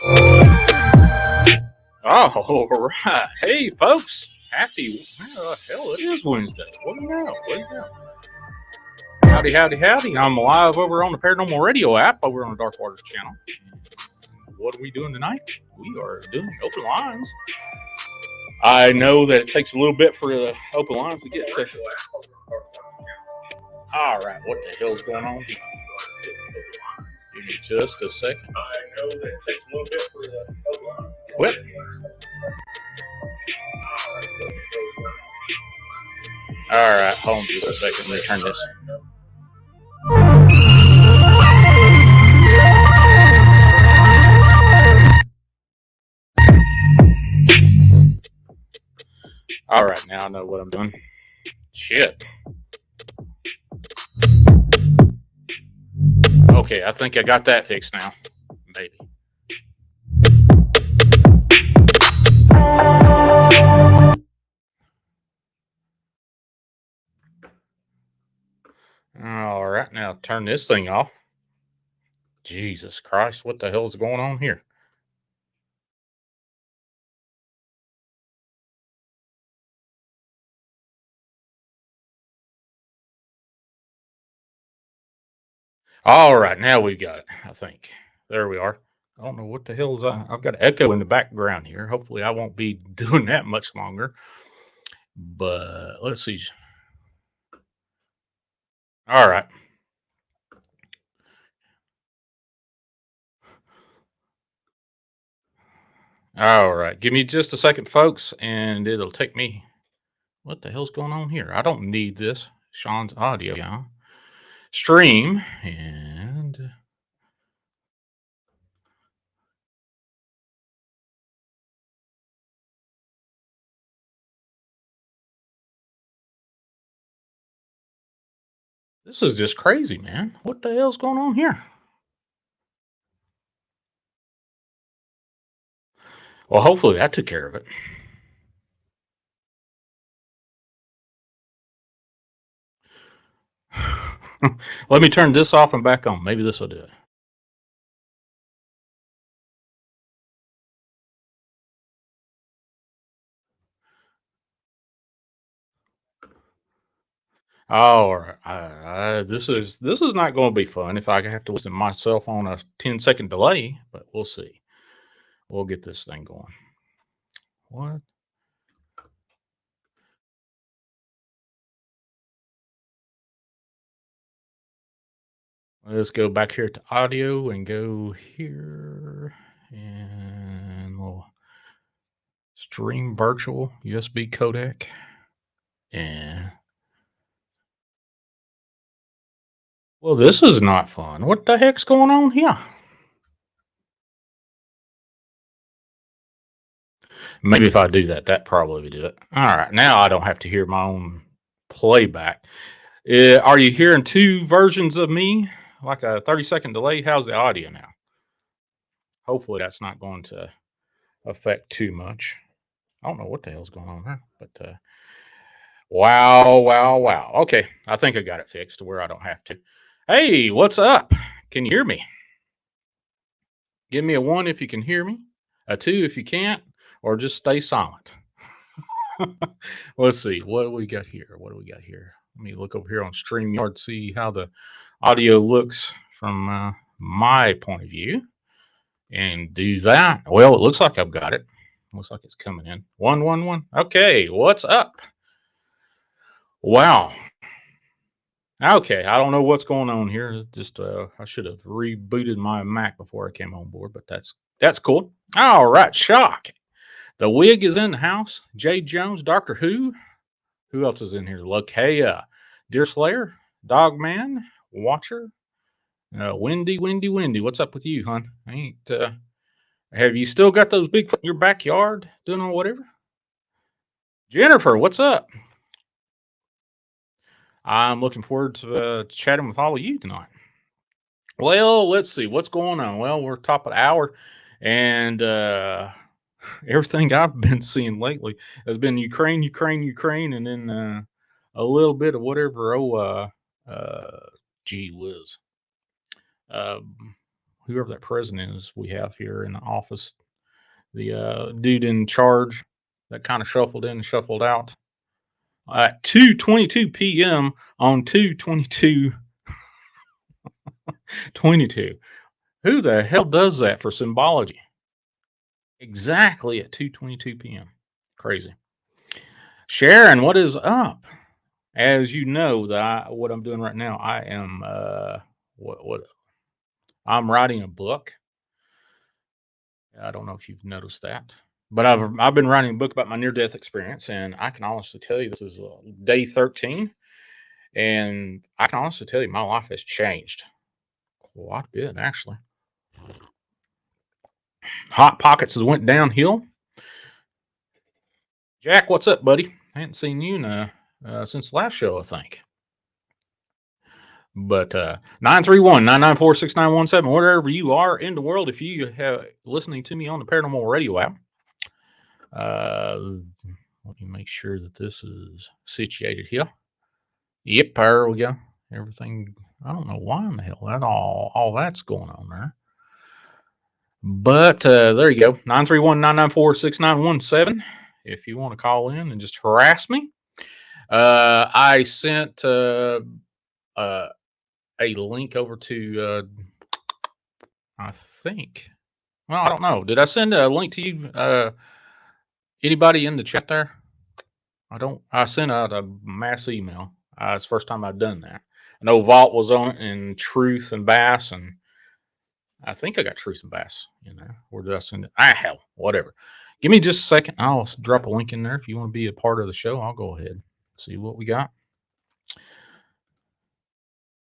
Oh, all right. Hey, folks. Happy. Well, hell, it is Wednesday. What do you know? What do you know? Howdy, howdy, howdy. I'm live over on the Paranormal Radio app over on the Dark Waters channel. What are we doing tonight? We are doing open lines. I know that it takes a little bit for the open lines to get to. All right. What the hell's going on? Give me just a second. I know that it takes a little bit for the open lines. Quit. All right, hold on just a second. Let me turn this. All right, now I know what I'm doing. Shit. Okay, I think I got that fixed now. Maybe. All right, now turn this thing off. Jesus Christ, what the hell is going on here? All right, now we got it, I think. There we are. I don't know what the hell is I've got echo in the background here. Hopefully I won't be doing that much longer. But let's see. All right. All right. Give me just a second, folks, and it'll take me. What the hell's going on here? I don't need this. Sean's audio. Yeah. Stream and. This is just crazy, man. What the hell's going on here? Well, hopefully that took care of it. Let me turn this off and back on. Maybe this will do it. All right. This is not going to be fun if I have to listen to myself on a 10-second delay, but we'll see. We'll get this thing going. What? Let's go back here to audio and go here and we'll stream virtual USB codec and well, this is not fun. What the heck's going on here? Maybe if I do that, that probably would do it. All right, now I don't have to hear my own playback. Are you hearing two versions of me, like a 30-second delay? How's the audio now? Hopefully that's not going to affect too much. I don't know what the hell's going on there, but wow. Okay, I think I got it fixed to where I don't have to. Hey, what's up? Can you hear me? Give me a 1 if you can hear me, a 2 if you can't, or just stay silent. Let's see. What do we got here? Let me look over here on StreamYard, see how the audio looks from my point of view, and do that. Well, it looks like I've got it. Looks like it's coming in. 111. Okay, what's up? Wow. Okay, I don't know what's going on here. Just I should have rebooted my Mac before I came on board, but that's cool. All right, shock. The wig is in the house. Jay Jones, Doctor Who. Who else is in here? Lakea, Deer Slayer, Dogman, Watcher, Windy. What's up with you, hon? Have you still got those big in your backyard doing or whatever? Jennifer, what's up? I'm looking forward to chatting with all of you tonight. Well, let's see what's going on. Well, we're top of the hour, and everything I've been seeing lately has been Ukraine, and then a little bit of whatever. Gee whiz. whoever that president is we have here in the office, the dude in charge that kind of shuffled in and shuffled out at 2:22 p.m. on 2/22/22. Who the hell does that for symbology? Exactly at 2:22 p.m. Crazy. Sharon, what is up? As you know, what I'm doing right now, I am what I'm writing a book. I don't know if you've noticed that, but I've been writing a book about my near death experience, and I can honestly tell you this is day 13, and I can honestly tell you my life has changed quite a bit actually. Hot Pockets has went downhill. Jack, what's up, buddy? I hadn't seen you since the last show, I think. But 931-994-6917, wherever you are in the world, if you have listening to me on the Paranormal Radio app, let me make sure that this is situated here. Yep, there we go. Everything. I don't know why in the hell that all that's going on there. But there you go. 931-994-6917. If you want to call in and just harass me. I sent a link over to I think. Well, I don't know. Did I send a link to you? Anybody in the chat there? I don't. I sent out a mass email. It's the first time I've done that. I know Vault was on it, and Truth and Bass, and I think I got Truth and Bass. Where did I send it? Hell, whatever. Give me just a second. I'll drop a link in there. If you want to be a part of the show, I'll go ahead. See what we got.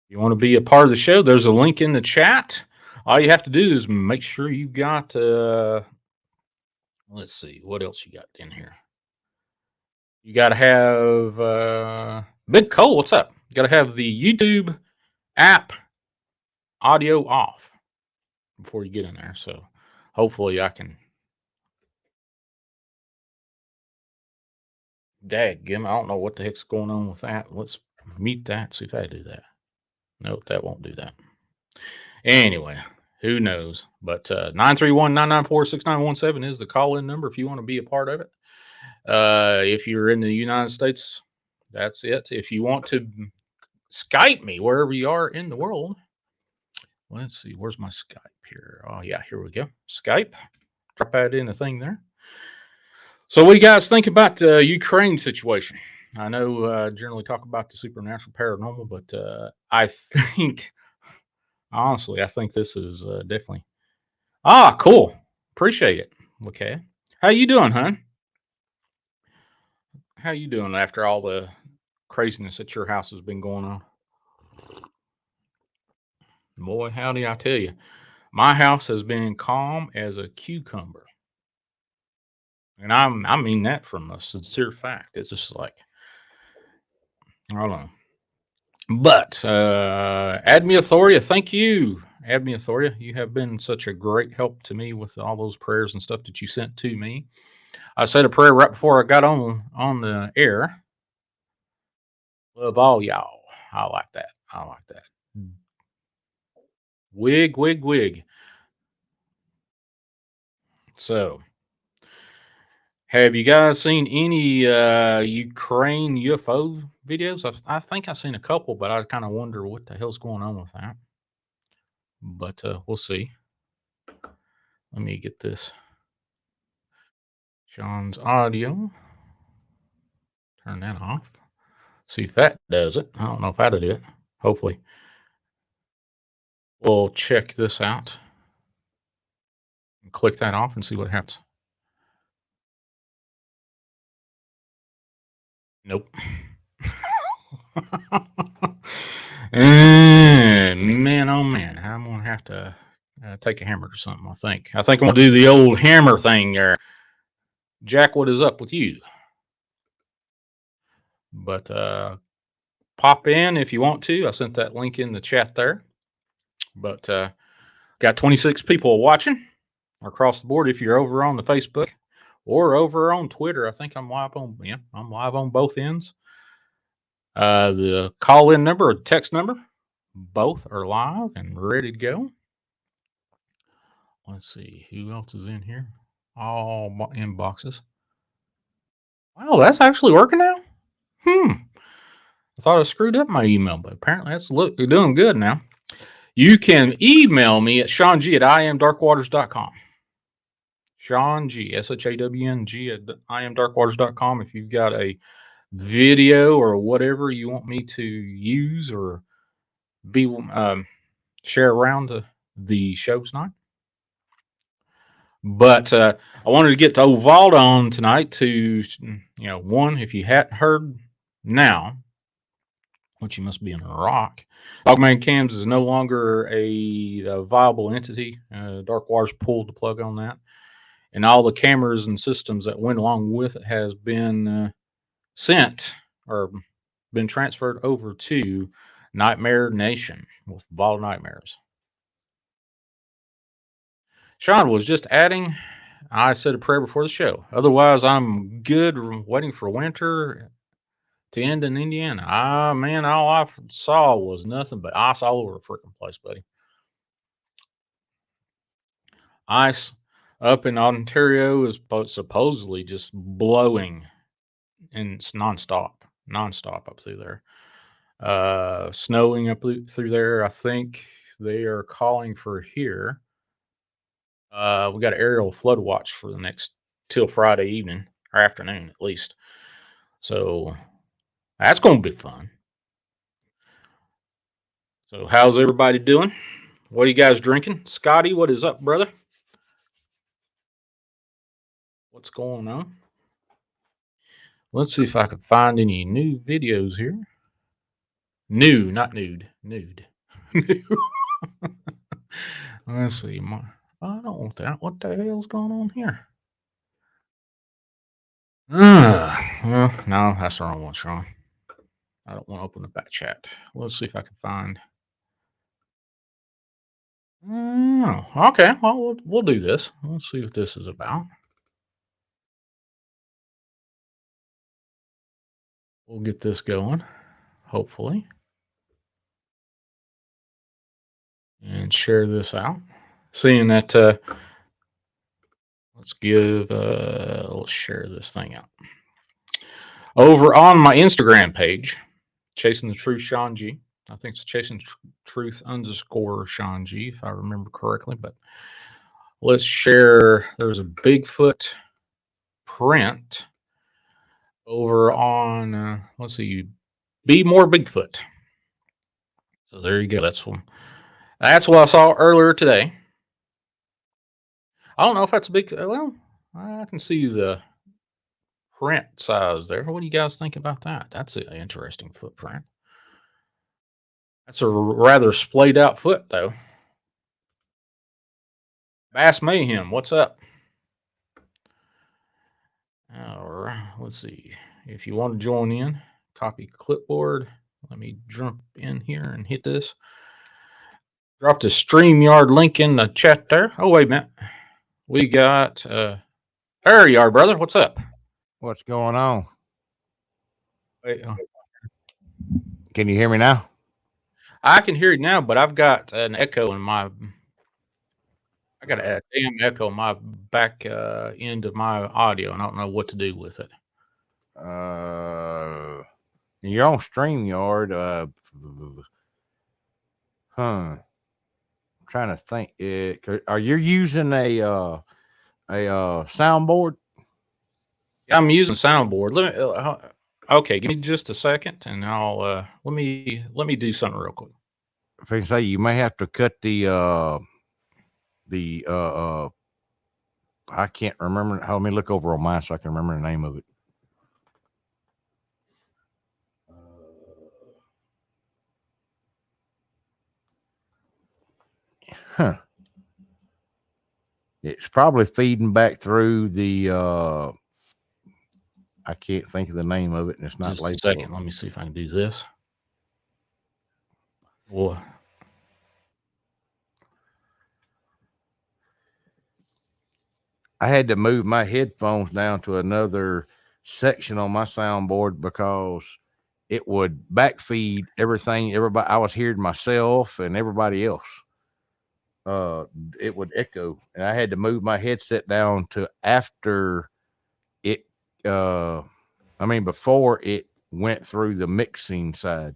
You want to be a part of the show? There's a link in the chat. All you have to do is make sure you got. Let's see what else you got in here. You got to have Big Cole. What's up? You got to have the YouTube app audio off before you get in there. So hopefully I can. Dadgum, I don't know what the heck's going on with that. Let's mute that. See if I do that. Nope, that won't do that. Anyway, who knows? But 931-994-6917 is the call-in number if you want to be a part of it. If you're in the United States, that's it. If you want to Skype me wherever you are in the world, let's see, where's my Skype here? Oh yeah, here we go. Skype. Drop that in the thing there. So what do you guys think about the Ukraine situation? I know generally talk about the supernatural paranormal, but I think honestly, I think this is definitely cool. Appreciate it. Okay. How you doing, hon? How you doing after all the craziness at your house has been going on? Boy, howdy, I tell you. My house has been calm as a cucumber. And I mean that from a sincere fact. It's just like, I don't know. But Admia Thoria, thank you. Admia Thoria, you have been such a great help to me with all those prayers and stuff that you sent to me. I said a prayer right before I got on the air. Love all y'all. I like that. I like that. Wig, wig, wig. So, have you guys seen any Ukraine UFO videos? I think I've seen a couple, but I kind of wonder what the hell's going on with that. But we'll see. Let me get this. Sean's audio. Turn that off. See if that does it. I don't know if that'll do it. Hopefully. We'll check this out. And click that off and see what happens. Nope. Man, oh man, I'm gonna have to take a hammer or something. I think I'm gonna do the old hammer thing there. Jack, what is up with you? But pop in if you want to. I sent that link in the chat there. But got 26 people watching across the board. If you're over on the Facebook or over on Twitter, I think I'm live on. Yeah, I'm live on both ends. The call-in number or text number, both are live and ready to go. Let's see who else is in here. All inboxes. Wow, that's actually working now. I thought I screwed up my email, but apparently you're doing good now. You can email me at SeanG at imdarkwaters.com. Sean G, SHAWNG at imdarkwaters.com. If you've got a video or whatever you want me to use or be share around the show tonight. But I wanted to get to Ovaldo on tonight to, one, if you hadn't heard now, which you must be in a rock, Dogman Cams is no longer a viable entity. Dark Waters pulled the plug on that. And all the cameras and systems that went along with it has been sent or been transferred over to Nightmare Nation with Ball Nightmares. Sean was just adding, I said a prayer before the show. Otherwise, I'm good waiting for winter to end in Indiana. Man, all I saw was nothing but ice all over the freaking place, buddy. Ice up in Ontario is supposedly just blowing, and it's nonstop up through there. Snowing up through there. I think they are calling for here. We got an aerial flood watch for the next till Friday evening or afternoon at least. So that's going to be fun. So how's everybody doing? What are you guys drinking? Scotty, what is up, brother? What's going on? Let's see if I can find any new videos here. New, not nude. Nude. Let's see. I don't want that. What the hell's going on here? Well, no, that's the wrong one, Sean. I don't want to open the back chat. Let's see if I can find. Okay. Well, we'll do this. Let's see what this is about. We'll get this going, hopefully, and share this out. Seeing that, let's share this thing out. Over on my Instagram page, Chasing the Truth Sean G. I think it's Chasing Truth _ Sean G, if I remember correctly. But let's share. There's a Bigfoot print over on, let's see, Be More Bigfoot. So there you go. That's what I saw earlier today. I don't know if that's a big. Well, I can see the print size there. What do you guys think about that? That's an interesting footprint. That's a rather splayed out foot, though. Bass Mayhem, what's up? All right, let's see. If you want to join in, copy clipboard. Let me jump in here and hit this. Drop the StreamYard link in the chat there. Oh, wait a minute. We got, there you are, brother. What's up? What's going on? Wait, can you hear me now? I can hear you now, but I've got an echo in my. I got a damn echo in my back end of my audio, and I don't know what to do with it. You're on StreamYard. I'm trying to think. Are you using a soundboard? Yeah, I'm using soundboard. Okay, give me just a second, and I'll let me do something real quick. If I say you may have to cut the I can't remember. Let me look over on mine so I can remember the name of it. It's probably feeding back through the I can't think of the name of it, and it's not just a second. Let me see if I can do this. Well, I had to move my headphones down to another section on my soundboard because it would backfeed everything. Everybody, I was hearing myself and everybody else. uh, it would echo, and I had to move my headset down to after it. I mean, before it went through the mixing side.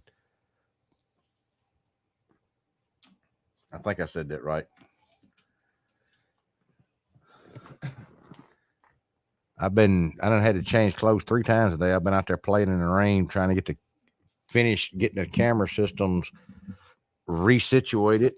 I think I said that right. I done had to change clothes 3 times a day. I've been out there playing in the rain, trying to finish getting the camera systems resituated.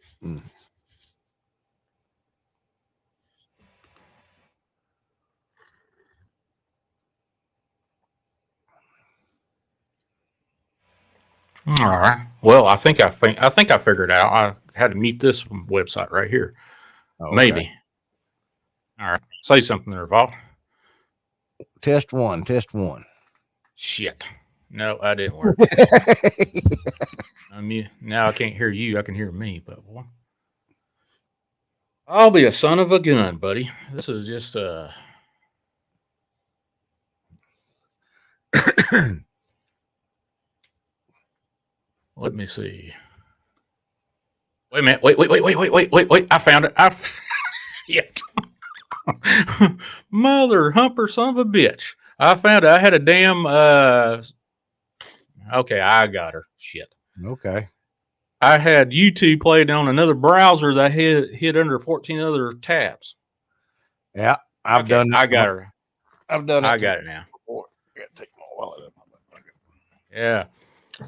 All right. Well, I think I figured out. I had to meet this website right here. Oh, okay. Maybe. All right. Say something there, Vol. Test one. Test one. Shit. No, that didn't work. Now I can't hear you. I can hear me, but boy, I'll be a son of a gun, buddy. This is just let me see. Wait a minute. Wait. I found it. Shit. Mother humper son of a bitch. I found it. I had a damn okay, I got her. Shit. Okay. I had YouTube played on another browser that hid under 14 other tabs. Yeah, I've Okay, done. I got her. I've done I it got it now. before. I gotta take my wallet up. Yeah.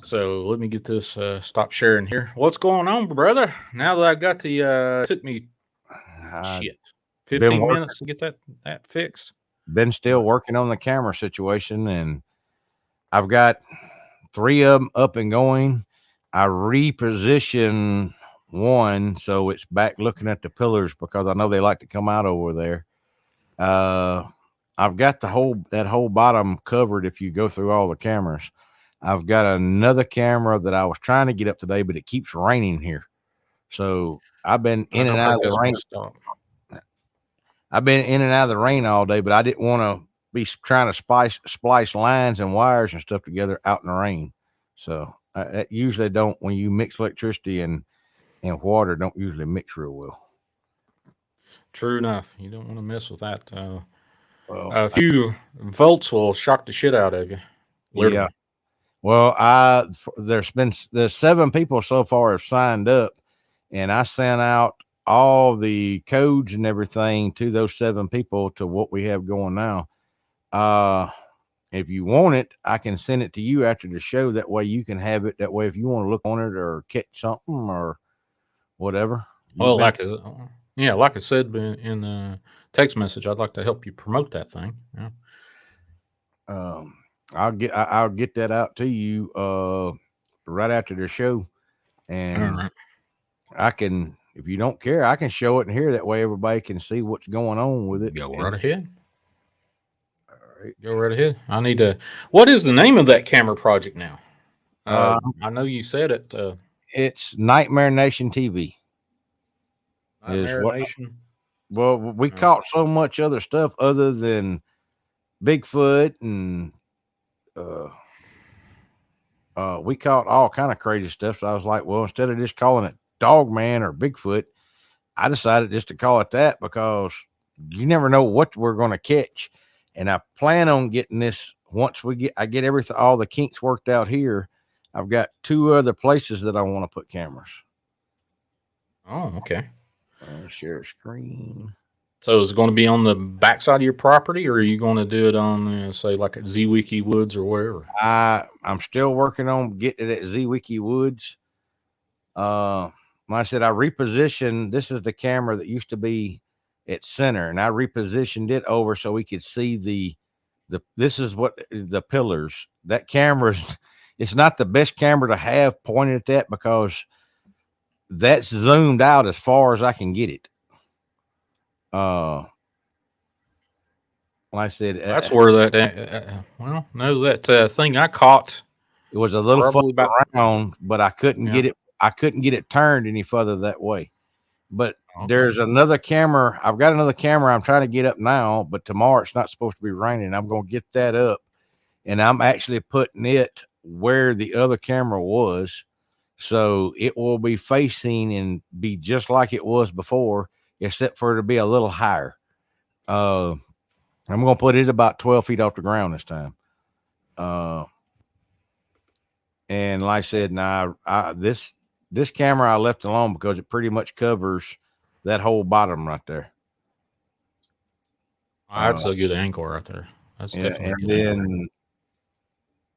So let me get this stop sharing here. What's going on, brother? Now that I got the took me shit Been 15 working. minutes to get that fixed. Been still working on the camera situation, and I've got 3 of them up and going. I reposition one so it's back looking at the pillars because I know they like to come out over there. I've got that whole bottom covered if you go through all the cameras. I've got another camera that I was trying to get up today, but it keeps raining here. So I've been I in and don't out think of the that's rain. gonna stop. I've been in and out of the rain all day, but I didn't want to be trying to splice lines and wires and stuff together out in the rain. So I usually don't, when you mix electricity and water, don't usually mix real well. True enough. You don't want to mess with that. Well, A few volts will shock the shit out of you. yeah. Literally. Well, there's 7 people so far have signed up, and I sent out all the codes and everything to those 7 people to what we have going now. If you want it, I can send it to you after the show. That way you can have it. That way, if you want to look on it or catch something or whatever, Well, like I said in the text message, I'd like to help you promote that thing. Yeah. um, I'll get that out to you right after the show, All and right. I can, if you don't care, I can show it in here. That way everybody can see what's going on with it. Go And, right ahead. all right. Go right ahead. I need to. What is the name of that camera project now? Uh, I know you said it. it's Nightmare Nation TV is Nightmare what. Nation. Well, we Uh, caught so much other stuff other than Bigfoot and uh we caught all kind of crazy stuff. So I was like, well, instead of just calling it Dogman or Bigfoot, I decided just to call it that because you never know what we're going to catch. And I plan on getting this once I get everything, all the kinks worked out here. I've got 2 other places that I want to put cameras. oh, okay. Share screen. So is it going to be on the backside of your property, or are you going to do it on, say, like at ZWiki Woods or wherever? I'm still working on getting it at ZWiki Woods. Like I said, I repositioned. This is the camera that used to be at center, and I repositioned it over so we could see the. This is what the pillars. That camera's. It's not the best camera to have pointed at that because that's zoomed out as far as I can get it. Like I said, That's where that. No, that thing I caught it was a little probably further about. around, but I couldn't Yeah. get it. I couldn't get it turned any further that way. But Okay. there's another camera. I've got another camera I'm trying to get up now, but tomorrow it's not supposed to be raining. I'm going to get that up, and I'm actually putting it where the other camera was, So it will be facing and be just like it was before, except for it to be a little higher. Uh, I'm going to put it about 12 feet off the ground this time. Uh, and like I said, now this camera I left alone because it pretty much covers that whole bottom right there. Uh, That's a good angle right there. That's yeah, definitely a and good angle. then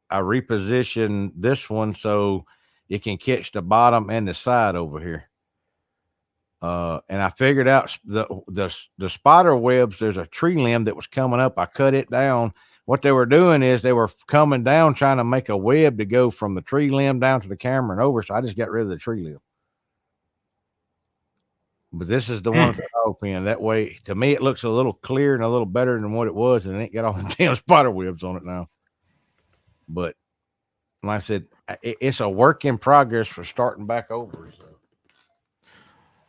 I reposition this one so it can catch the bottom and the side over here. And I figured out the spider webs. There's a tree limb that was coming up. I cut it down. What they were doing is they were coming down trying to make a web to go from the tree limb down to the camera and over. So I just got rid of the tree limb. But this is the one with Hmm. the dog pen. That way, to me, it looks a little clearer and a little better than what it was, and it ain't got all the damn spider webs on it now. But like I said, it's a work in progress for starting back over. So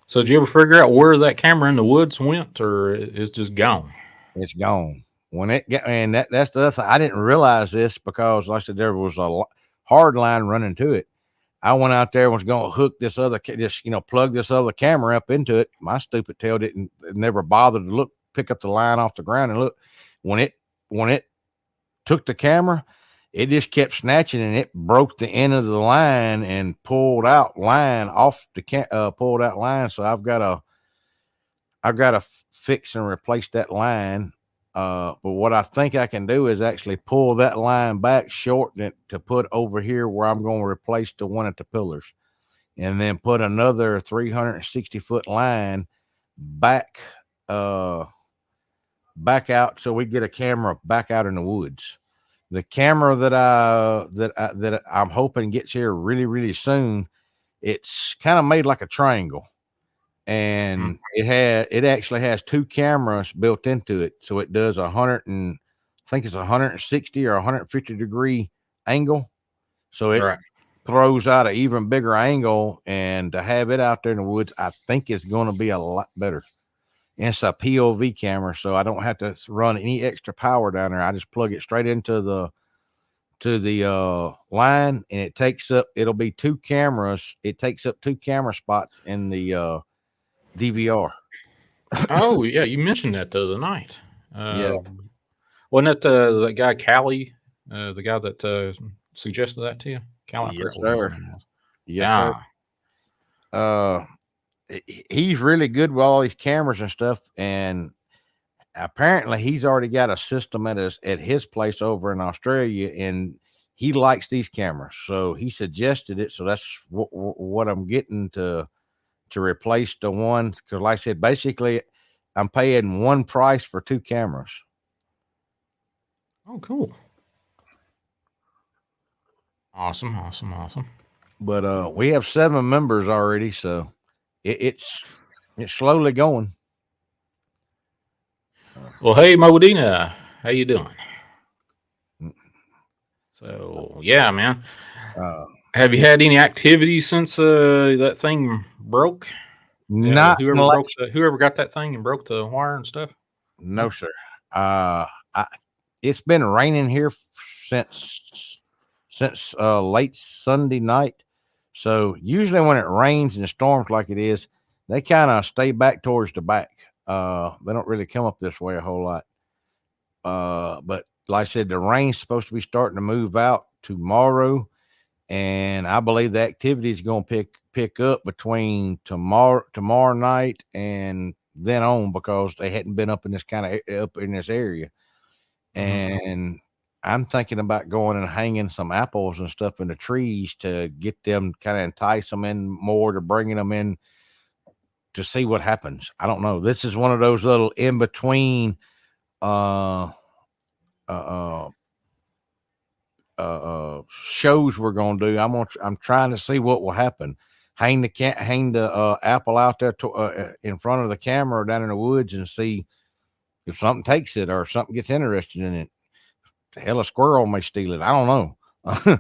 So did you ever figure out where that camera in the woods went, or it's just gone? it's gone. When it get and that's the other thing. I didn't realize this because, like I said, there was a hard line running to it. I went out there and was going to hook this other, just plug this other camera up into it. My stupid tail didn't never bothered to look, pick up the line off the ground and look. When it took the camera, it just kept snatching and it broke the end of the line and pulled out line off the pulled out line. So I've got to fix and replace that line. But what I think I can do is actually pull that line back, shorten it to put over here where I'm going to replace the one at the pillars, and then put another 360-foot line back, uh, back out so we get a camera back out in the woods. The camera that I'm hoping gets here really, really soon. It's kind of made like a triangle, Hmm. and it actually has two cameras built into it, so it does 100 and I think it's 160 or 150-degree angle, so it Right. throws out an even bigger angle, and to have it out there in the woods, I think it's going to be a lot better. And it's a POV camera, so I don't have to run any extra power down there. I just plug it straight into the line, and it'll be two cameras. It takes up two camera spots in the DVR. Oh yeah, you mentioned that the other night. Yeah. Uh, wasn't that that guy Callie, the guy that suggested that to you? Callie, I Yes, forgot what his sir. name was. Yes, sir. Yeah. Uh, he's really good with all these cameras and stuff, and apparently he's already got a system at his place over in Australia, and he likes these cameras, so he suggested it. So that's what I'm getting to replace the one, because, like I said, basically, I'm paying one price for two cameras. Oh, cool. Awesome. Awesome. Awesome. But we have 7 members already, so it's slowly going. Uh, Well, hey, Modena, how you doing? mm, So yeah, man. uh, Have you had any activity since that thing broke? not unless Whoever got that thing and broke the wire and stuff? No. no, sir. Uh, I, it's been raining here since late Sunday night. So usually when it rains and storms like it is, they kind of stay back towards the back. They don't really come up this way a whole lot. But like I said, the rain's supposed to be starting to move out tomorrow, and I believe the activity is going to pick up between tomorrow night and then on, because they hadn't been up in this up in this area. Hmm. And I'm thinking about going and hanging some apples and stuff in the trees to get them, kind of entice them in more, to bringing them in to see what happens. I don't know. This is one of those little in between uh, uh, shows we're gonna do. I'm trying to see what will happen. Hang the apple out there in front of the camera down in the woods and see if something takes it or something gets interested in it. Hell, a squirrel may steal it. I don't know.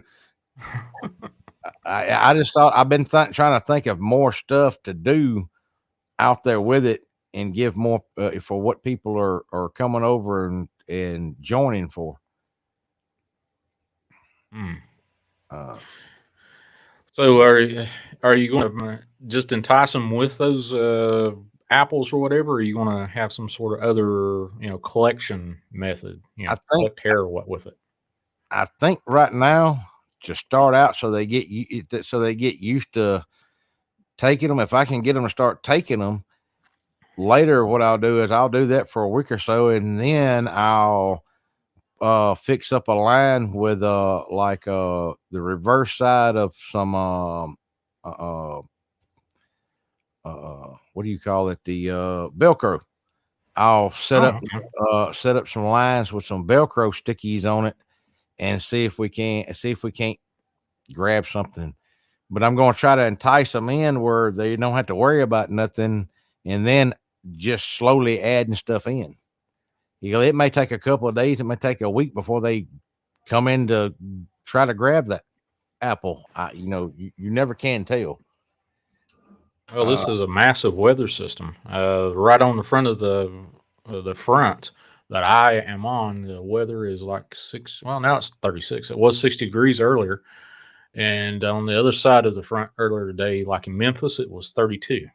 I just thought I've been trying to think of more stuff to do out there with it, and give more for what people are coming over and joining for. Hmm. Uh, So are you going to just entice them with those apples or whatever? Or are you going to have some sort of other collection method? I think Collect hair or what with it? I think right now to start out, so so they get used to taking them. If I can get them to start taking them later, what I'll do is I'll do that for a week or so, and then I'll fix up a line with the reverse side of some uh, what do you call it, the Velcro. I'll Oh, okay. set up some lines with some Velcro stickies on it and see if we can't grab something. But I'm going to try to entice them in where they don't have to worry about nothing, and then just slowly adding stuff in. It may take a couple of days, it may take a week before they come in to try to grab that apple. You never can tell. Well, Uh, this is a massive weather system. Right on the front of the front that I am on, the weather is like six. Well, now it's 36. It was 60 degrees earlier, and on the other side of the front earlier today, like in Memphis, it was 32.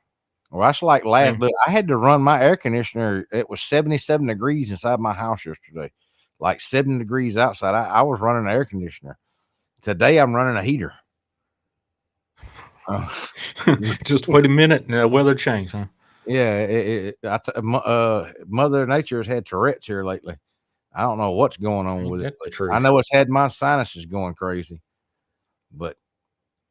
well, that's like last. Same. Look, I had to run my air conditioner. It was 77 degrees inside my house yesterday, like 7 degrees outside. I was running an air conditioner. Today I'm running a heater. Uh, Just wait a minute, and the weather changed, huh? yeah, Mother Nature has had Tourette's here lately. I don't know what's going on Ain't with it. that the I truth? know it's had my sinuses going crazy, but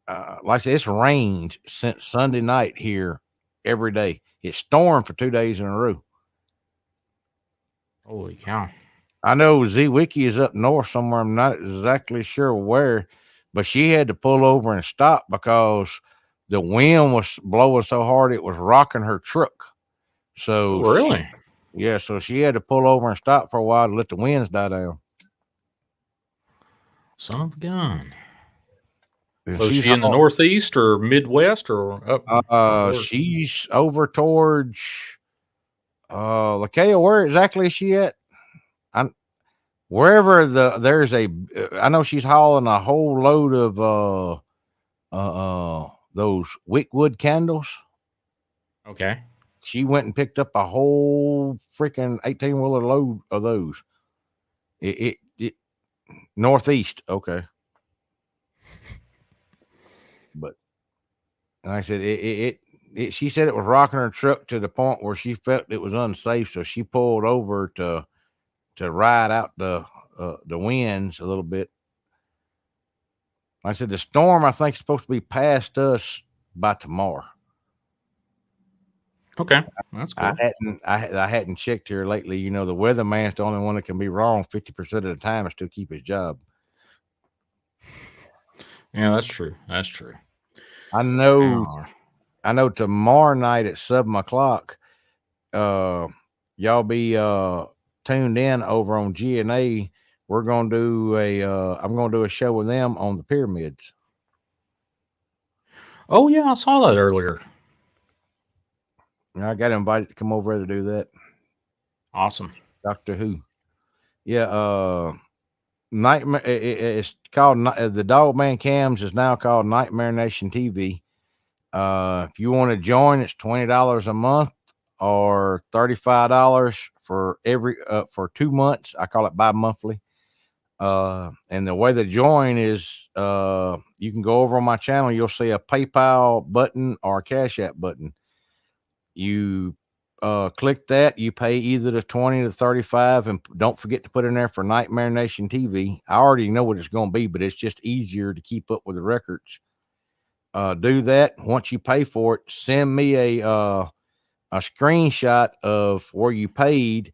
like I said, it's rained since Sunday night here every day. It stormed for 2 days in a row. Holy cow! I know Z Wiki is up north somewhere. I'm not exactly sure where, but she had to pull over and stop because the wind was blowing so hard it was rocking her truck. Oh, So really? yeah, so she had to pull over and stop for a while to let the winds die down. Son of a gun. And So is she's she in the Northeast or Midwest or up north? she's over towards Lakea. Where exactly is she at? I Wherever there's a I know she's hauling a whole load of those wickwood candles. Okay. She went and picked up a whole freaking 18-wheeler load of those. It northeast, okay. But like I said, she said it was rocking her truck to the point where she felt it was unsafe, so she pulled over to ride out the winds a little bit. Like I said, the storm I think is supposed to be past us by tomorrow. Okay. That's cool. I hadn't checked here lately. You know, the weatherman's the only one that can be wrong 50% of the time and still keep his job. Yeah, that's true. That's true. I know Oh, I know tomorrow night at 7 o'clock, uh y'all be tuned in over on GNA. We're gonna do a I'm gonna do a show with them on the pyramids. oh yeah, I saw that earlier. And I got invited to come over there to do that. Awesome. Doctor Who. Yeah, Nightmare. It's called the Dog Man Cams is now called Nightmare Nation TV. If you want to join, it's $20 a month or $35 for for 2 months. I call it bi-monthly. And the way to join is you can go over on my channel. You'll see a PayPal button or a Cash App button. You click that. You pay either the 20 to 35, and don't forget to put in there for Nightmare Nation TV. I already know what it's going to be, but it's just easier to keep up with the records. Do that. Once you pay for it, send me a screenshot of where you paid.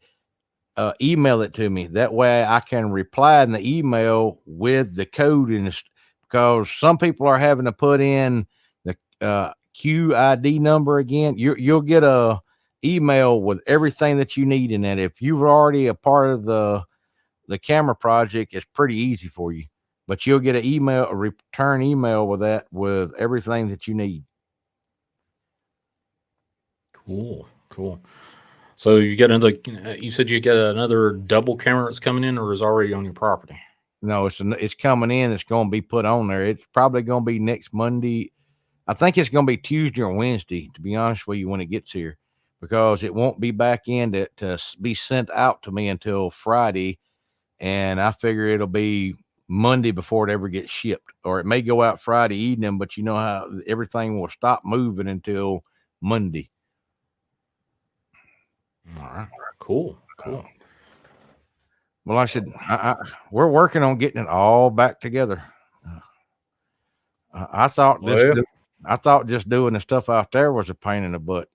Email it to me. That way I can reply in the email with the code in this, because some people are having to put in the QID number again. You'll get a email with everything that you need in that. If you're already a part of the camera project, it's pretty easy for you. But you'll get a return email with that with everything that you need. Cool. Cool. So you got another. You said you got another double camera that's coming in, or is already on your property? No, it's coming in. It's going to be put on there. It's probably going to be next Monday. I think it's going to be Tuesday or Wednesday, to be honest with you, when it gets here, because it won't be back in to be sent out to me until Friday. And I figure it'll be Monday before it ever gets shipped, or it may go out Friday evening, but you know how everything will stop moving until Monday. All right. Cool. Uh, Cool. well, like I said, we're working on getting it all back together. Uh, I thought Well, I thought just doing the stuff out there was a pain in the butt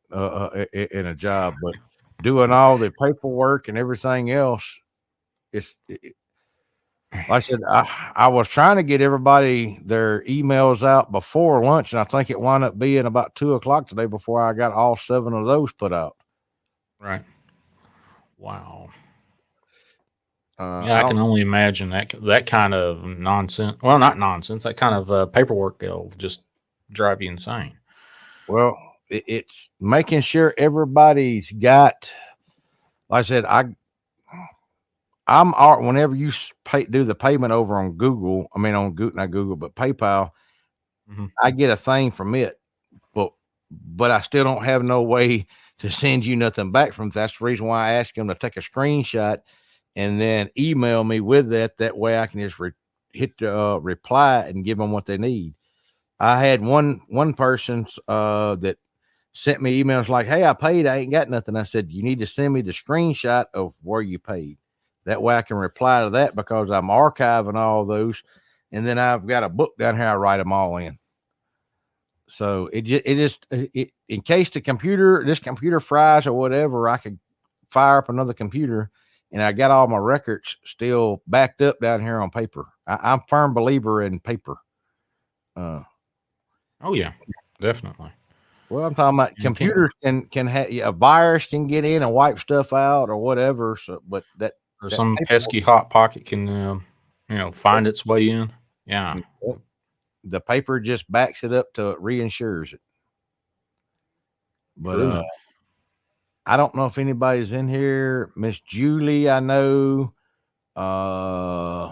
in a job, but doing all the paperwork and everything else, like I said, I was trying to get everybody their emails out before lunch, and I think it wound up being about 2 o'clock today before I got all 7 of those put out. right. Wow. I Yeah, I don't. can only imagine that kind of nonsense. Well, not nonsense. That kind of paperwork will just drive you insane. Well, it's making sure everybody's got. Like I said, whenever you do the payment over on Google, I mean on Google, not Google, but PayPal, Hmm. I get a thing from it, but I still don't have no way to send you nothing back from it. That's the reason why I asked them to take a screenshot and then email me with that. That way I can just hit the reply and give them what they need. I had one person that sent me emails like, "Hey, I paid. I ain't got nothing." I said, "You need to send me the screenshot of where you paid. That way I can reply to that because I'm archiving all those, and then I've got a book down here. I write them all in." So in case this computer fries or whatever, I could fire up another computer, and I got all my records still backed up down here on paper. I'm a firm believer in paper. Uh, Oh yeah, definitely. well, I'm talking about You can't, computers can have a virus can get in and wipe stuff out or whatever. So, but or that some paper, pesky hot pocket can, find its way in. Yeah, the paper just backs it up to it reinsures it. But true enough. I don't know if anybody's in here. Miss Julie, I know. Uh,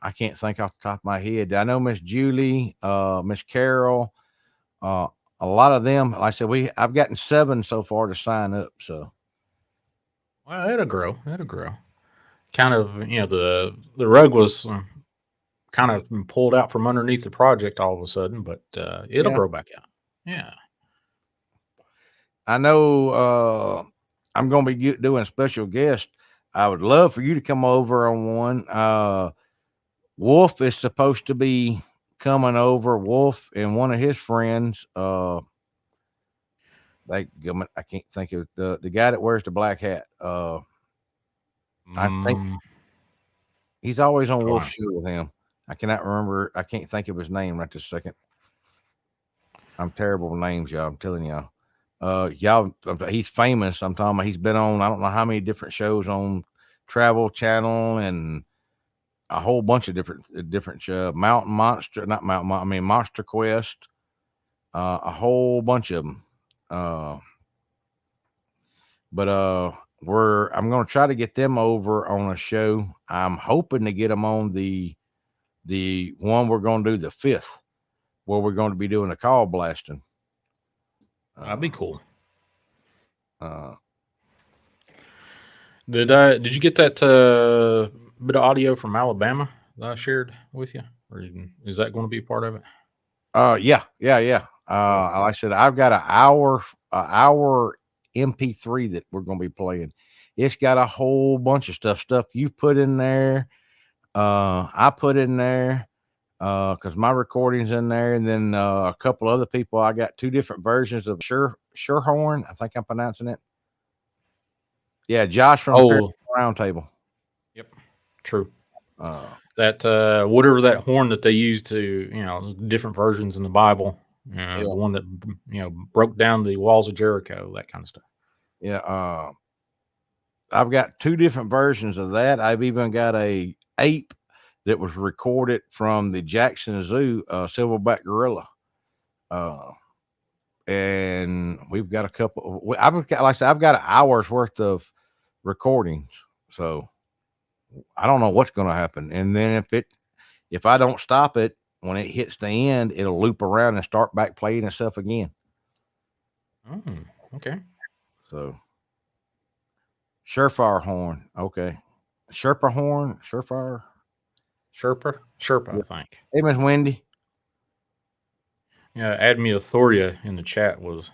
I can't think off the top of my head. I know Miss Julie, Miss Carol, uh, a lot of them. Like I said, I've gotten 7 so far to sign up. So Well, it'll grow. It'll grow. Kind of, the rug was kind of pulled out from underneath the project all of a sudden, but it'll yeah, grow back out. Yeah. I know. I'm going to be doing a special guest. I would love for you to come over on one. Wolf is supposed to be coming over. Wolf and one of his friends. I can't think of the guy that wears the black hat. I think Mm, he's always on go Wolf's on. show with him. I cannot remember. I can't think of his name right this second. I'm terrible with names, y'all. I'm telling y'all. He's famous. I'm talking about he's been on I don't know how many different shows on Travel Channel and a whole bunch of different Mountain Monster, not Mountain, I mean Monster Quest, a whole bunch of them. But I'm going to try to get them over on a show. I'm hoping to get them on the one we're going to do the 5th, where we're going to be doing a call blasting. That'd Uh, be cool. uh, Did you get that bit of audio from Alabama that I shared with you, or is that going to be part of it? yeah, yeah, yeah. Cool. Like I said, I've got an hour MP3 that we're going to be playing. It's got a whole bunch of stuff you put in there. I put in there because my recording's in there, and then a couple other people. I got 2 different versions of Surehorn. I think I'm pronouncing it. Yeah, Josh from the Paranormal Oh, Roundtable. yep, true. Uh, That whatever that horn that they use to, different versions in the Bible, yeah, the one that broke down the walls of Jericho, that kind of stuff. yeah. I've got 2 different versions of that. I've even got a ape that was recorded from the Jackson Zoo, silverback gorilla. Uh, and we've got a couple. I've got, like I said, I've got an hour's worth of recordings. So I don't know what's going to happen. And then if I don't stop it when it hits the end, it'll loop around and start back playing itself again. Oh, okay. So Surefire horn, okay. Sherpa horn, Surefire. Sherpa, Yeah. I think. Hey, Miss Wendy. Yeah, Admi Authorия in the chat was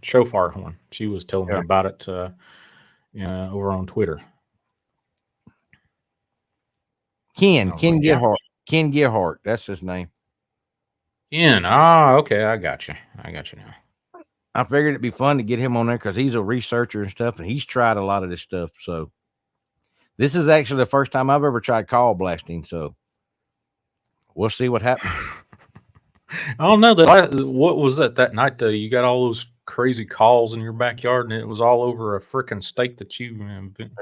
shofar horn. She was telling me Yeah. about it over on Twitter. All Ken right. Gerhart. Ken Gerhart. That's his name. Ken. Ah, okay, I got you. I got you now. I figured it'd be fun to get him on there because he's a researcher and stuff, and he's tried a lot of this stuff. So this is actually the first time I've ever tried call blasting. So we'll see what happens. I don't know what was that night though? You got all those crazy calls in your backyard, and it was all over a freaking steak that you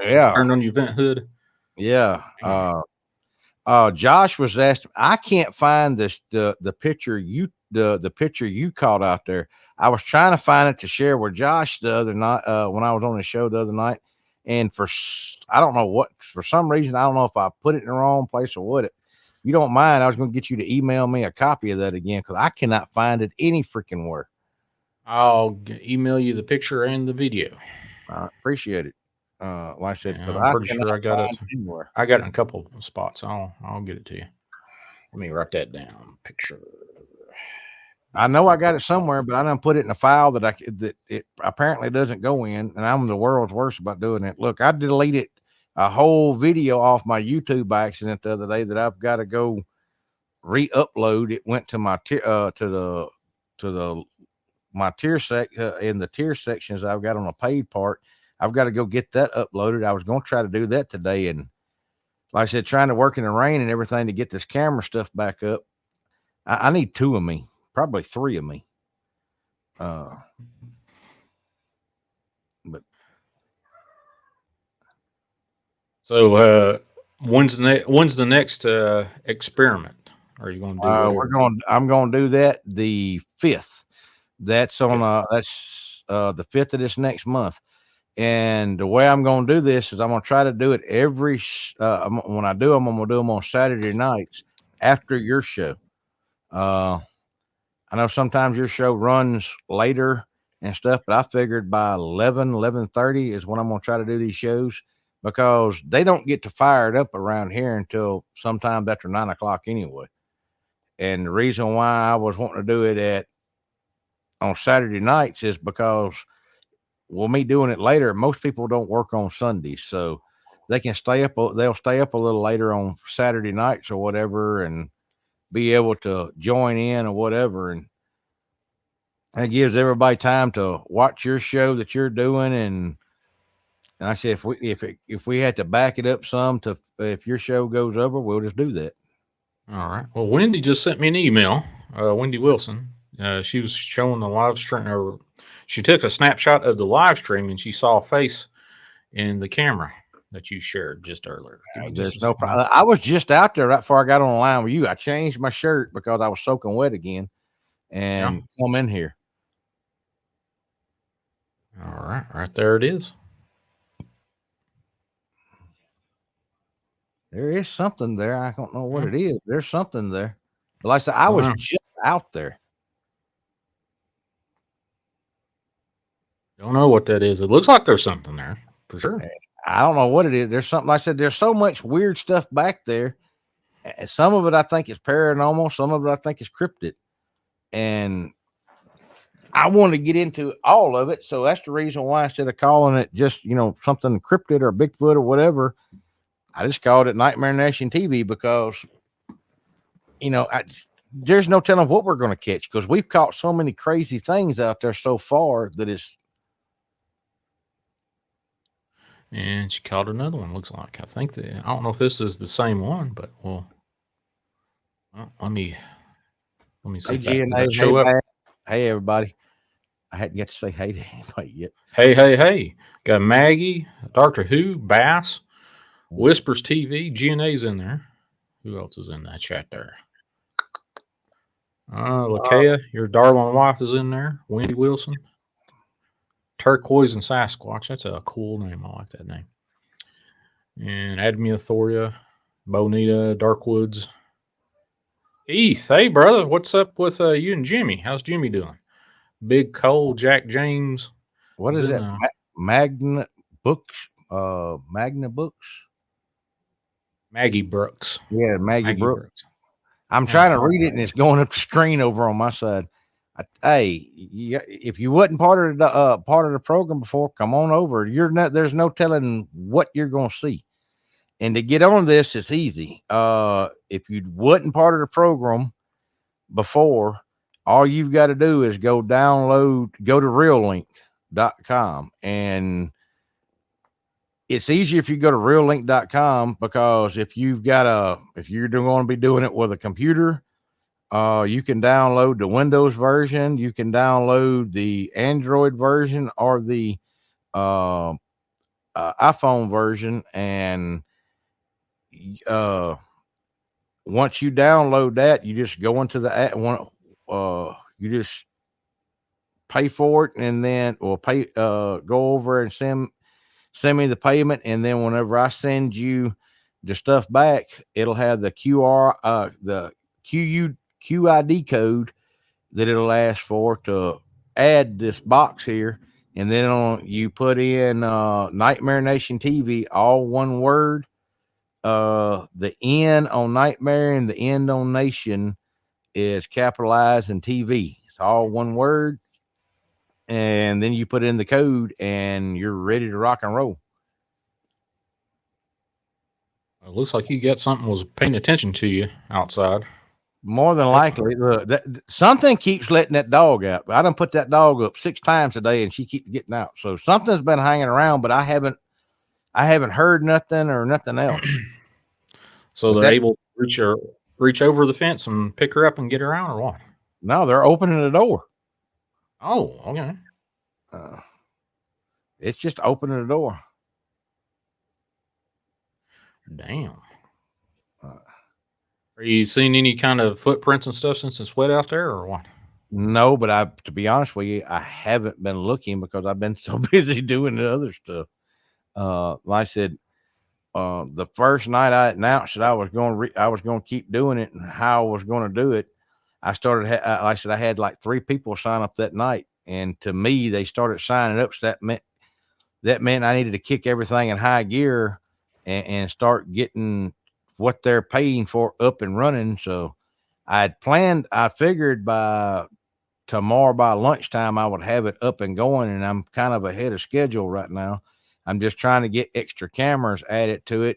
Yeah. turned on your vent hood. Yeah. Man. Josh was asked. I can't find the picture the picture you caught out there. I was trying to find it to share with Josh the other night when I was on the show the other night, and I don't know what, for some reason, I don't know if I put it in the wrong place or what. If you don't mind, I was going to get you to email me a copy of that again because I cannot find it any freaking where. I'll email you the picture and the video. I appreciate it. Like I said, Yeah, because I'm I pretty cannot sure I got find it. it anywhere. I got it in a couple of spots. I'll get it to you. Let me write that down. Picture. I know I got it somewhere, but I didn't put it in a file that it apparently doesn't go in, and I'm the world's worst about doing it. Look, I deleted a whole video off my YouTube by accident the other day that I've got to go re-upload. It went to my to the my tier in the tier sections I've got on a paid part. I've got to go get that uploaded. I was going to try to do that today, and like I said, trying to work in the rain and everything to get this camera stuff back up. I need two of me, probably three of me. But So when's the next experiment? Are you going to do whatever? I'm going to do that the 5th. That's on Okay. the 5th of this next month. And the way I'm going to do this is I'm going to try to do it when I do them, I'm going to do them on Saturday nights after your show. I know sometimes your show runs later and stuff, but I figured by 11:30 is when I'm going to try to do these shows because they don't get to fire it up around here until sometime after 9 o'clock anyway. And the reason why I was wanting to do it on Saturday nights is because, well, me doing it later, most people don't work on Sundays, so they can stay up. They'll stay up a little later on Saturday nights or whatever, and be able to join in or whatever. And it gives everybody time to watch your show that you're doing. And I said, if we had to back it up some to if your show goes over, we'll just do that. All right. Well, Wendy just sent me an email. Wendy Wilson. She was showing the live stream. Or she took a snapshot of the live stream and she saw a face in the camera that you shared just earlier. Give me just There's a no second. problem. I was just out there right before I got on the line with you. I changed my shirt because I was soaking wet again, Yeah. and come in here. All right. Right there it is. There is something there. I don't know what Yeah. it is. There's something there. But like I said, I was Wow. just out there. Don't know what that is. It looks like there's something there for sure. I don't know what it is. There's something, like I said, there's so much weird stuff back there. Some of it I think is paranormal. Some of it I think is cryptid. And I want to get into all of it. So that's the reason why, instead of calling it just, something cryptid or Bigfoot or whatever, I just called it Nightmare Nation TV because, there's no telling what we're going to catch because we've caught so many crazy things out there so far that it's. And she caught another one. Looks like I don't know if this is the same one, but well let me see. Hey, GNA, Does that show up? Hey, everybody. I hadn't yet to say hey to anybody yet. Hey. Got Maggie, Doctor Who, Bass, Whispers TV, GNA's in there. Who else is in that chat there? Lakea, your darling wife is in there. Wendy Wilson. Turquoise and Sasquatch. That's a cool name. I like that name. and Admia Thoria, Bonita, Darkwoods. Heath, hey brother, what's up with you and Jimmy? How's Jimmy doing? Big Cole, Jack James. What is Been that? Magna Books? Magna Books? Maggie Brooks. Yeah, Maggie Maggie Brooks. Brooks. I'm Yeah. trying to read it and it's going up the screen over on my side. Hey, if you wasn't part of the program before, come on over. You're not. There's no telling what you're going to see. And to get on this, it's easy. If you wasn't part of the program before, all you've got to do is go to reallink.com. And it's easier if you go to reallink.com, because if you're going to be doing it with a computer, you can download the Windows version, you can download the Android version, or the uh, iPhone version. And uh, once you download that, you just go into the app. You just pay for it, and then go over and send me the payment, and then whenever I send you the stuff back, it'll have the QID code that it'll ask for to add this box here. And then you put in Nightmare Nation TV, all one word. The N on Nightmare and the end on Nation is capitalized in TV. It's all one word. And then you put in the code and you're ready to rock and roll. It looks like you got something was paying attention to you outside. More than likely, something keeps letting that dog out. I done put that dog up 6 times today, and she keeps getting out. So something's been hanging around, but I haven't heard nothing or nothing else. So But they're able to reach over the fence and pick her up and get her out, or what? no, they're opening the door. Oh, okay. Uh, it's just opening the door. Damn. Uh, Are you seeing any kind of footprints and stuff since it's wet out there, or what? no, but to be honest with you, I haven't been looking because I've been so busy doing the other stuff. Like I said, the first night I announced that I was going to keep doing it and how I was going to do it. I started, like I said, I had like 3 people sign up that night, and to me, they started signing up. So that meant I needed to kick everything in high gear and start getting what they're paying for up and running. So I figured by tomorrow by lunchtime, I would have it up and going, and I'm kind of ahead of schedule right now. I'm just trying to get extra cameras added to it,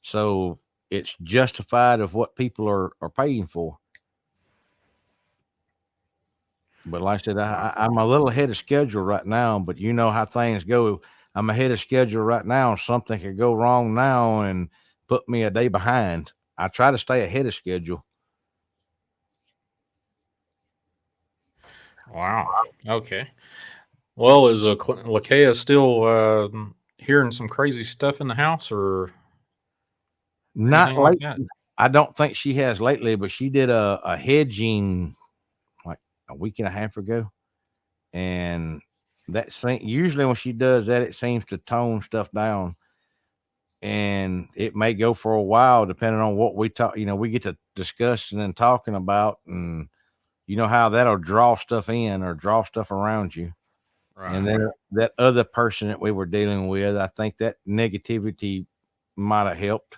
so it's justified of what people are paying for. But like I said, I'm a little ahead of schedule right now, but you know how things go. I'm ahead of schedule right now. Something could go wrong now and put me a day behind. I try to stay ahead of schedule. Wow. Okay. Well, is Lakea still hearing some crazy stuff in the house, or Not anything like late. that? I don't think she has lately, but she did a hedging like a week and a half ago. And usually when she does that, it seems to tone stuff down. And it may go for a while depending on what we talk. We get to discussing and talking about, and you know how that'll draw stuff in or draw stuff around you. And Right. then that other person that we were dealing with, I think that negativity might have helped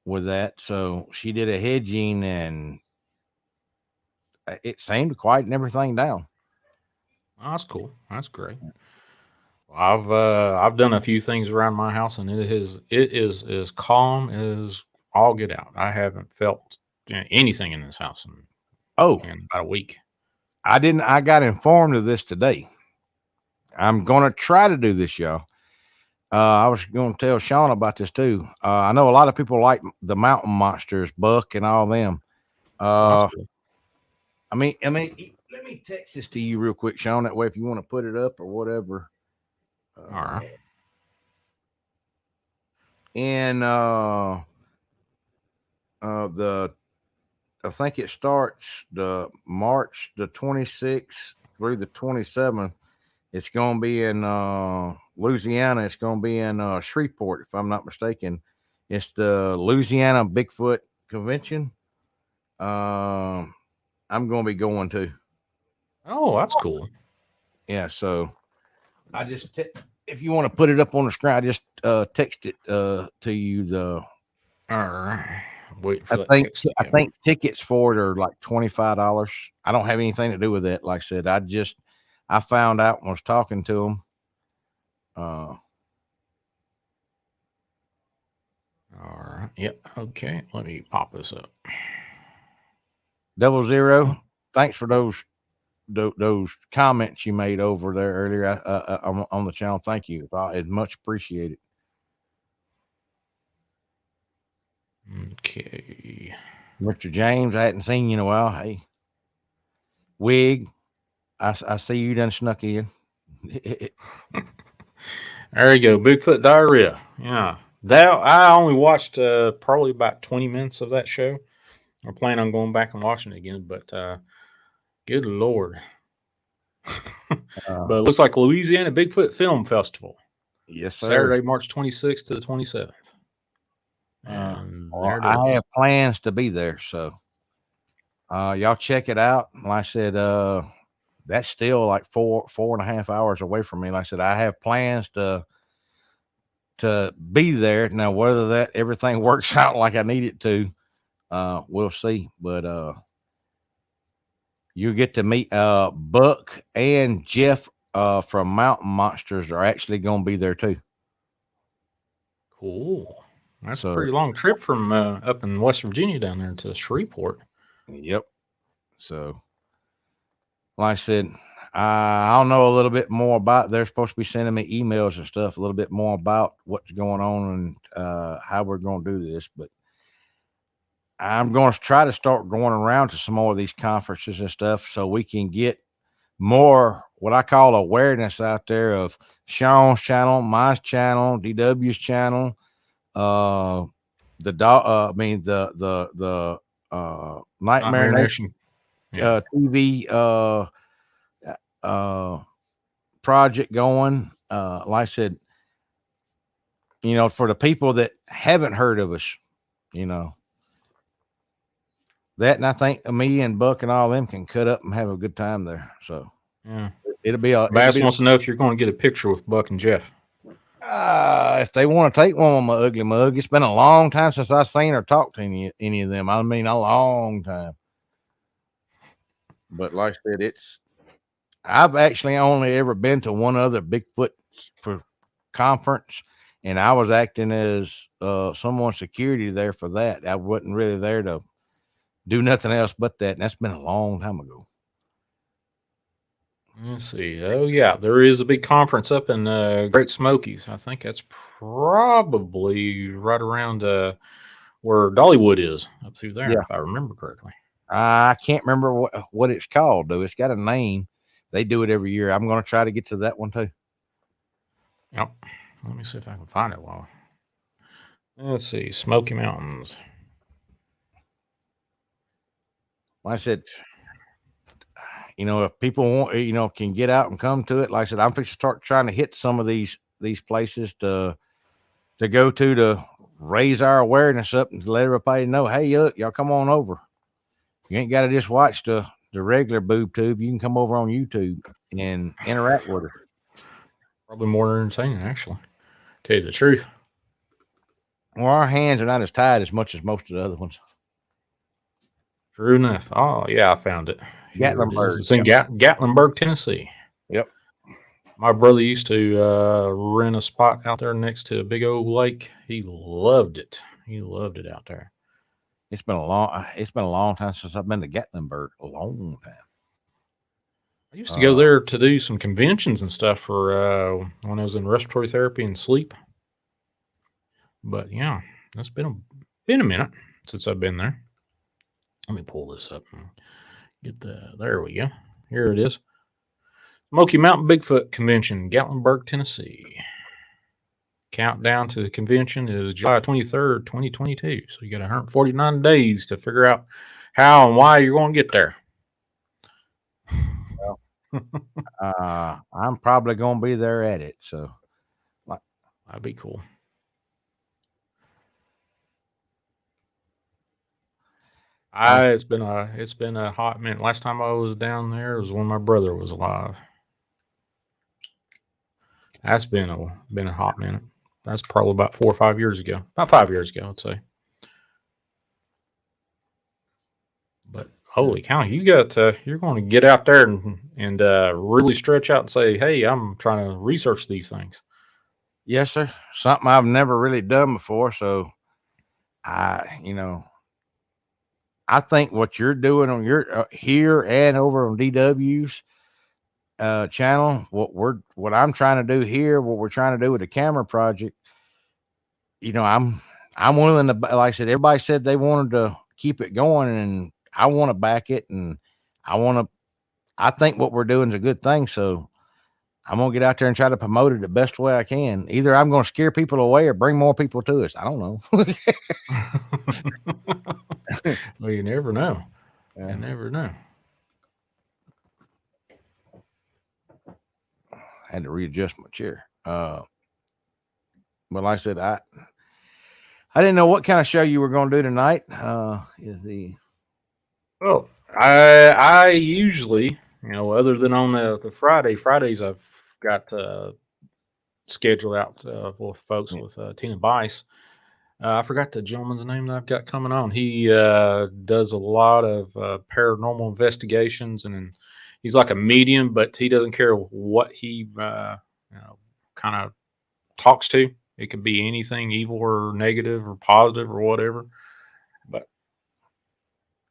with that. So she did a hedging, and it seemed to quieten everything down. Oh, that's cool. That's great. I've done a few things around my house, and it is as calm as all get out. I haven't felt anything in this house Oh, in about a week. I got informed of this today. I'm going to try to do this, y'all. I was going to tell Sean about this too. I know a lot of people like the mountain monsters, Buck and all them. Oh, that's Uh, cool. let me text this to you real quick, Sean. That way, if you want to put it up or whatever. All Uh, right. and the I think it starts the March the 26th through the 27th. It's going to be in Louisiana. It's going to be in Shreveport, if I'm not mistaken. It's the Louisiana Bigfoot Convention. I'm going to be going to. Oh, that's cool. Yeah, so I just if you want to put it up on the screen, I just text it to you. The All right. Wait for that text to I come. think tickets for it are like $25. I don't have anything to do with it. Like I said, I found out when I was talking to them. All right. Yep. Okay. Let me pop this up. 00. Thanks for those comments you made over there earlier on the channel. Thank you. It's much appreciated. Okay. Mr. James, I hadn't seen you in a while. Hey, Wig, I see you done snuck in. There you go. Bigfoot diarrhea. Yeah. That I only watched probably about 20 minutes of that show. I plan on going back and watching it again, but good lord. But it looks like Louisiana Bigfoot Film Festival, Yes, sir. Saturday, March 26th to the 27th. And Well, there it I is. have plans to be there, so y'all check it out. Like I said, that's still like 4.5 hours away from me. Like I said, I have plans to be there. Now, whether that everything works out like I need it to, we'll see. But you get to meet Buck and Jeff from Mountain Monsters are actually going to be there too. Cool. That's a So, pretty long trip from up in West Virginia down there to Shreveport. yep. So, like I said, I'll know a little bit more about. They're supposed to be sending me emails and stuff, a little bit more about what's going on and how we're going to do this. But I'm going to try to start going around to some more of these conferences and stuff, so we can get more what I call awareness out there of Sean's channel, my channel, DW's channel, the dog. I mean the Nightmare Nightmare Nation Nation. Yeah. TV project going. Like I said, for the people that haven't heard of us, you know that, and I think me and Buck and all them can cut up and have a good time there. So Yeah. it'll Bass be. wants to know if you're going to get a picture with Buck and Jeff. If they want to take one with my ugly mug, it's been a long time since I've seen or talked to any of them. I mean, a long time. But like I said, I've actually only ever been to one other Bigfoot conference, and I was acting as someone's security there for that. I wasn't really there to do nothing else but that, and that's been a long time ago. Let's see. Oh, yeah. There is a big conference up in Great Smokies. I think that's probably right around where Dollywood is, up through there, Yeah, if I remember correctly. I can't remember what it's called though. It's got a name. They do it every year. I'm going to try to get to that one too. Yep. Let me see if I can find it while. Let's see. Smoky Mountains. Like I said, if people want, can get out and come to it. Like I said, I'm fixing to start trying to hit some of these places to go to raise our awareness up and to let everybody know, hey, look, y'all come on over. You ain't got to just watch the regular boob tube. You can come over on YouTube and interact with us. Probably more entertaining, actually. Tell you the truth. Well, our hands are not as tied as much as most of the other ones. True enough. Oh, yeah, I found it. Here it is. Gatlinburg. It's in Gatlinburg, Tennessee. Yep. My brother used to rent a spot out there next to a big old lake. He loved it. He loved it out there. It's been a long time since I've been to Gatlinburg. A long time. I used to go there to do some conventions and stuff for when I was in respiratory therapy and sleep. But yeah, it's been a minute since I've been there. Let me pull this up and get there we go. Here it is. Smoky Mountain Bigfoot Convention, Gatlinburg, Tennessee. Countdown to the convention is July 23rd, 2022. So you got 149 days to figure out how and why you're going to get there. I'm probably going to be there at it. So That'd be cool. I It's been a hot minute. Last time I was down there was when my brother was alive. That's been a hot minute. That's probably about 4 or 5 years ago. About 5 years ago, I'd say. But holy cow, you're going to get out there and really stretch out and say, "Hey, I'm trying to research these things." yes, sir. Something I've never really done before. So you know, I think what you're doing on your here and over on DW's channel, what I'm trying to do here, what we're trying to do with the camera project, I'm willing to, like I said, everybody said they wanted to keep it going, and I want to back it, and I want to. I think what we're doing is a good thing, so I'm gonna get out there and try to promote it the best way I can. Either I'm gonna scare people away or bring more people to us. I don't know. Well, you never know. You Yeah. never know. I had to readjust my chair. But like I said, I didn't know what kind of show you were going to do tonight. Is the Well, I usually, other than on the Fridays I've got scheduled out with folks yeah, with Tina Bice. I forgot the gentleman's name that I've got coming on. He does a lot of paranormal investigations, and he's like a medium, but he doesn't care what he kind of talks to. It could be anything evil or negative or positive or whatever. But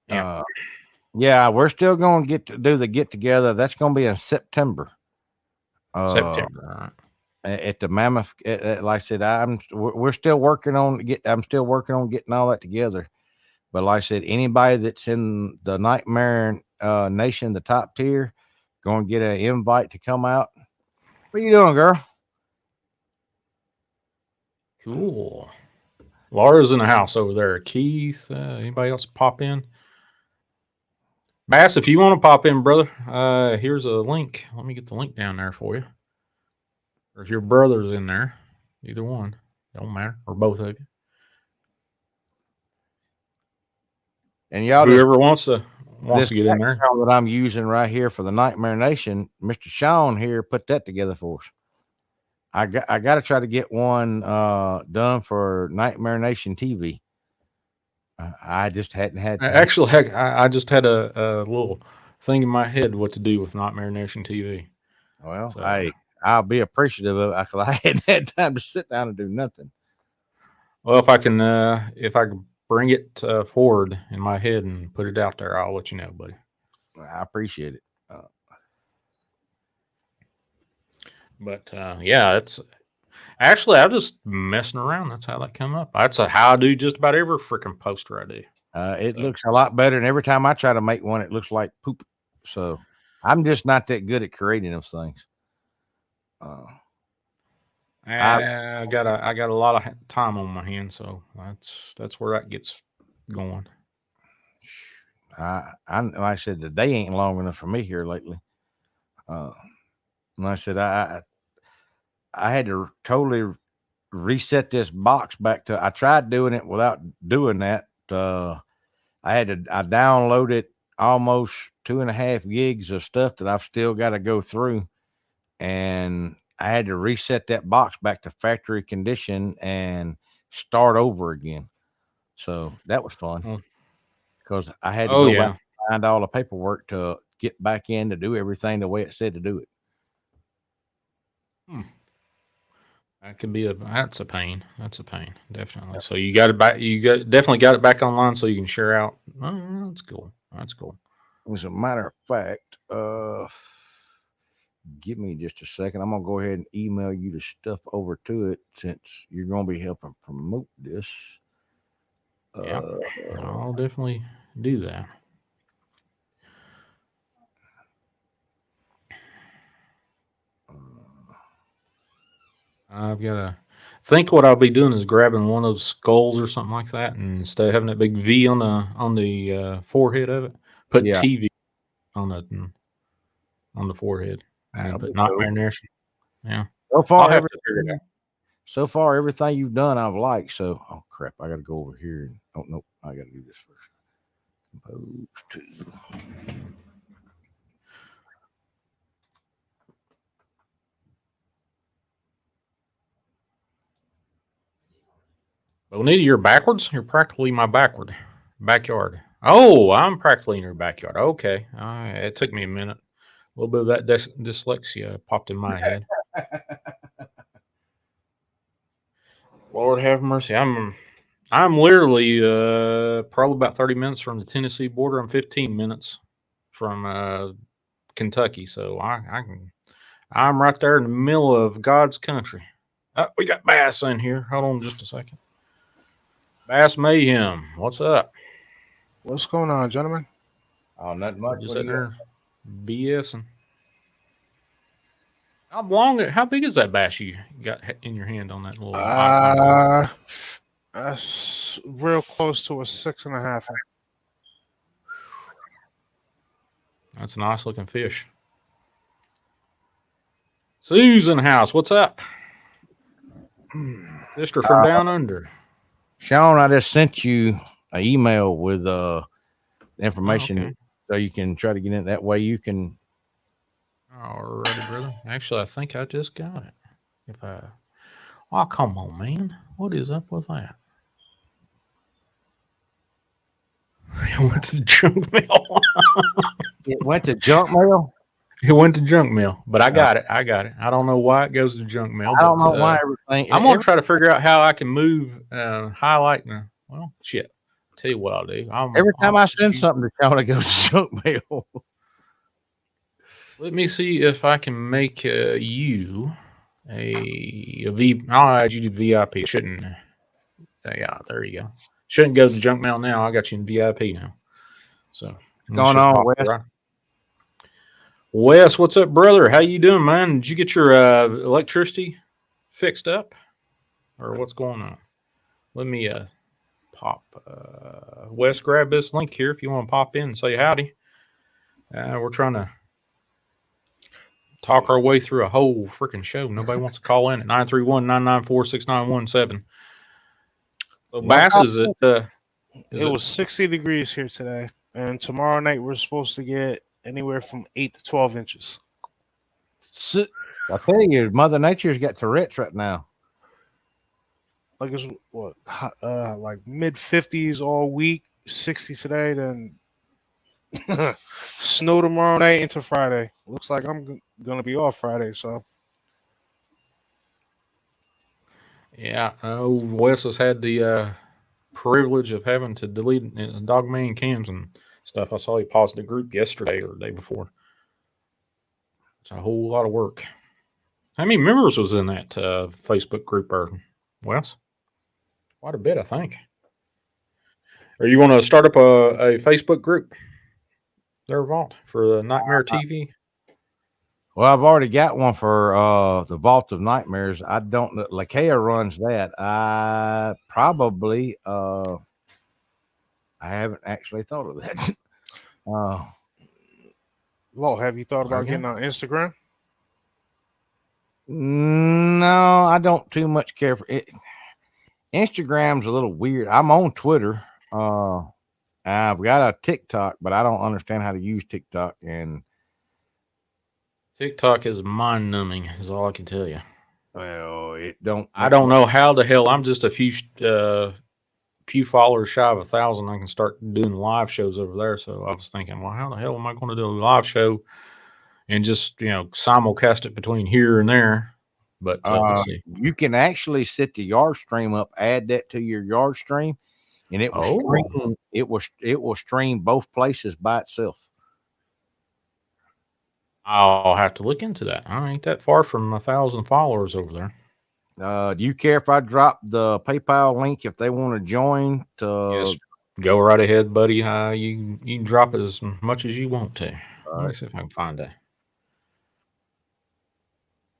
yeah, uh, yeah, we're still going to get to do the get together. That's going to be in September. Uh, September. All right. at the Mammoth, like I said, we're still working on I'm still working on getting all that together. But like I said, anybody that's in the Nightmare Nation, the top tier, going to get an invite to come out. What you doing, girl? Cool. Laura's in the house over there. Keith, anybody else pop in? Bass, if you want to pop in, brother, here's a link. Let me get the link down there for you. Or if your brother's in there, either one, don't matter, or both of you. And y'all just Whoever wants this to get in there. background that I'm using right here for the Nightmare Nation, Mr. Sean here put that together for us. I got to try to get one done for Nightmare Nation TV. I just hadn't had time. Actually, heck, I just had a little thing in my head what to do with Nightmare Nation TV. Well, So, I'll be appreciative of it because I hadn't had time to sit down and do nothing. well, if I can bring it forward in my head and put it out there, I'll let you know, buddy. I appreciate it. But yeah, it's actually I'm just messing around. That's how that come up. That's how I do just about every freaking poster I do. It So, looks a lot better, and every time I try to make one, it looks like poop. So I'm just not that good at creating those things. Uh, I I got a lot of time on my hands, so that's where that gets going. like I said, the day ain't long enough for me here lately. Uh, and like I said, I had to totally reset this box back to. I tried doing it without doing that. I downloaded almost 2.5 gigs of stuff that I've still got to go through, and I had to reset that box back to factory condition and start over again. So that was fun Oh, because I had to oh go back yeah, and find all the paperwork to get back in to do everything the way it said to do it. hmm. That's a pain. That's a pain, definitely. So you got it back. Definitely got it back online so you can share out. Oh, that's cool. That's cool. As a matter of fact, give me just a second. I'm gonna go ahead and email you the stuff over to it since you're gonna be helping promote this. Yeah, Uh, I'll definitely do that. I've got to think what I'll be doing is grabbing one of those skulls or something like that, and instead of having that big V on the forehead of it, put yeah, TV on the forehead, and then that'll be put cool. Nightmare Nation. Yeah, So I'll far, have to figure it everything out. So far, everything you've done, I've liked. So, oh crap, I got to go over here. Oh no, I got to do this first. Compose to. Bonita, you're backwards. You're practically my backyard. Oh, I'm practically in your backyard. Okay, it took me a minute. A little bit of that dyslexia popped in my head. Lord have mercy. I'm literally probably about 30 minutes from the Tennessee border. I'm 15 minutes from Kentucky, so I'm right there in the middle of God's country. We got Bass in here. Hold on just a second. Bass Mayhem, what's up? What's going on, gentlemen? Oh, not We're much. just What do sitting you got? there BSing. How big is that bass you got in your hand on that little icon there? Uh, that's real close to a 6.5. That's a nice looking fish. Susan House, what's up? Sister from down under. Sean, I just sent you an email with Oh, information okay. so you can try to get in. That way you can. Alrighty, brother. Actually, I think I just got it. If I, oh come on, man, what is up with that? It went to junk mail. It went to junk mail. It went to junk mail, but I Uh, got it. I got it. I don't know why it goes to junk mail, I don't but know why everything. I'm gonna try to figure out how I can move, highlight. Well, shit. Tell you what I'll do. Every time I'll I just send use. something to Sean, it goes to junk mail. Let me see if I can make you a V. I'll add you to VIP. It shouldn't. Yeah, there you go. Shouldn't go to junk mail now. I got you in VIP now. So What's it going should on, pop Wes? right. Wes, what's up, brother? How you doing, man? Did you get your electricity fixed up, or what's going on? Let me pop. Wes, grab this link here if you want to pop in and say howdy. We're trying to talk our way through a whole freaking show. Nobody wants to call in at 931-994-6917. So Well, Bass, is It it was 60 degrees here today, and tomorrow night we're supposed to get anywhere from 8 to 12 inches. I tell you, Mother Nature's got Tourette's right now. Like it's what, like mid 50s all week, 60 today, then snow tomorrow night into Friday. Looks like I'm gonna be off Friday, so yeah, Wes has had the privilege of having to delete dog man cams and stuff. I saw he paused the group yesterday or the day before. It's a whole lot of work. How many members was in that Facebook group, or Wes? Quite a bit, I think. Or you want to start up a Facebook group there, Vault, for the Nightmare TV? Well, I've already got one for the Vault of Nightmares. I don't know. Lakea runs that. I probably I haven't actually thought of that. uh Lo, have you thought There about you go. getting on Instagram? no, I don't too much care for it. Instagram's a little weird. I'm on Twitter. I've got a TikTok, but I don't understand how to use TikTok. And TikTok is mind numbing, is all I can tell you. well, it don't I make don't no. know how the hell I'm just a few followers shy of 1,000. I can start doing live shows over there. So I was thinking, well, how the hell am I going to do a live show and just simulcast it between here and there? But let's see. You can actually set the yard stream up, add that to your yard stream, and it will Oh, stream. It will stream both places by itself. I'll have to look into that. I ain't that far from 1,000 followers over there. Do you care if I drop the PayPal link if they want to join? Yes, go right ahead, buddy. You can drop it as much as you want to. All Let me right. see if I can find that.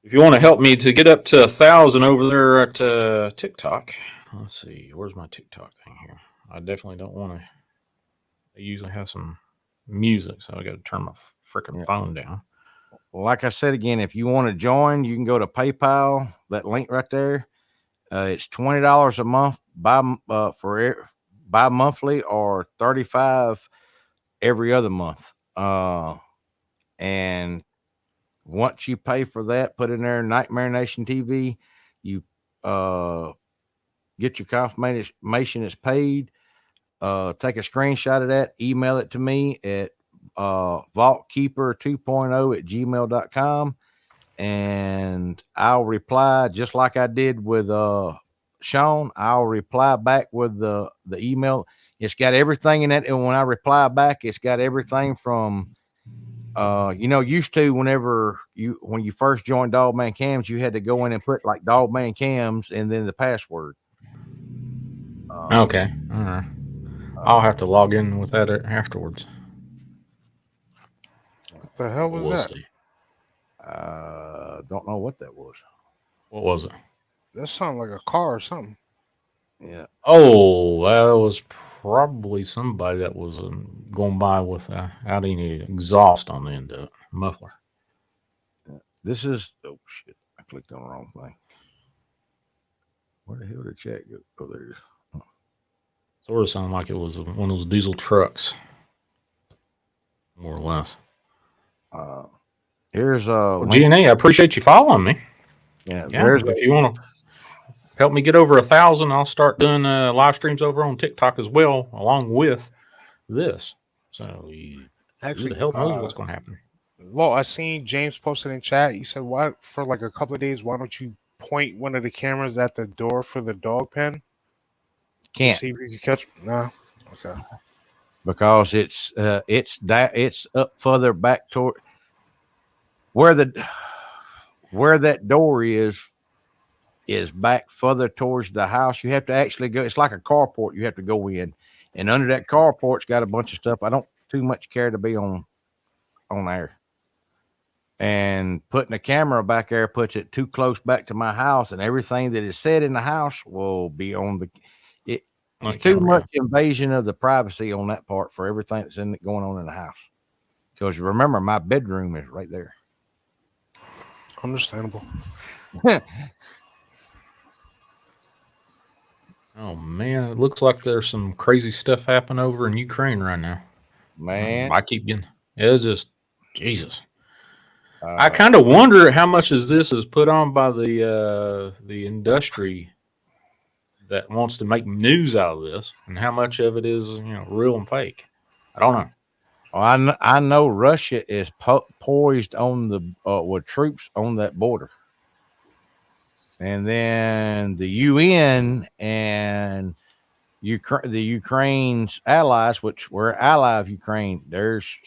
If you want to help me to get up to 1,000 over there at TikTok, let's see. Where's my TikTok thing here? I definitely don't want to. I usually have some music, so I got to turn my freaking Yeah. phone down. Well, like I said again, if you want to join, you can go to PayPal. That link right there. It's $20 a month bi-monthly or 35 every other month. And once you pay for that, put in there Nightmare Nation TV, you get your confirmation it's paid. Take a screenshot of that, email it to me at vaultkeeper2.0 at gmail.com, and I'll reply just like I did with Sean. I'll reply back with the email. It's got everything in it, and when I reply back, it's got everything from used to when you first joined Dogman Cams, you had to go in and put like Dogman Cams and then the password. Okay. All right. I'll have to log in with that afterwards. What the hell was We'll that? see. Don't know what that was. What was it? That sounded like a car or something. Yeah. Oh, that was probably somebody that was going by without any exhaust on the end of it, muffler. This is oh shit! I clicked on the wrong thing. Where the hell did chat go? Oh, there it is. Sort of sounded like it was one of those diesel trucks, more or less. Here's Well, link. GNA, I appreciate you following me. Yeah, Yeah, there's if you want to help me get over 1,000, I'll start doing live streams over on TikTok as well, along with this. So who the Actually, hell knows what's going to happen? well, I seen James posted in chat. He said, "Why for like a couple of days? Why don't you point one of the cameras at the door for the dog pen? can't See if you can catch." Nah. Okay. because it's up further back toward where that door is back further towards the house. You have to actually go. It's like a carport. You have to go in, and under that carport's got a bunch of stuff. I don't too much care to be on there. And putting a camera back there puts it too close back to my house, and everything that is said in the house will be on the. It's too much invasion of the privacy on that part for everything that's going on in the house. Because remember, my bedroom is right there. Understandable. Oh man, it looks like there's some crazy stuff happening over in Ukraine right now. Man, I keep getting it's just Jesus. I kind of wonder how much of this is put on by the industry that wants to make news out of this, and how much of it is real and fake. I don't know. Well, I know Russia is poised on the with troops on that border, and then the UN and the Ukraine's allies, which we're ally of Ukraine. There's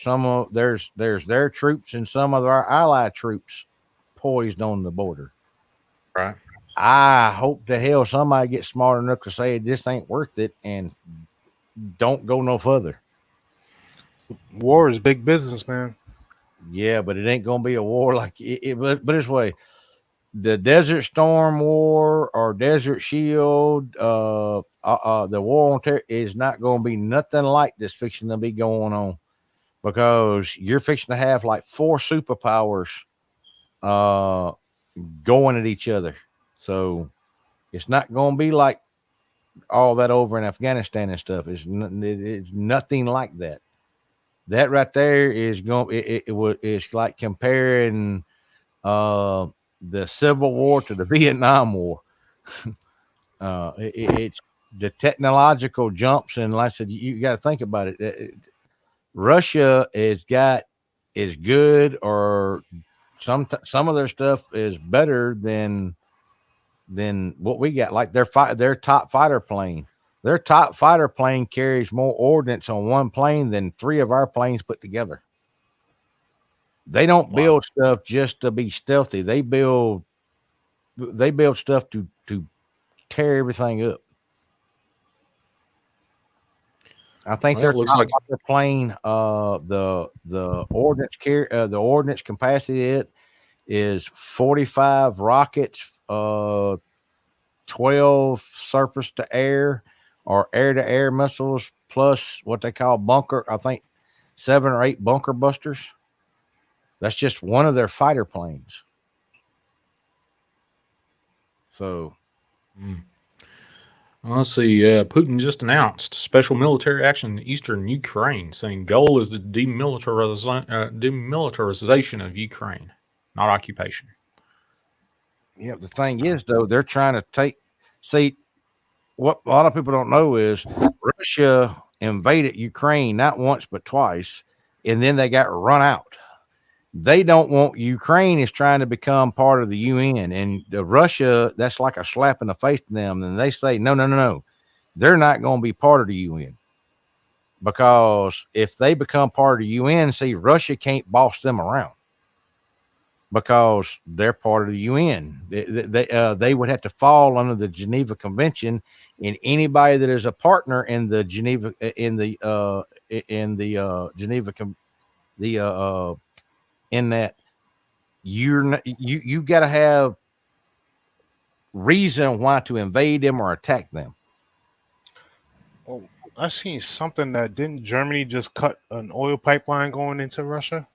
their troops and some of our allied troops poised on the border. Right. I hope to hell somebody gets smart enough to say this ain't worth it and don't go no further. War is big business, man. Yeah, but it ain't gonna be a war like but this way. The Desert Storm War or Desert Shield, the war on terror is not going to be nothing like this fixing to be going on, because you're fixing to have like 4 superpowers going at each other. So it's not going to be like all that over in Afghanistan and stuff. It's nothing like that. That right there is going. It's like comparing the Civil War to the Vietnam War. It's the technological jumps, and like I said, you got to think about it. Russia is good, or some of their stuff is better than what we got. Like their top fighter plane. Their top fighter plane carries more ordnance on one plane than 3 of our planes put together. They don't build stuff just to be stealthy. They build stuff to tear everything up. I think they're plane. The ordnance capacity it is 45 rockets, 12 surface to air or air to air missiles, plus what they call bunker. I think 7 or 8 bunker busters. That's just one of their fighter planes. So Mm. Let's see. Putin just announced special military action in eastern Ukraine, saying goal is the demilitarization of Ukraine, not occupation. Yeah, the thing is, though, they're trying to see what a lot of people don't know is Russia invaded Ukraine not once but twice, and then they got run out. They don't want Ukraine is trying to become part of the UN, and Russia, that's like a slap in the face to them. And they say, no, no, no, no, they're not going to be part of the UN, because if they become part of the UN, see, Russia can't boss them around because they're part of the UN. They would have to fall under the Geneva Convention, and anybody that is a partner in the Geneva Geneva in that you're not, you got to have reason why to invade them or attack them. Oh, I seen something that didn't Germany just cut an oil pipeline going into Russia?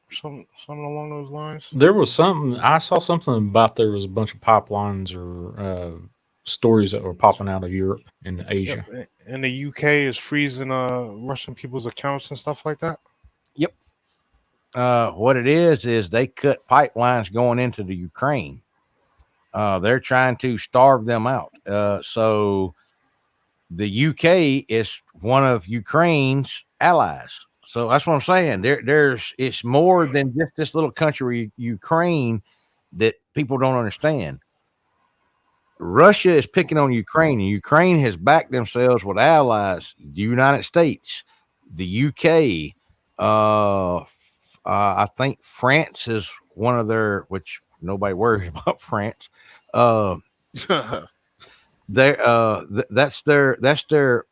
Something along those lines. There was something I saw something about there was a bunch of pipelines or stories that were popping out of Europe and Yep. Asia. And the UK is freezing Russian people's accounts and stuff like that. Yep. What it is they cut pipelines going into the Ukraine. They're trying to starve them out. So the UK is one of Ukraine's allies. So that's what I'm saying. It's more than just this little country, Ukraine, that people don't understand. Russia is picking on Ukraine, and Ukraine has backed themselves with allies, the United States, the UK. I think France is one of their, which nobody worries about France. That's their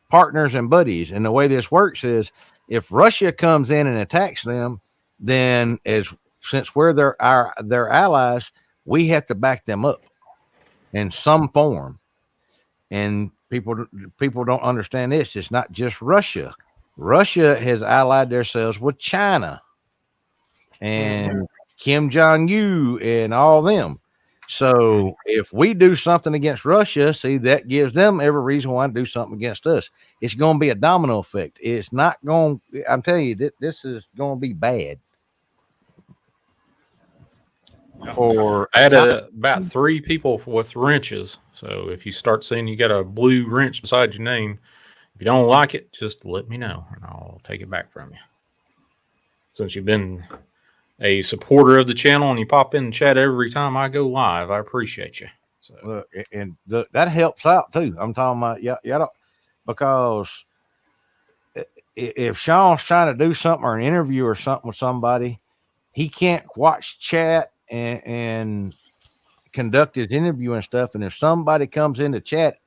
partners and buddies. And the way this works is, if Russia comes in and attacks them, then since we're their allies, we have to back them up in some form. And people don't understand this. It's not just Russia. Russia has allied themselves with China and Kim Jong-un and all them. So if we do something against Russia, see, that gives them every reason why to do something against us. It's going to be a domino effect. It's not going. I'm telling you, this is going to be bad. Or add about 3 people with wrenches. So if you start seeing you got a blue wrench beside your name, if you don't like it, just let me know and I'll take it back from you. Since you've been a supporter of the channel and you pop in the chat every time I go live, I appreciate you. So. That helps out too. I'm talking about don't, because if Sean's trying to do something or an interview or something with somebody, he can't watch chat and conduct his interview and stuff. And if somebody comes into chat,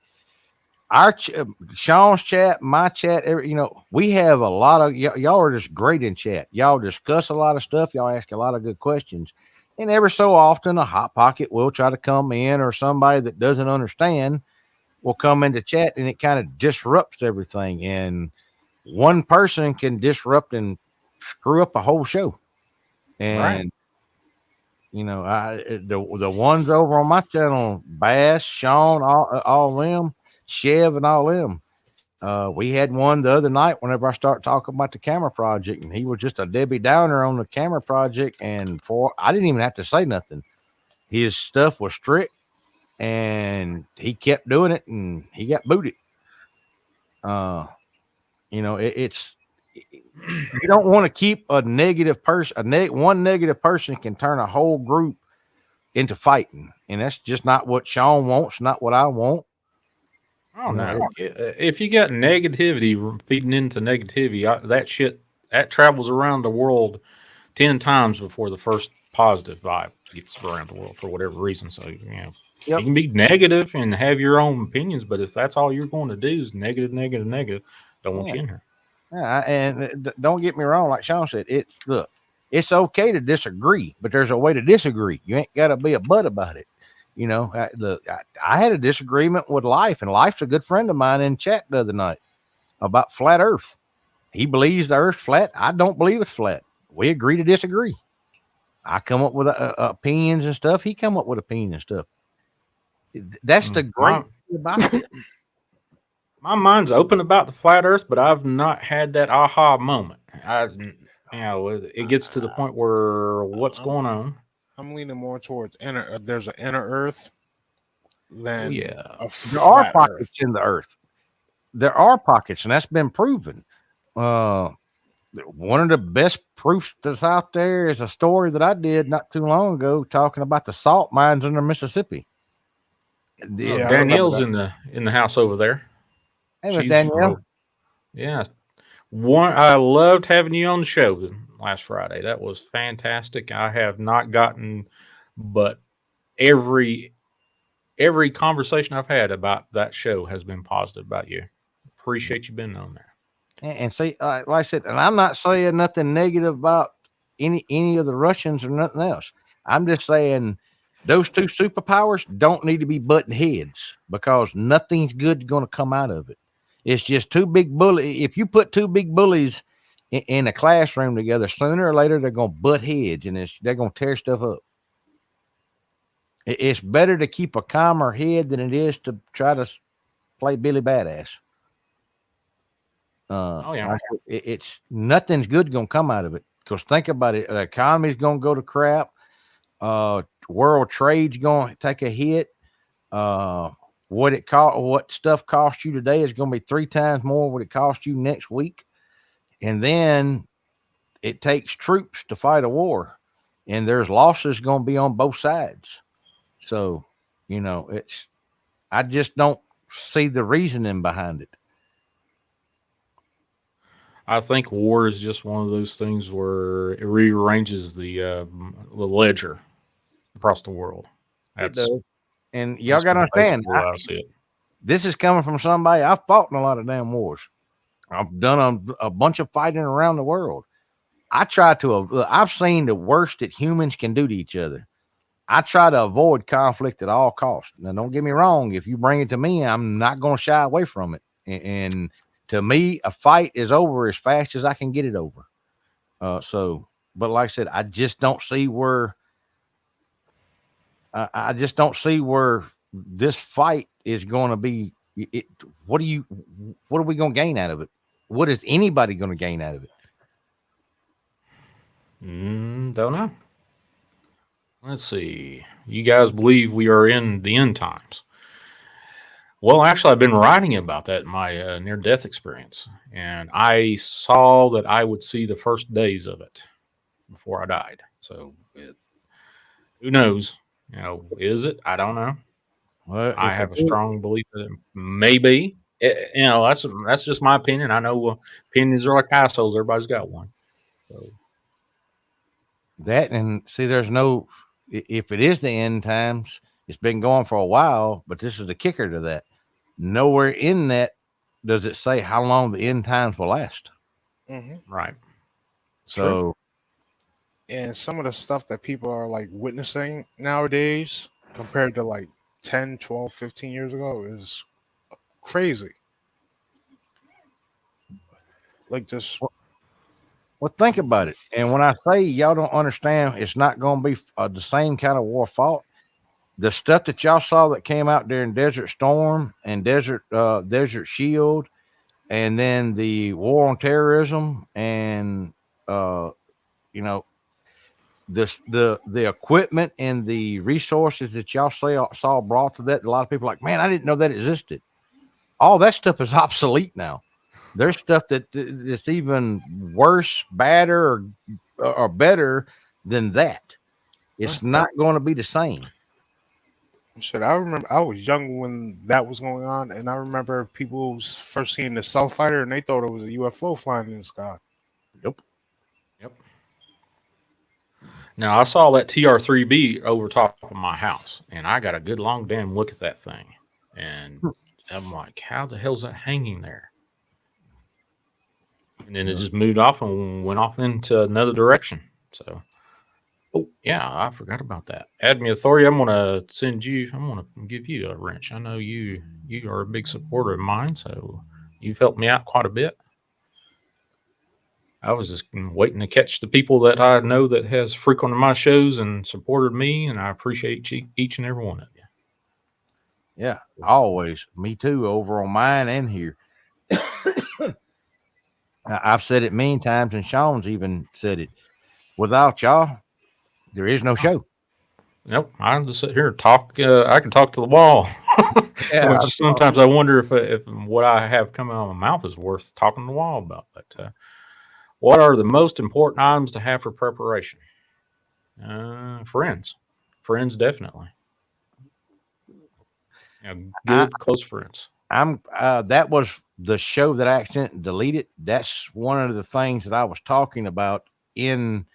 Sean's chat, my chat, we have a lot of y'all are just great in chat. Y'all discuss a lot of stuff. Y'all ask a lot of good questions. And ever so often, a hot pocket will try to come in, or somebody that doesn't understand will come into chat, and it kind of disrupts everything. And one person can disrupt and screw up a whole show. And the ones over on my channel, Bass, Sean, all them, Chev, and all them. We had one the other night whenever I started talking about the camera project, and he was just a Debbie Downer on the camera project. And I didn't even have to say nothing. His stuff was strict, and he kept doing it, and he got booted. It's you don't want to keep a negative person. One negative person can turn a whole group into fighting, and that's just not what Sean wants. Not what I want. Oh no! If you got negativity feeding into negativity, that shit that travels around the world 10 times before the first positive vibe gets around the world for whatever reason. So you can be negative and have your own opinions, but if that's all you're going to do is negative, don't want you in here. Yeah, and don't get me wrong, like Sean said, it's okay to disagree, but there's a way to disagree. You ain't got to be a butt about it. I had a disagreement with Life, and Life's a good friend of mine in chat the other night about flat Earth. He believes the Earth's flat. I don't believe it's flat. We agree to disagree. I come up with opinions and stuff. He come up with opinions and stuff. That's the great thing about it. My mind's open about the flat Earth, but I've not had that aha moment. It gets to the point where what's I'm, going on? I'm leaning more towards inner. There's an inner Earth Oh than yeah, a There are flat pockets Earth. in the earth. There are pockets, and that's been proven. Uh, one of the best proofs that's out there is a story that I did not too long ago talking about the salt mines under Mississippi. oh, Yeah, I remember Danielle's that. in the house over there. Hey, Miss She's from Danielle. over. Yeah, one. I loved having you on the show last Friday. That was fantastic. I have not gotten, but every every conversation I've had about that show has been positive about you. Appreciate you being on there. And see, like I said, and I'm not saying nothing negative about any of the Russians or nothing else. I'm just saying those two superpowers don't need to be butting heads because nothing's good going to come out of it. It's just two big bullies. If you put two big bullies in a classroom together, sooner or later they're going to butt heads and they're going to tear stuff up. It's better to keep a calmer head than it is to try to play Billy Badass. Oh yeah. Like it's nothing's good gonna come out of it. Because think about it, the economy's gonna go to crap. World trade's gonna take a hit. What stuff cost you today is gonna be 3 times more what it cost you next week. And then it takes troops to fight a war, and there's losses gonna be on both sides. So, it's I just don't see the reasoning behind it. I think war is just one of those things where it rearranges the ledger across the world. It That's does. And y'all that's got to understand, basically the way I see it. this is coming from somebody. I've fought in a lot of damn wars. I've done a bunch of fighting around the world. I've seen the worst that humans can do to each other. I try to avoid conflict at all costs. Now, don't get me wrong. If you bring it to me, I'm not going to shy away from it. And to me, a fight is over as fast as I can get it over. But like I said, I just don't see where this fight is going to be. What are we going to gain out of it? What is anybody going to gain out of it? Don't know. Let's see. You guys believe we are in the end times? Well, actually, I've been writing about that in my near-death experience, and I saw that I would see the first days of it before I died. So, who knows? Is it? I don't know. Well, I have a strong belief that it may be. That's just my opinion. I know opinions are like assholes. Everybody's got one. So, that and see, if it is the end times, it's been going for a while, but this is the kicker to that. Nowhere in that does it say how long the end times will last. right. So, And some of the stuff that people are like witnessing nowadays compared to like 10, 12, 15 years ago is crazy. Like just well, think about it. And when I say y'all don't understand, it's not going to be the same kind of war fought. The stuff that y'all saw that came out during Desert Storm and Desert Shield, and then the war on terrorism, and you know the equipment and the resources that y'all saw brought to that. A lot of people are like, man, I didn't know that existed. All that stuff is obsolete now. There's stuff that's even worse, badder, or better than that. It's not going to be the same. shit. I remember I was young when that was going on, and I remember people first seeing the Stealth Fighter, and they thought it was a UFO flying in the sky. Yep. Yep. Now I saw that TR3B over top of my house, and I got a good long damn look at that thing, and I'm like, how the hell's that hanging there? And then it just moved off and went off into another direction. So, oh yeah, I forgot about that. Add me authority. I'm gonna give you a wrench. I know you are a big supporter of mine, so you've helped me out quite a bit. I was just waiting to catch the people that I know that has frequented my shows and supported me, and I appreciate each and every one of you. Yeah, always. Me too. Over on mine and here. I've said it many times, and Sean's even said it. Without y'all, there is no show. Nope, I just sit here and talk. I can talk to the wall. Yeah, Which sometimes I wonder if what I have coming out of my mouth is worth talking to the wall about. But what are the most important items to have for preparation? Friends, friends definitely. I, Good close friends. I'm. That was the show that I accidentally deleted. That's one of the things that I was talking about in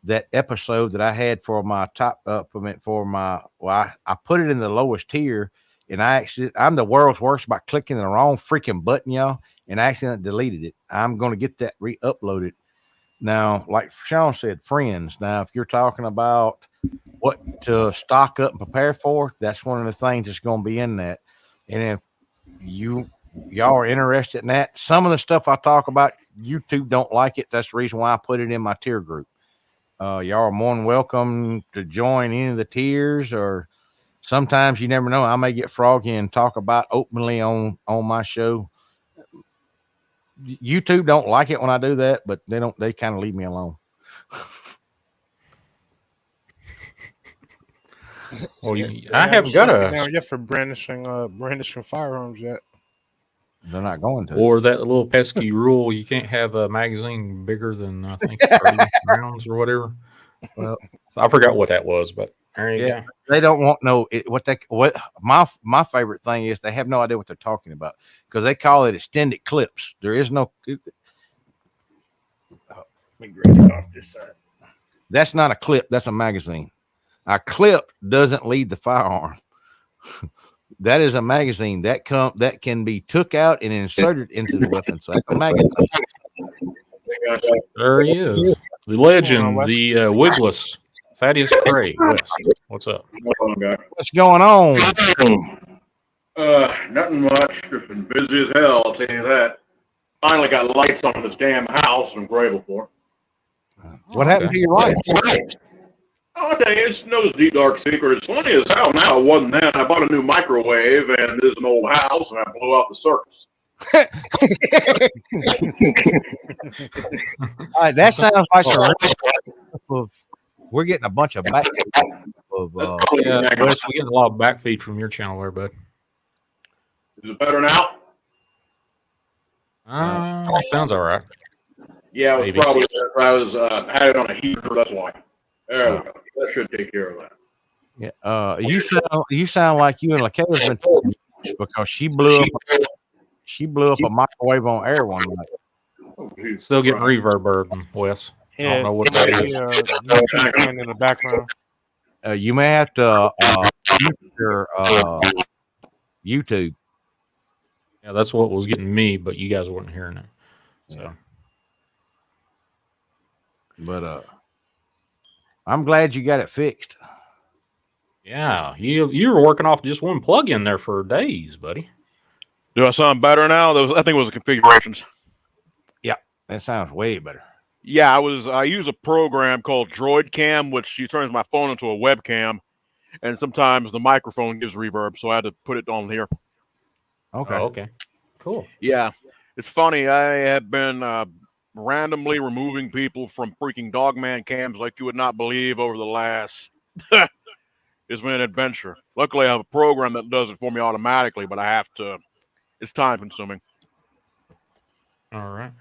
that episode that I had for my top for my I put it in the lowest tier, and I'm the world's worst by clicking the wrong freaking button, y'all, and I accidentally deleted it. I'm gonna get that re-uploaded. Now, like Sean said, friends. Now, if you're talking about what to stock up and prepare for, that's one of the things that's gonna be in that. And if y'all are interested in that, some of the stuff I talk about, YouTube don't like it. That's the reason why I put it in my tier group. Y'all are more than welcome to join any of the tiers, or sometimes you never know. I may get froggy and talk about openly on my show. YouTube don't like it when I do that, but they kind of leave me alone. Well, They I haven't haven't got struck you a down yet for brandishing firearms yet. They're not going to. or that little pesky rule you can't have a magazine bigger than I think 30 rounds or whatever. Well, I forgot what that was, but there you yeah, go. they don't want no what my favorite thing is they have no idea what they're talking about because they call it extended clips. There is no. Let me grab it off this side. That's not a clip. That's a magazine. A clip doesn't lead the firearm. That is a magazine that can be took out and inserted into the weapon. So that's a magazine. There he is. The What's going on, legend, Wes? the Wigless, Thaddeus Gray. West. What's up? What's going on? Nothing much. Just been busy as hell, I'll tell you that. Finally got lights on this damn house I'm grateful for. What happened to your lights? Oh, I'll tell you, it's no deep dark secret. It's funny as hell now. It wasn't then. I bought a new microwave, and this is an old house, and I blew out the circuits. All right, that sounds like we're getting a bunch of back of Yeah, Wes, we getting a lot of backfeed from your channel there, bud. Is it better now? Sounds all right. Yeah, it was Maybe. probably I was had it on a heater. That's why. There we go. That should take care of that. Yeah, you sound like you and Lakayla's been talking because she blew up a microwave on air one night. Oh, geez. Still getting reverb, Wes. I don't know what that is. YouTube playing in the background. You may have to mute your YouTube. Yeah, that's what was getting me, but you guys weren't hearing it. So. Yeah. But I'm glad you got it fixed. Yeah, you were working off just one plug-in there for days, buddy. Do I sound better now? I think it was the configurations. Yeah, that sounds way better. Yeah, I use a program called Droid Cam, which turns my phone into a webcam, and sometimes the microphone gives reverb, so I had to put it on here. Okay. Oh, okay. Cool. Yeah, it's funny. I have been randomly removing people from freaking Dogman cams like you would not believe over the last. It's been an adventure. Luckily, I have a program that does it for me automatically, but I have to. It's time consuming. All right.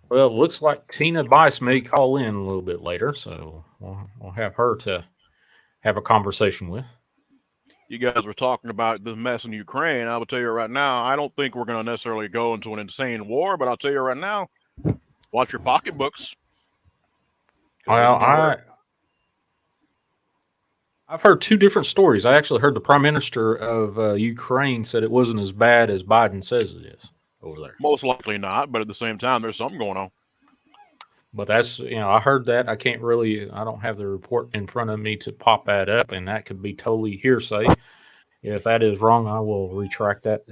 Well, it looks like Tina Bice may call in a little bit later, so we'll have her to have a conversation with. You guys were talking about the mess in Ukraine. I will tell you right now, I don't think we're going to necessarily go into an insane war, but I'll tell you right now, watch your pocketbooks. Well, I've heard two different stories. I actually heard the Prime Minister of Ukraine said it wasn't as bad as Biden says it is over there. Most likely not, but at the same time, there's something going on. But that's, I heard that. I don't have the report in front of me to pop that up, and that could be totally hearsay. If that is wrong, I will retract that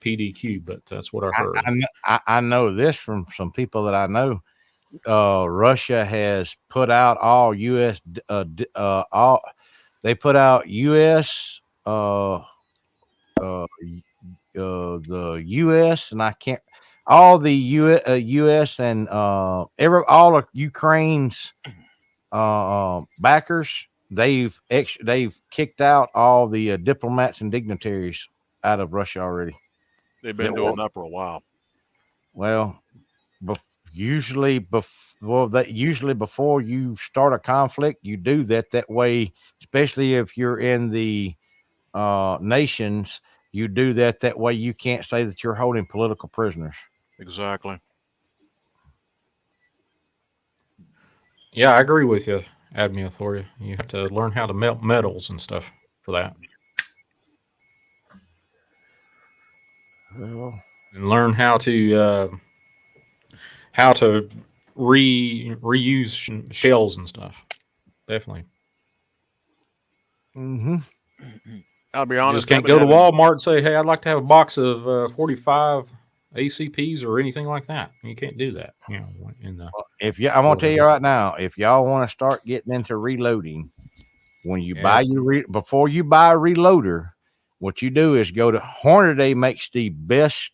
PDQ, but that's what I heard. I know this from some people that I know. Russia has put out all U.S. They put out U.S. the U.S. and I can't all the U.S. and all of Ukraine's backers. They've kicked out all the diplomats and dignitaries out of Russia already. They've been doing that for a while. Well, usually before you start a conflict, you do that. That way, especially if you're in the nations, you do that. That way, you can't say that you're holding political prisoners. Exactly. Yeah, I agree with you, Admiral Thoria. You have to learn how to melt metals and stuff for that, Well, and learn how to reuse shells and stuff. Definitely. mm-hmm. I'll be You honest. just can't go to Walmart and say, "Hey, I'd like to have a box of 45 ACPs or anything like that." You can't do that. You know, I'm gonna tell you right now, if y'all want to start getting into reloading, when you buy before you buy a reloader, what you do is go to Hornady makes the best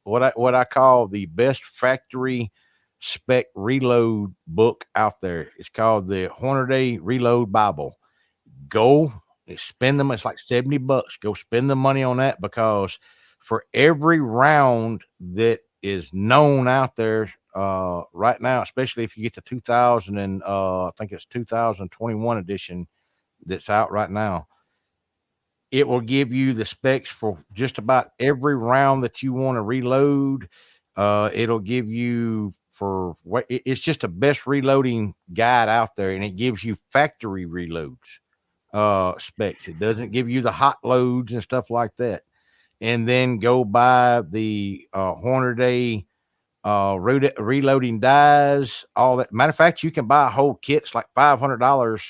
what I call the best factory spec reload book out there. It's called the Hornady Reload Bible. Go spend them. It's like $70. Go spend the money on that, because for every round that is known out there right now, especially if you get the 2000 and I think it's 2021 edition that's out right now, it will give you the specs for just about every round that you want to reload. It'll give you it's just the best reloading guide out there, and it gives you factory reloads specs. It doesn't give you the hot loads and stuff like that. And then go buy the Hornady reloading dies, all that. Matter of fact, you can buy a whole kit. It's like $500,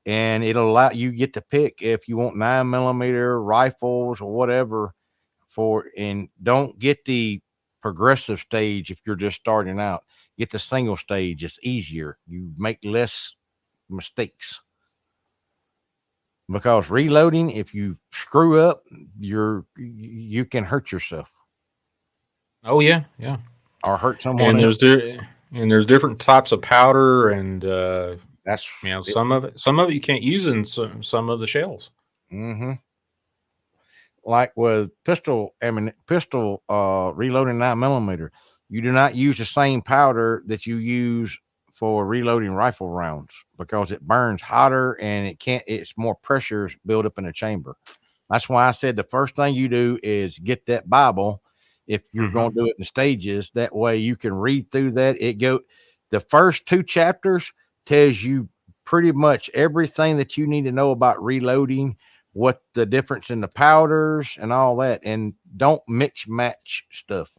and it'll allow you get to pick if you want 9mm rifles or whatever and don't get the progressive stage if you're just starting out. Get the single stage. It's easier. You make less mistakes. Because reloading, if you screw up, you can hurt yourself. Oh yeah, or hurt someone. And there's different types of powder, and that's some of it you can't use in some of the shells. Mm-hmm. Like with pistol reloading 9mm, you do not use the same powder that you use for reloading rifle rounds, because it burns hotter and it's more pressure built up in the chamber. That's why I said the first thing you do is get that Bible if you're going to do it in stages. That way you can read through that. The first 2 chapters tells you pretty much everything that you need to know about reloading, what the difference in the powders and all that, and don't mix match stuff.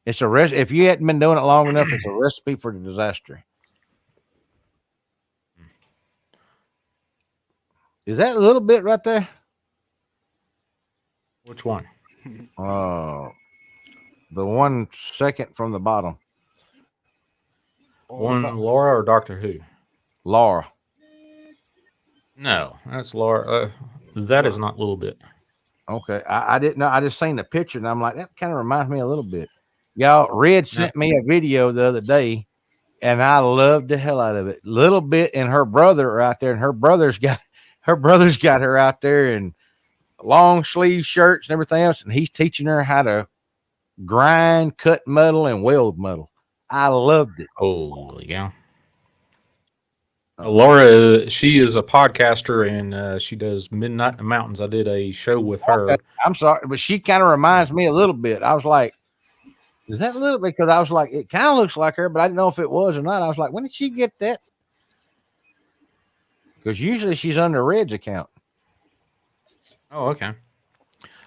It's a recipe. If you hadn't been doing it long enough, it's a recipe for the disaster. Is that a little bit right there? Which one? The 1 second from the bottom. One Laura or Doctor Who? Laura. No, that's Laura. That is not a little bit. Okay, I didn't know. I just seen the picture and I'm like, that kind of reminds me a little bit. Y'all, Red sent me a video the other day, and I loved the hell out of it. Little bit, and her brother are out there, and her brother's got her out there in long sleeve shirts and everything else, and he's teaching her how to grind, cut metal, and weld metal. I loved it. Holy yeah. Laura, she is a podcaster, and she does Midnight in the Mountains. I did a show with her. Okay. I'm sorry, but she kind of reminds me a little bit. I was like, is that a little bit? Because I was like, it kind of looks like her, but I didn't know if it was or not. I was like, when did she get that? Because usually she's under Red's account. Oh, okay.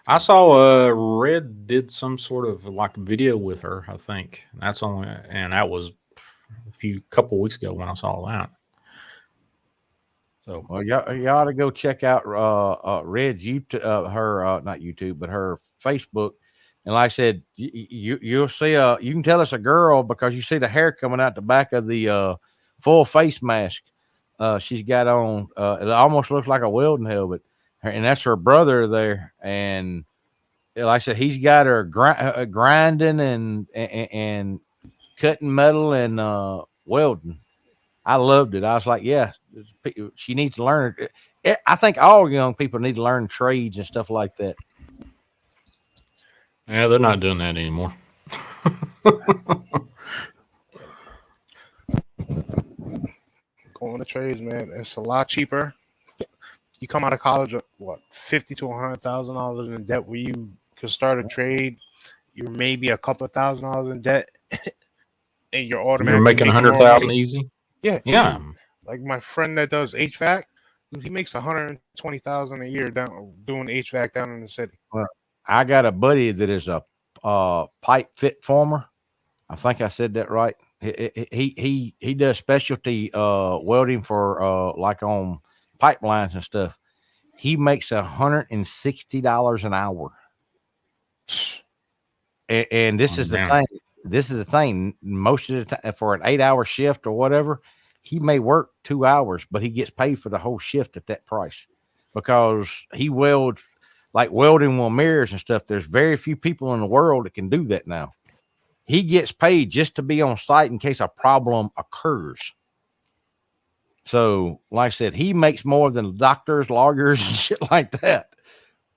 I saw Red did some sort of like video with her, I think. And that was a couple weeks ago when I saw that. So, well, you ought to go check out Red's YouTube, her not YouTube, but her Facebook. And like I said, you'll see you can tell it's a girl because you see the hair coming out the back of the full face mask she's got on. It almost looks like a welding helmet. and that's her brother there. And like I said, he's got her grinding and cutting metal and welding. I loved it. I was like, yeah, she needs to learn it. I think all young people need to learn trades and stuff like that. Yeah, they're not doing that anymore. Going to trades, man, it's a lot cheaper. You come out of college, what, $50,000 to $100,000 in debt, where you could start a trade. You're maybe a couple of $1,000s in debt, and you're You're automatically making making more 100,000 money. easy. Yeah, Yeah. like my friend that does HVAC, he makes $120,000 a year down doing HVAC down in the city. Well, I got a buddy that is a pipe fit former. I think I said that right. He does specialty welding for like on pipelines and stuff. He makes $160 an hour. And this is the thing. This is the thing. Most of the time, for an 8-hour shift or whatever, he may work 2 hours, but he gets paid for the whole shift at that price because he welds like welding on mirrors and stuff. There's very few people in the world that can do that now. He gets paid just to be on site in case a problem occurs. So, like I said, he makes more than doctors, lawyers, and shit like that.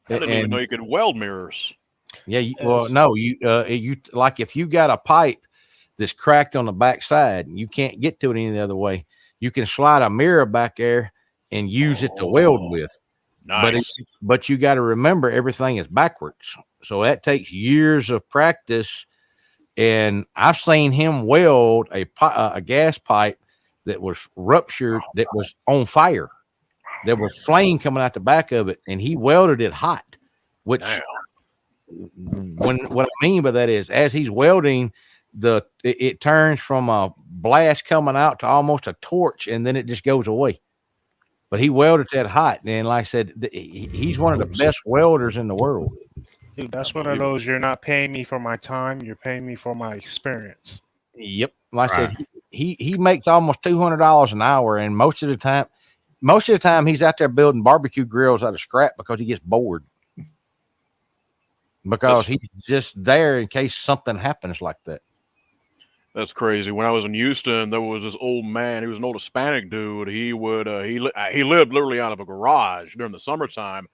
I didn't even know you could weld mirrors. Yeah, well, no, you like if you got a pipe that's cracked on the back side and you can't get to it any other way, you can slide a mirror back there and use it to weld with. Nice. But you got to remember everything is backwards, so that takes years of practice. And I've seen him weld a gas pipe that was ruptured, that was on fire. There was flame coming out the back of it, and he welded it hot. Which, what I mean by that is, as he's welding, it turns from a blast coming out to almost a torch, and then it just goes away. But he welded that hot, and like I said, he's one of the best welders in the world. Dude, that's one of those, you're not paying me for my time, you're paying me for my experience. Yep. Like I said, he makes almost $200 an hour, and most of the time he's out there building barbecue grills out of scrap because he gets bored. Because he's just there in case something happens like that. That's crazy. When I was in Houston, there was this old man. He was an old Hispanic dude. He would he lived literally out of a garage during the summertime,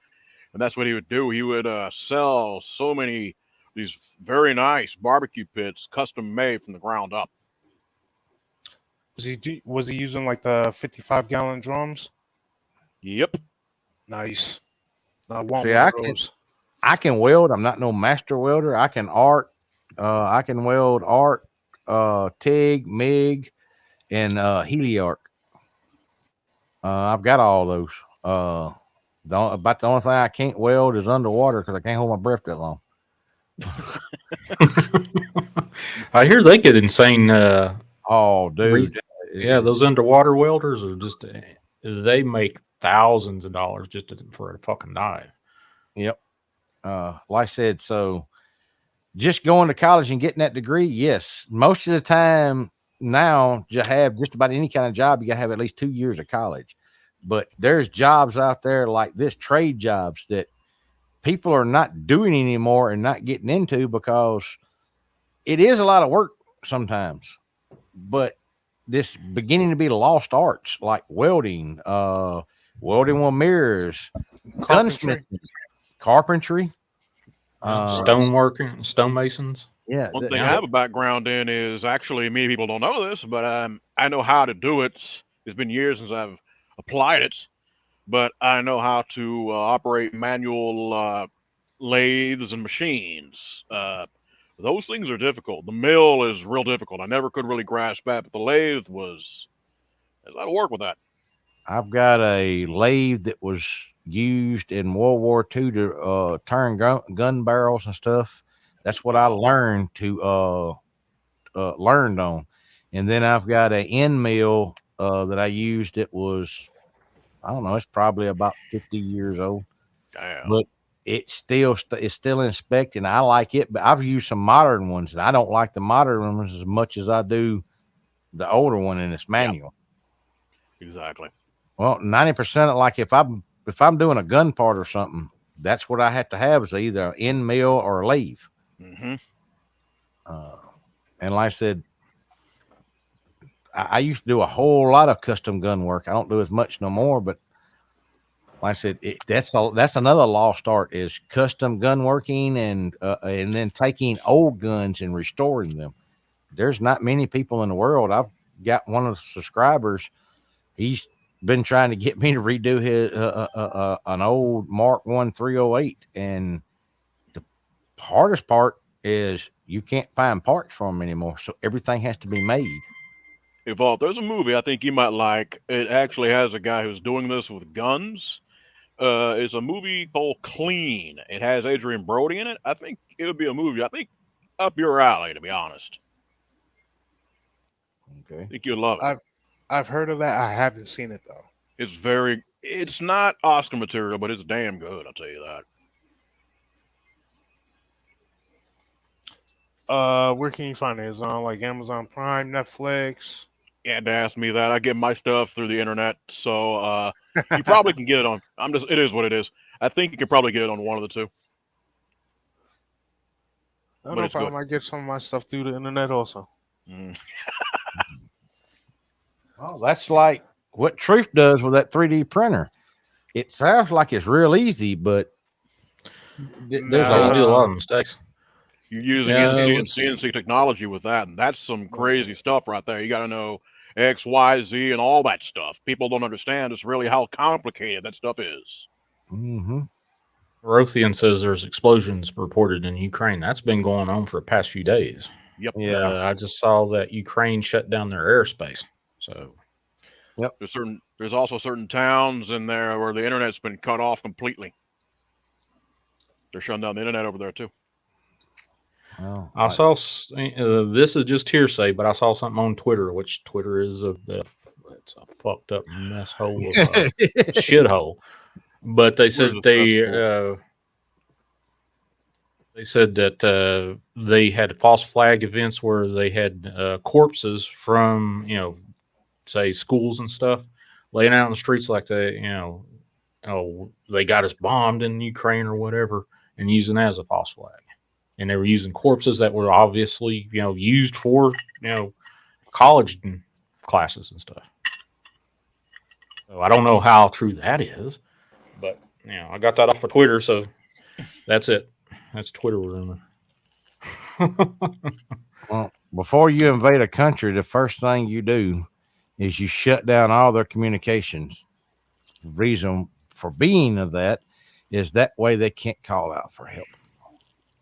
and that's what he would do. He would sell so many these very nice barbecue pits, custom made from the ground up. Was he using like the 55-gallon drums? Yep. Nice. I want See, one of those. I can weld. I'm not no master welder. I can I can weld arc, TIG, MIG, and Heliarc. I've got all those. About the only thing I can't weld is underwater because I can't hold my breath that long. I hear they get insane. Oh, dude. Yeah, those underwater welders are just, they make thousands of dollars just for a fucking dive. Yep. Like I said, so just going to college and getting that degree, yes. Most of the time now, you have just about any kind of job, you got to have at least 2 years of college. But there's jobs out there like this, trade jobs that people are not doing anymore and not getting into because it is a lot of work sometimes. But this beginning to be lost arts like welding, welding on mirrors, gunsmithing, carpentry, stoneworking, stonemasons. Yeah. One thing I have a background in is actually, many people don't know this, but I know how to do it. It's been years since I've applied it, but I know how to operate manual lathes and machines. Those things are difficult. The mill is real difficult. I never could really grasp that, but the lathe there's a lot of work with that. I've got a lathe that was used in World War II to turn gun barrels and stuff. That's what I learned to learned on. And then I've got an end mill that I used. It was, I don't know, it's probably about 50 years old. Damn. But it's still inspecting. I like it, but I've used some modern ones, and I don't like the modern ones as much as I do the older one, and it's manual. Exactly. Well, 90% of, like, if I'm if I'm doing a gun part or something, that's what I have to have is either an end mill or a lathe. Mm-hmm. And like I said, I used to do a whole lot of custom gun work. I don't do as much no more, but like I said, that's another lost art is custom gun working and then taking old guns and restoring them. There's not many people in the world. I've got one of the subscribers. He's been trying to get me to redo his an old Mark 1 308, and the hardest part is you can't find parts for them anymore, so everything has to be made. Evolve. There's a movie I think you might like. It actually has a guy who's doing this with guns. It's a movie called Clean. It has Adrian Brody in it. I think it would be a movie, I think, up your alley, to be honest. Okay. I think you'd love it. I've heard of that. I haven't seen it though. It's not Oscar material, but it's damn good, I'll tell you that. Where can you find it? Is it on like Amazon Prime, Netflix? You had to ask me that. I get my stuff through the internet, so you probably can get it on. It is what it is. I think you can probably get it on one of the two. No, But no it's problem. good. I get some of my stuff through the internet also. Mm. Well, that's like what Truth does with that 3D printer. It sounds like it's real easy, but there's Yeah, you do a lot of mistakes. You're using Yeah, NC and let's see. CNC technology with that, and that's some crazy stuff right there. You got to know X, Y, Z, and all that stuff. People don't understand just really how complicated that stuff is. Mm-hmm. Rothian says there's explosions reported in Ukraine. That's been going on for the past few days. Yep. Yeah. I just saw that Ukraine shut down their airspace. So There's also certain towns in there where the internet's been cut off completely. They're shutting down the internet over there too. Well, I saw this is just hearsay, but I saw something on Twitter, which Twitter is it's a fucked up mess hole of a shithole. But they said they said that they had false flag events where they had corpses from say schools and stuff laying out in the streets like they got us bombed in Ukraine or whatever, and using that as a false flag. And they were using corpses that were obviously used for college classes and stuff. So I don't know how true that is, but I got that off of Twitter, so that's it. That's Twitter rumor. Well, before you invade a country, the first thing you do is you shut down all their communications. The reason for being of that is that way they can't call out for help.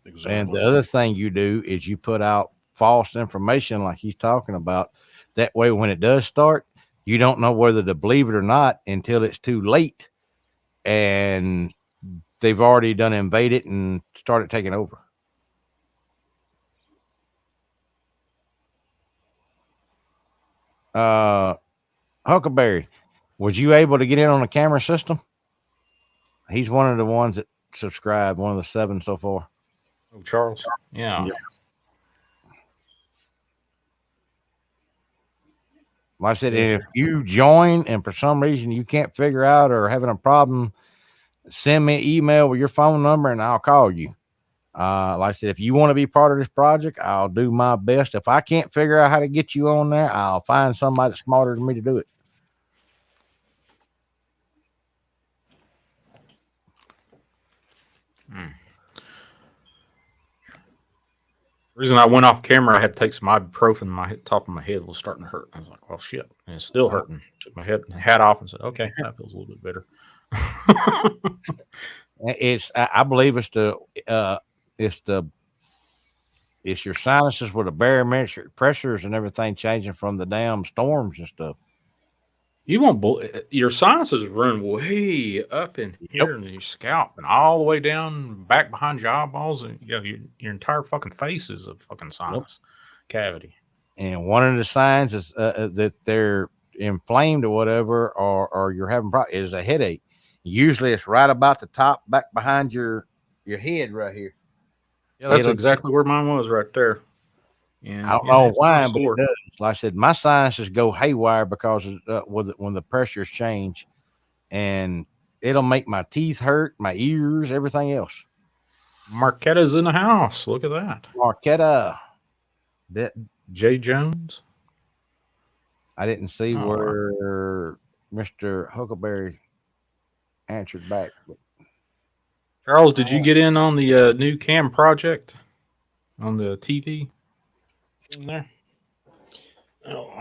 Exactly. And the other thing you do is you put out false information like he's talking about. That way, when it does start, you don't know whether to believe it or not until it's too late. And they've already done invaded and started taking over. Huckleberry, was you able to get in on the camera system? He's one of the ones that subscribed, one of the 7 so far. Oh, Charles. Yeah. Like I said, if you join and for some reason you can't figure out or having a problem, send me an email with your phone number and I'll call you. Like I said, if you want to be part of this project, I'll do my best. If I can't figure out how to get you on there, I'll find somebody smarter than me to do it. The reason I went off camera, I had to take some ibuprofen. My top of my head was starting to hurt. I was like, "Well, shit," and it's still hurting. Took my hat off and said, "Okay, that feels a little bit better." I believe it's your sinuses with the barometric pressures and everything changing from the damn storms and stuff. You won't. Your sinuses run way up in here in your scalp and all the way down back behind your eyeballs, and your entire fucking face is a fucking sinus cavity. And one of the signs is that they're inflamed or whatever, or you're having is a headache. Usually, it's right about the top, back behind your head, right here. Yeah, that's exactly where mine was, right there. And I don't know why, but it does. Like I said, my sinuses go haywire because when the pressures change, and it'll make my teeth hurt, my ears, everything else. Marquetta's in the house. Look at that. Marquetta. That Jay Jones. I didn't see Oh, where Mr. Huckleberry answered back. But Charles, did you get in on the new cam project on the TV in there? Oh,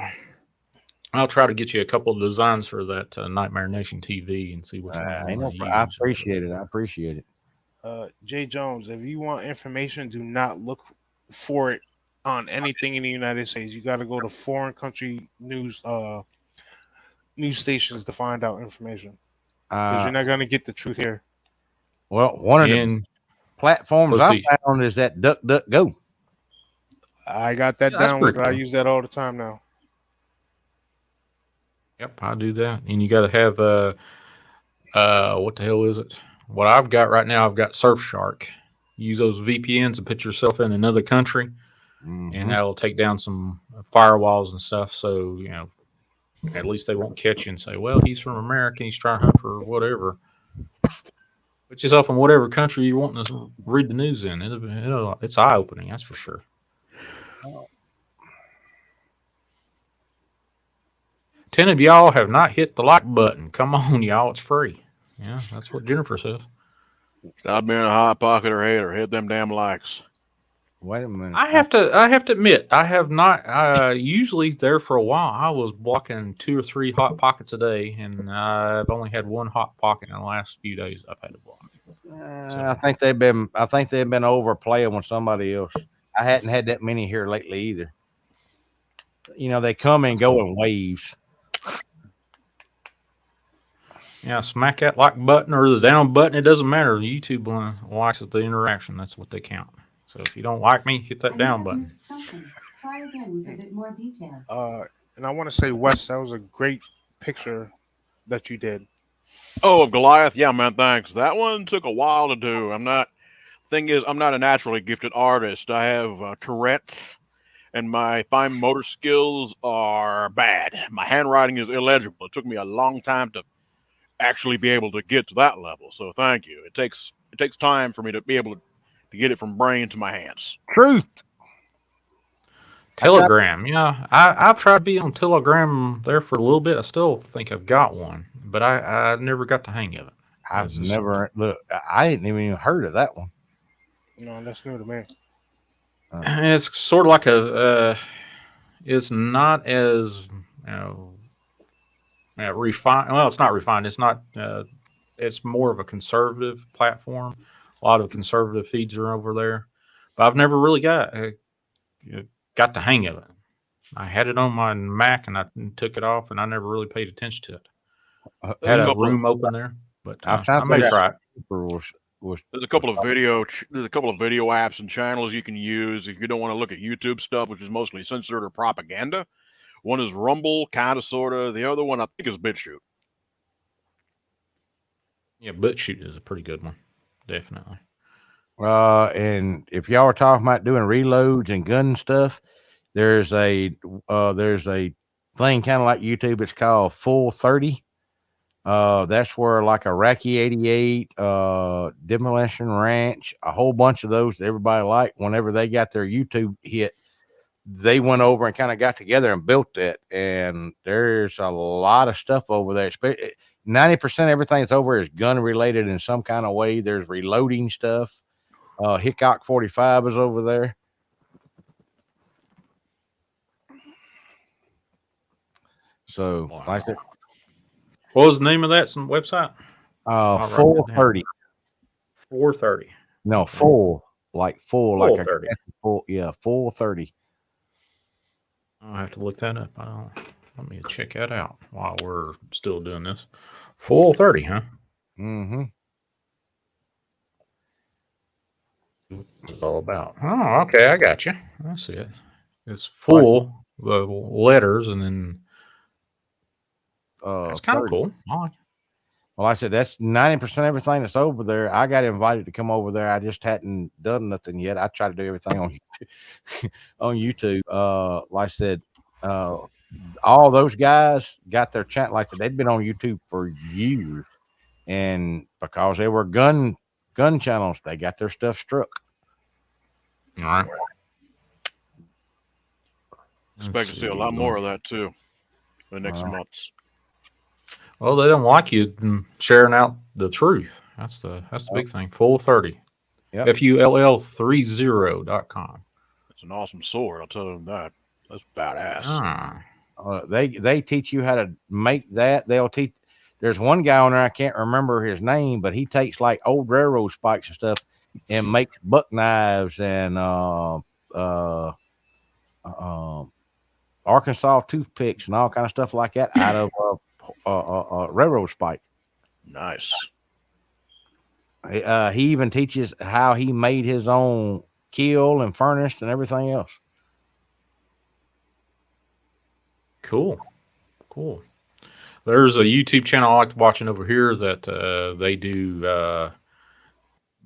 I'll try to get you a couple of designs for that Nightmare Nation TV and see which one you want to use. I appreciate it. I appreciate it. Jay Jones, if you want information, do not look for it on anything in the United States. You got to go to foreign country news stations to find out information because you're not going to get the truth here. Well, one of the platforms I found is that DuckDuckGo. I got that down. Cool. I use that all the time now. Yep, I do that. And you got to have what the hell is it? What I've got right now, I've got Surfshark. Use those VPNs to put yourself in another country, and that'll take down some firewalls and stuff. So at least they won't catch you and say, "Well, he's from America. He's trying to hunt for whatever." Put yourself in whatever country you want to read the news in. It's eye opening, that's for sure. 10 of y'all have not hit the like button. Come on, y'all. It's free. Yeah, that's what Jennifer says. Stop being a hot pocket or hater. Hit them damn likes. Wait a minute. I have to admit, I have not. Usually there for a while, I was blocking 2 or 3 hot pockets a day, and I've only had 1 hot pocket in the last few days. I've had to block. I think they've been overplaying with somebody else. I hadn't had that many here lately either. They come and go in waves. Yeah, smack that like button or the down button. It doesn't matter. YouTube likes the interaction. That's what they count. So if you don't like me, hit that down button. Try again with a bit more detail. And I want to say, Wes, that was a great picture that you did. Oh, of Goliath? Yeah, man, thanks. That one took a while to do. I'm not a naturally gifted artist. I have Tourette's, and my fine motor skills are bad. My handwriting is illegible. It took me a long time to actually be able to get to that level. So thank you. It takes time for me to be able to get it from brain to my hands. Truth. Telegram. Yeah, I've tried to be on Telegram there for a little bit. I still think I've got one, but I never got the hang of it. I've never I hadn't even heard of that one. No, that's new to me. It's sort of like it's not as refined. Well, it's not refined. It's not. It's more of a conservative platform. A lot of conservative feeds are over there, but I've never really got the hang of it. I had it on my Mac and I took it off, and I never really paid attention to it. Had a room open there, but I may try it. There's a couple of video apps and channels you can use if you don't want to look at YouTube stuff, which is mostly censored or propaganda. One is Rumble, kind of, sort of. The other one, I think, is BitChute. Yeah, BitChute is a pretty good one, definitely. And if y'all are talking about doing reloads and gun stuff, there's a thing kind of like YouTube. It's called Full 30. That's where like Iraqi 88, Demolition Ranch, a whole bunch of those that everybody liked. Whenever they got their YouTube hit, they went over and kind of got together and built that. And there's a lot of stuff over there. 90% everything that's over is gun related in some kind of way. There's reloading stuff. Hickok 45 is over there. So, wow. like that. What was the name of that website? 430. 430. No, full, like full, like a full. Yeah, 430. I'll have to look that up. Let me check that out while we're still doing this. 430, huh? Mm-hmm. It's all about. Oh, okay, I got you. I see it. It's full the letters, and then that's kind of cool. Well, I said that's 90% everything that's over there. I got invited to come over there. I just hadn't done nothing yet. I try to do everything on on YouTube. Like I said, all those guys got their channel. Like I said, they'd been on YouTube for years, and because they were gun channels, they got their stuff struck. All right. Expect to see a lot more of that too in the next months. Well, they don't like you sharing out the truth. That's the big thing. Full 30. Yep. FULL30.com. It's an awesome sword. I'll tell them that. That's badass. Ah. They teach you how to make that. They'll teach. There's one guy on there, I can't remember his name, but he takes like old railroad spikes and stuff and makes buck knives and Arkansas toothpicks and all kind of stuff like that out of railroad spike. Nice. He even teaches how he made his own kill and furnished and everything else. Cool. There's a YouTube channel I like watching over here that they do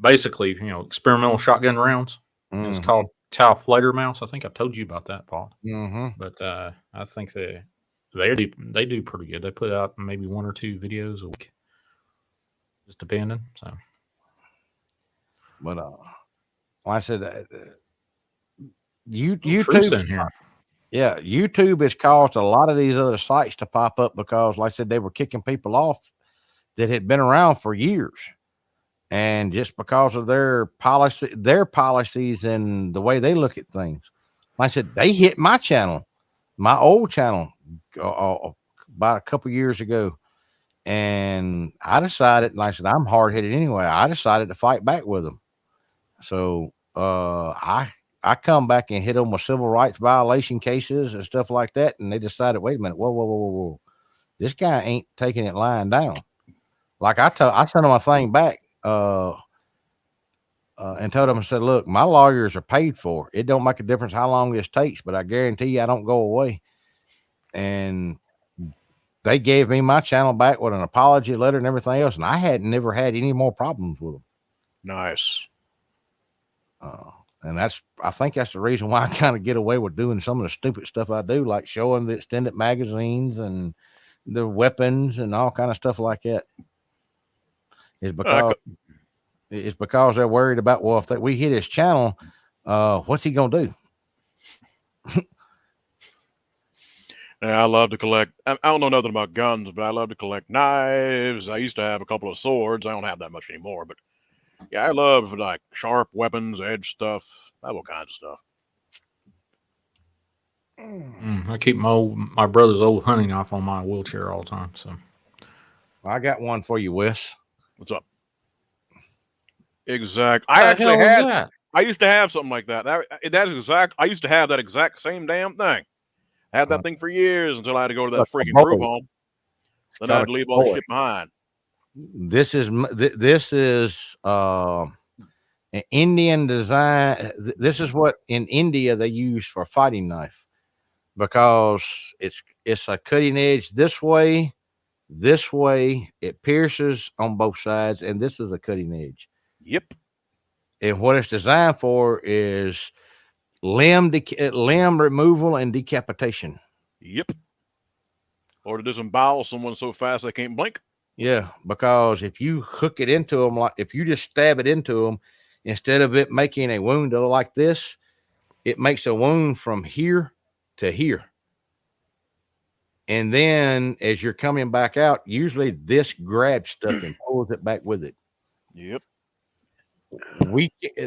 basically, experimental shotgun rounds. Mm-hmm. It's called Tau Flater Mouse. I think I've told you about that, Paul. Mm-hmm. But I think they do pretty good. They put out maybe 1 or 2 videos a week, just depending. So, but like I said, YouTube in here. Yeah, YouTube has caused a lot of these other sites to pop up because, like I said, they were kicking people off that had been around for years. And just because of their policies and the way they look at things, like I said, they hit my channel, my old channel, about a couple years ago. And I decided, like I said, I'm hard headed anyway. I decided to fight back with them. So I come back and hit them with civil rights violation cases and stuff like that. And they decided, wait a minute, whoa. This guy ain't taking it lying down. Like I sent him a thing back and told him, I said, look, my lawyers are paid for. It don't make a difference how long this takes, but I guarantee you I don't go away. And they gave me my channel back with an apology letter and everything else. And I had never had any more problems with them. Nice. And I think that's the reason why I kind of get away with doing some of the stupid stuff I do, like showing the extended magazines and the weapons and all kind of stuff like that. It's because they're worried about, well, if we hit his channel, what's he gonna do? Yeah, I love to collect. I don't know nothing about guns, but I love to collect knives. I used to have a couple of swords. I don't have that much anymore, but yeah, I love like sharp weapons, edge stuff, all kinds of stuff. I keep my brother's old hunting knife on my wheelchair all the time. So I got one for you, Wes. What's up? Exact. I used to have something like that. That's exact. I used to have that exact same damn thing. I had that thing for years until I had to go to that freaking group home. Then I had to leave all the shit behind. This is an Indian design. This is what in India they use for a fighting knife because it's a cutting edge this way. It pierces on both sides, and this is a cutting edge. Yep. And what it's designed for is limb removal and decapitation. Yep. Or to disembowel someone so fast they can't blink. Yeah, because if you hook it into them, like if you just stab it into them, instead of it making a wound like this, it makes a wound from here to here. And then as you're coming back out, usually this grabs stuff and pulls it back with it. Yep.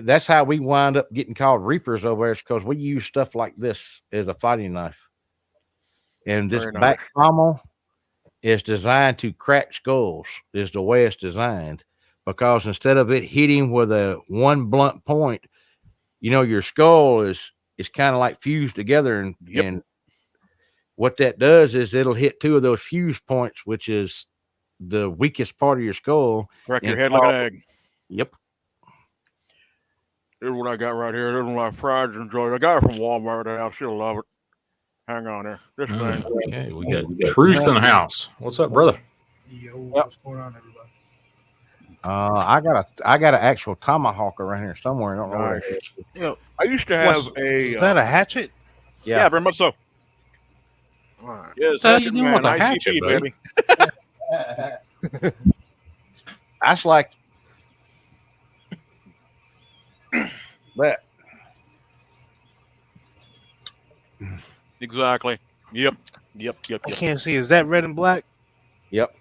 That's how we wind up getting called reapers over there, because we use stuff like this as a fighting knife. And this back pommel is designed to crack skulls, is the way it's designed, because instead of it hitting with a one blunt point, your skull is kind of like fused together, and what that does is it'll hit two of those fuse points, which is the weakest part of your skull. Crack your head like an egg. Yep. Here's what I got right here. This is my fries and joy. I got it from Walmart. I still love it. Hang on there. This thing. Okay, we got Truth in the house. What's up, brother? Yo, what's going on, everybody? I got an actual tomahawk around here somewhere. I don't know where it is. I used to have is that a hatchet? Yeah, very much so. All right. Yes, hatchet, man. ICP, baby. That's like that. Exactly. Yep. I can't see. Is that red and black? Yep.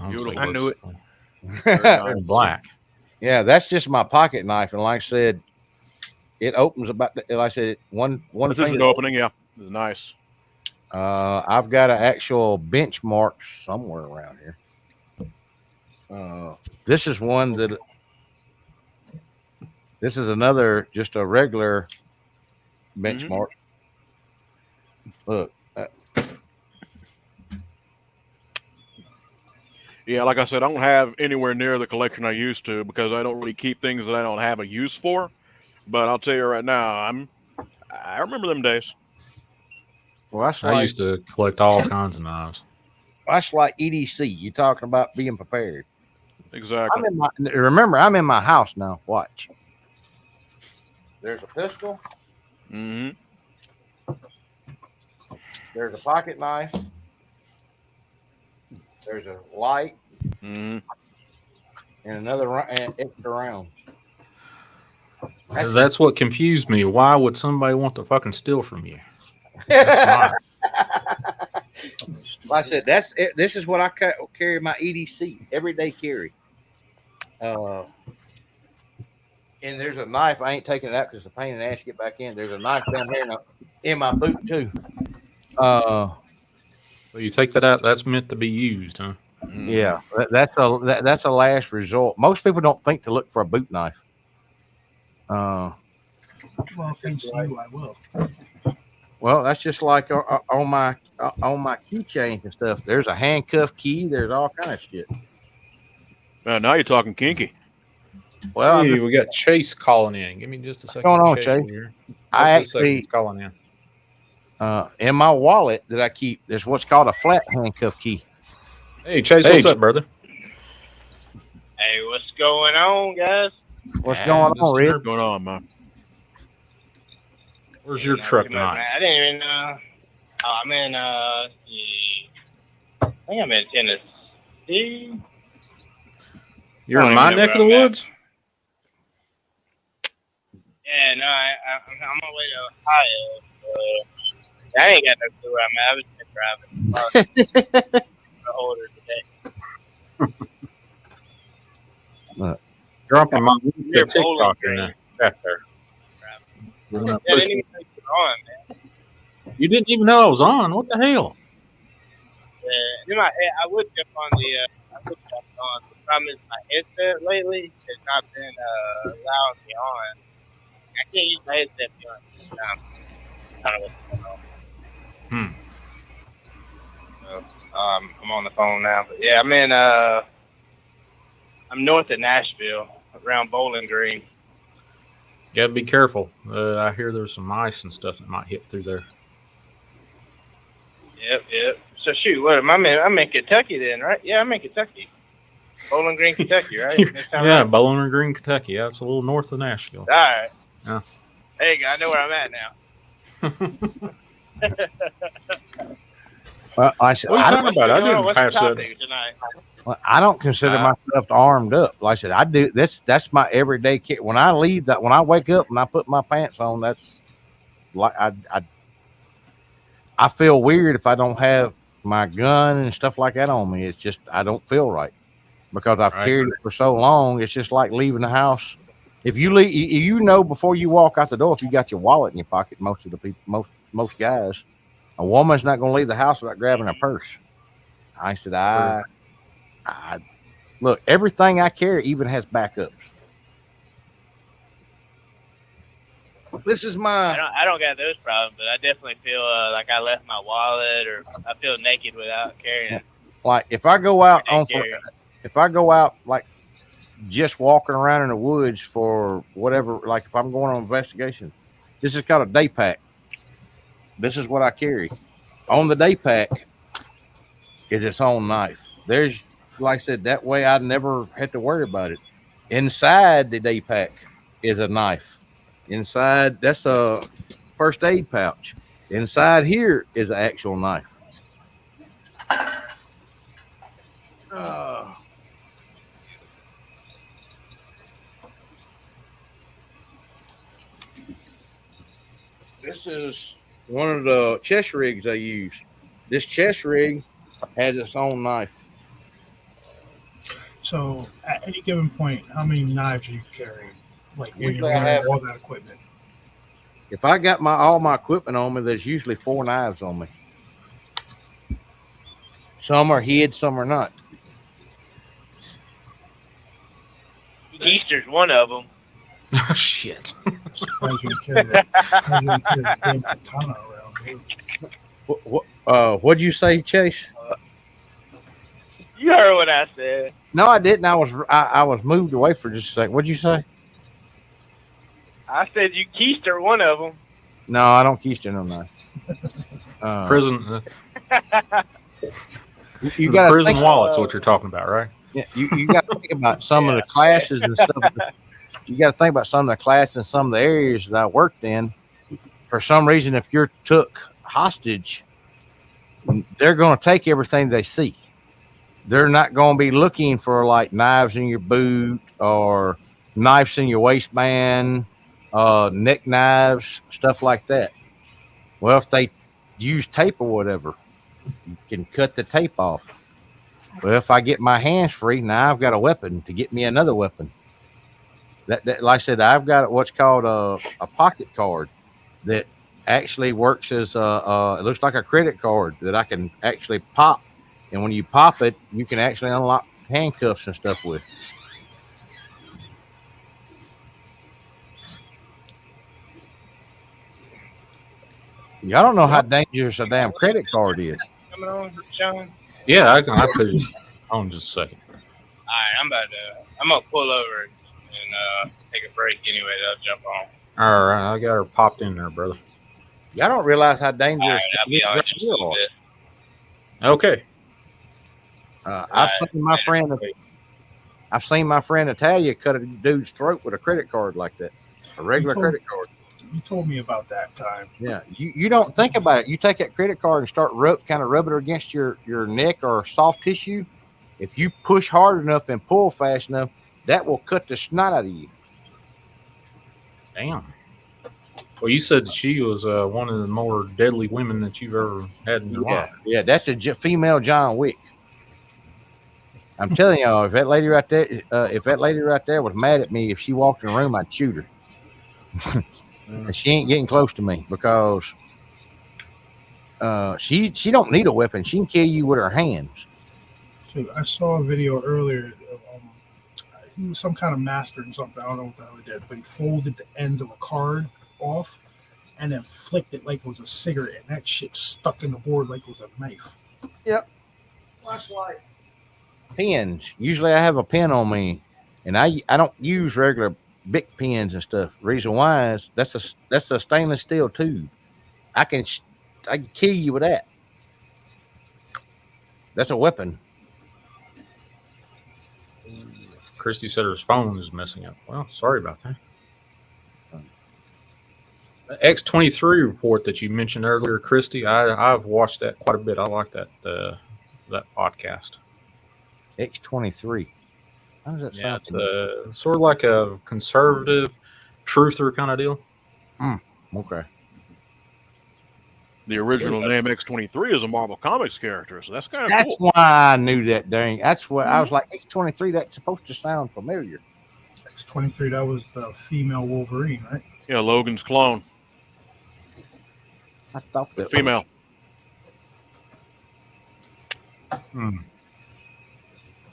Beautiful. I knew it. Very Red nice. and black. Yeah, that's just my pocket knife, and like I said, it opens about. Like I said, one This is finger. an opening. Yeah. This is nice. I've got an actual benchmark somewhere around here. This is one that. This is another, just a regular benchmark. Look, Yeah, like I said, I don't have anywhere near the collection I used to because I don't really keep things that I don't have a use for. But I'll tell you right now, I remember them days. well, I used to collect all kinds of knives. that's like EDC. You're talking about being prepared. Exactly. Remember, I'm in my house now. Watch. There's a pistol. Mm-hmm. There's a pocket knife. There's a light Mm-hmm. and another and extra round. That's what confused me. Why would somebody want to fucking steal from you? That's Like I said, that's it. This is what I carry my EDC everyday carry. And there's a knife. I ain't taking it out because it's a pain in the ass to get back in. There's a knife down here in my boot too. So you take that out. That's meant to be used, huh? Yeah, that's a last resort. Most people don't think to look for a boot knife. Well, thanks to you, I will. Well, that's just like on my keychains and stuff. There's a handcuff key. There's all kind of shit. Now you're talking kinky. Well, Hey, we got Chase calling in. Give me just a second. going on, Chase? Chase? Here. I Just a second, actually he's calling in. in my wallet that I keep, there's what's called a flat handcuff key. Hey, Chase, what's up, brother? Hey, what's going on, guys? What's going on, Red? What's going on, man? Where's your truck tonight? I didn't even know. Oh, I'm in, I think I'm in Tennessee. You're I in don't my even know neck of the where I'm at. woods? Yeah, no, I'm on my way to Ohio. I ain't got no clue where I'm at. I was just driving. I ordered today. Dropping my You're TikTok in the chat there. I didn't even think you were on, man. You didn't even know I was on. What the hell? In my head, I would jump on the. I would jump on. The problem is my headset lately has not been allowing me on. I can't use my headset beyond this time. I don't know what's going on. So, I'm on the phone now, but yeah, I'm in. I'm north of Nashville, around Bowling Green. You gotta be careful. I hear there's some ice and stuff that might hit through there. Yep. So shoot, what am I in? I'm in Kentucky then, right? Yeah, I'm in Kentucky. Bowling Green, Kentucky, right? Yeah, Bowling Green, Kentucky. Yeah, it's a little north of Nashville. All right. Yeah. There you go. I know where I'm at now. Well, What are you talking about? I didn't What's the pass that. topic tonight? I don't consider myself armed up. Like I said, I do. That's my everyday kit. When I leave that, when I wake up and I put my pants on, that's like I feel weird if I don't have my gun and stuff like that on me. It's just I don't feel right because I've carried it for so long. It's just like leaving the house. If you leave, you know before you walk out the door, if you got your wallet in your pocket, most of the people, most guys, a woman's not going to leave the house without grabbing her purse. I said, I look, everything I carry even has backups. This is my. I don't got those problems, but I definitely feel like I left my wallet, or I feel naked without carrying it. Like if I go out Carry. if I go out like just walking around in the woods for whatever, like if I'm going on investigation, this is called a day pack. This is what I carry. On the day pack is its own knife. There's, like I said, that way I never had to worry about it. Inside the day pack is a knife. Inside, that's a first aid pouch. Inside here is an actual knife. This is one of the chest rigs I use. This chest rig has its own knife. So, at any given point, how many knives are you carrying? Like when Usually you're I running have- all that equipment? If I got all my equipment on me, there's usually 4 knives on me. Some are hid, some are not. Easter's one of them. Oh, shit. Surprised you didn't carry that. Surprised you didn't carry the damn katana around, dude. What'd you say, Chase? You heard what I said. No, I didn't. I was moved away for just a second. What'd you say? I said you keister one of them. No, I don't keister no knife. Prison, You the got prison think, wallet's what you're talking about, right? yeah, you got to think about some of the classes and stuff. You got to think about some of the classes and some of the areas that I worked in. For some reason, if you're took hostage, they're going to take everything they see. They're not going to be looking for like knives in your boot or knives in your waistband, neck knives, stuff like that. Well, if they use tape or whatever, you can cut the tape off. Well, if I get my hands free, now I've got a weapon to get me another weapon. That like I said, I've got what's called a pocket card that actually works as it looks like a credit card that I can actually pop. And when you pop it, you can actually unlock handcuffs and stuff with. Y'all don't know how dangerous a damn credit card is. Coming on, Sean. Yeah, I put it on just a second. All right, I'm gonna pull over and take a break anyway. I'll jump on. All right, I got her popped in there, brother. Y'all don't realize how All dangerous right, I'll be on right just a little here bit. Okay. are. I've seen my friend Natalia cut a dude's throat with a credit card like that, a regular credit card. You told me about that time. Yeah, you don't think about it. You take that credit card and start kind of rubbing it against your neck or soft tissue. If you push hard enough and pull fast enough, that will cut the snot out of you. Damn. Well, you said she was one of the more deadly women that you've ever had in your life. Yeah, that's a female John Wick. I'm telling y'all, if that lady right there was mad at me, if she walked in the room, I'd shoot her. And she ain't getting close to me because she don't need a weapon. She can kill you with her hands. So I saw a video earlier. He was some kind of master in something. I don't know what the hell he did, but he folded the end of a card off and then flicked it like it was a cigarette, and that shit stuck in the board like it was a knife. Yep. Flashlight. Pens. Usually I have a pen on me, and I don't use regular Bic pens and stuff. Reason why is that's a stainless steel tube. I can kill you with that. That's a weapon. Christy said her phone is messing up. Well, sorry about that. The X-23 report that you mentioned earlier, Christy, I've watched that quite a bit. I like that podcast. X-23. How does that sound? It's sort of like a conservative truther kind of deal. Okay. The original name X-23 is a Marvel Comics character, so that's kind of That's cool. why I knew that. Dang, that's what I was like. X-23. That's supposed to sound familiar. X-23. That was the female Wolverine, right? Yeah, Logan's clone. I thought that Female.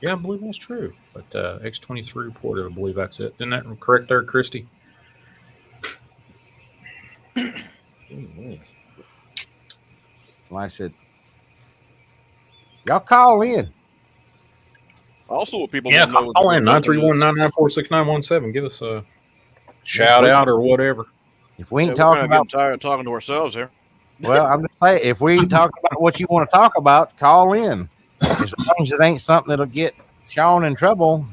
Yeah, I believe that's true. But X-23 reported, I believe that's it. Isn't that correct there, Christy? Like I said, y'all call in. Also, what people Yeah, don't know is call in 931-994-6917. Give us a shout out or whatever. If we ain't we're talking kind of getting about, tired of talking to ourselves here. well, I'm just saying, if we ain't talking about what you want to talk about, call in. As long as it ain't something that'll get Sean in trouble.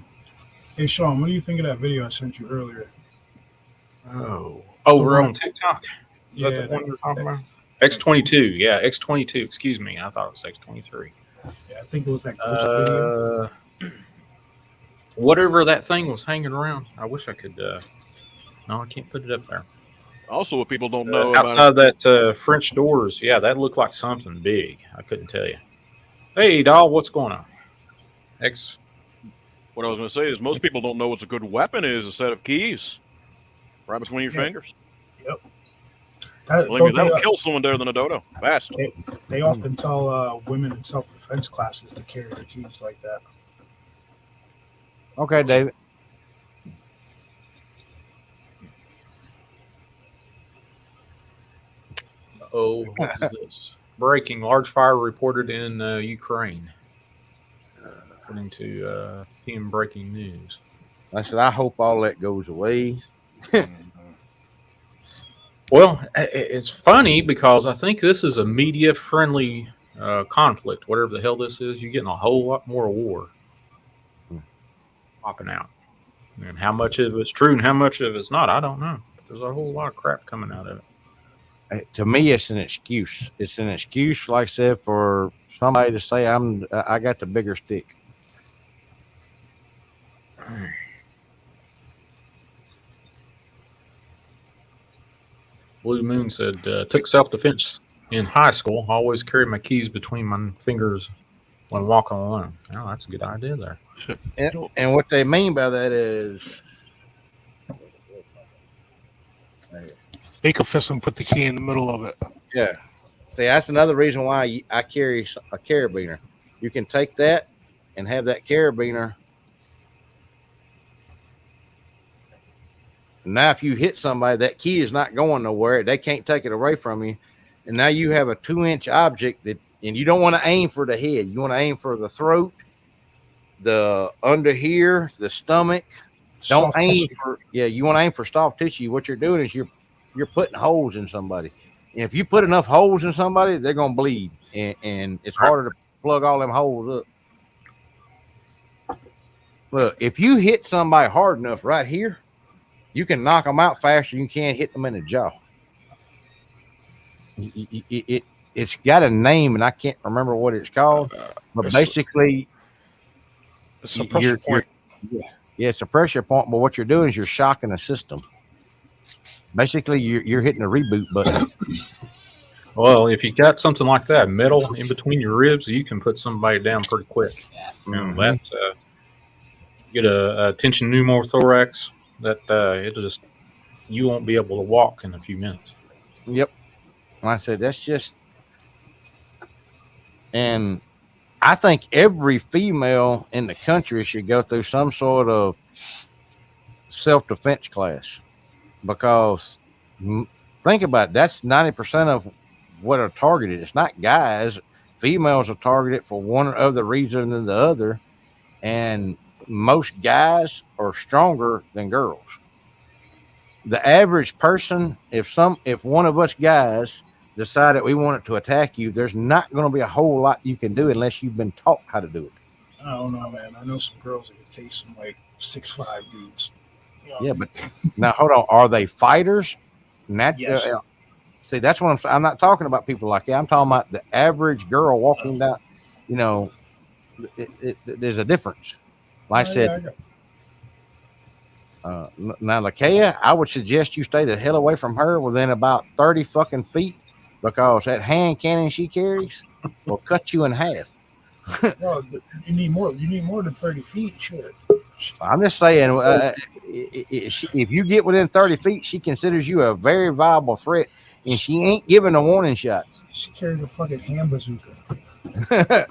Hey, Sean, what do you think of that video I sent you earlier? Over on TikTok. Is Yeah, that the one you're talking about? X-22. Yeah, X-22. Excuse me. I thought it was X-23. Yeah, I think it was that ghost video. Whatever that thing was hanging around. I wish I could. No, I can't put it up there. Also, what people don't know about outside that French doors, yeah, that looked like something big. I couldn't tell you. Hey, doll, what's going on? what I was going to say is most people don't know what's a good weapon is a set of keys right between your Yeah. fingers. Yep. Believe me, that'll kill someone better than a dodo. Fast. They often tell women in self-defense classes to carry their keys like that. Okay, David. Oh, what is this? Breaking: large fire reported in Ukraine. According to PM Breaking News. I said, I hope all that goes away. Well, it's funny because I think this is a media-friendly conflict. Whatever the hell this is, you're getting a whole lot more war popping out. And how much of it's true and how much of it's not, I don't know. But there's a whole lot of crap coming out of it. To me, it's an excuse. It's an excuse, like I said, for somebody to say I got the bigger stick. Blue Moon said, took self-defense in high school. Always carry my keys between my fingers when walking alone. Oh, that's a good idea there. And what they mean by that is, Make a fist and put the key in the middle of it. yeah. See, that's another reason why I carry a carabiner. You can take that and have that carabiner. Now, if you hit somebody, that key is not going nowhere. They can't take it away from you. And now you have a 2-inch object and you don't want to aim for the head. You want to aim for the throat, the under here, the stomach. Don't aim for, you want to aim for soft tissue. What you're doing is you're putting holes in somebody. And if you put enough holes in somebody, they're going to bleed. And it's harder to plug all them holes up. Look, if you hit somebody hard enough right here, you can knock them out faster than you can hit them in the jaw. It's got a name, and I can't remember what it's called. But basically, it's a pressure point. Yeah, it's a pressure point. But what you're doing is you're shocking the system. Basically, you're hitting a reboot button. Well, if you got something like that, metal in between your ribs, you can put somebody down pretty quick. Mm-hmm. That's get a tension pneumothorax. That it'll just, you won't be able to walk in a few minutes. Yep. And I said that's just, and I think every female in the country should go through some sort of self-defense class, because think about it, that's 90% of what are targeted. It's not guys. Females are targeted for one other reason than the other, and most guys are stronger than girls. The average person, if one of us guys decide that we want it to attack you, there's not going to be a whole lot you can do unless you've been taught how to do it. I don't know, man. I know some girls that can take some like 6'5" dudes. Yeah, but now hold on. Are they fighters? Yes. See, that's what I'm not talking about people like that. I'm talking about the average girl walking down. You know, there's a difference. Like I said, now Lakeia, I would suggest you stay the hell away from her within about 30 fucking feet, because that hand cannon she carries will cut you in half. Well, you need more. You need more than 30 feet. Shit. I'm just saying, if you get within 30 feet, she considers you a very viable threat, and she ain't giving the warning shots. She carries a fucking hand bazooka.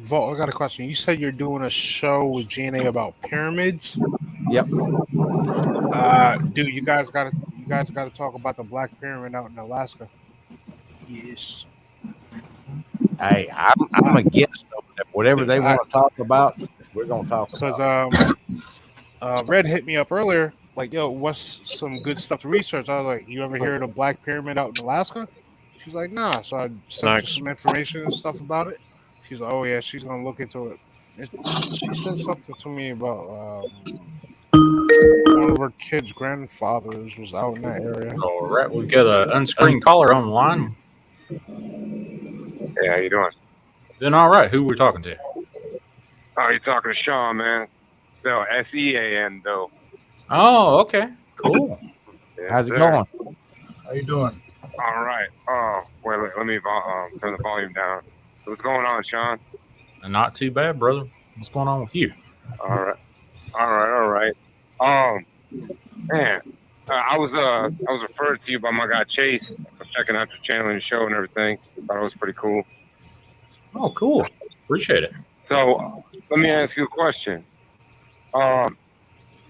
Vault, I got a question. You said you're doing a show with GNA about pyramids. Yep. Dude, you guys got to talk about the Black Pyramid out in Alaska. Yes. Hey, I'm against them. Whatever they want to talk about, we're gonna talk about. Because Red hit me up earlier, like, yo, what's some good stuff to research? I was like, you ever hear of the Black Pyramid out in Alaska? She's like, nah. So I sent her some information and stuff about it. She's like, oh yeah, she's gonna look into it. She said something to me about one of her kids' grandfathers was out in that area. All right, we've got an unscreened caller on the line. Hey, how you doing? Doing all right. Who we're talking to? Oh, you're talking to Sean, man. So SEAN though. Oh, okay. Cool. How's it sir. going? How you doing? All right. Wait, let me turn the volume down. What's going on, Sean? Not too bad, brother. What's going on with you? All right. All right. Man, I was referred to you by my guy Chase. I was checking out your channel and your show and everything. Thought it was pretty cool. Oh, cool. Appreciate it. So let me ask you a question.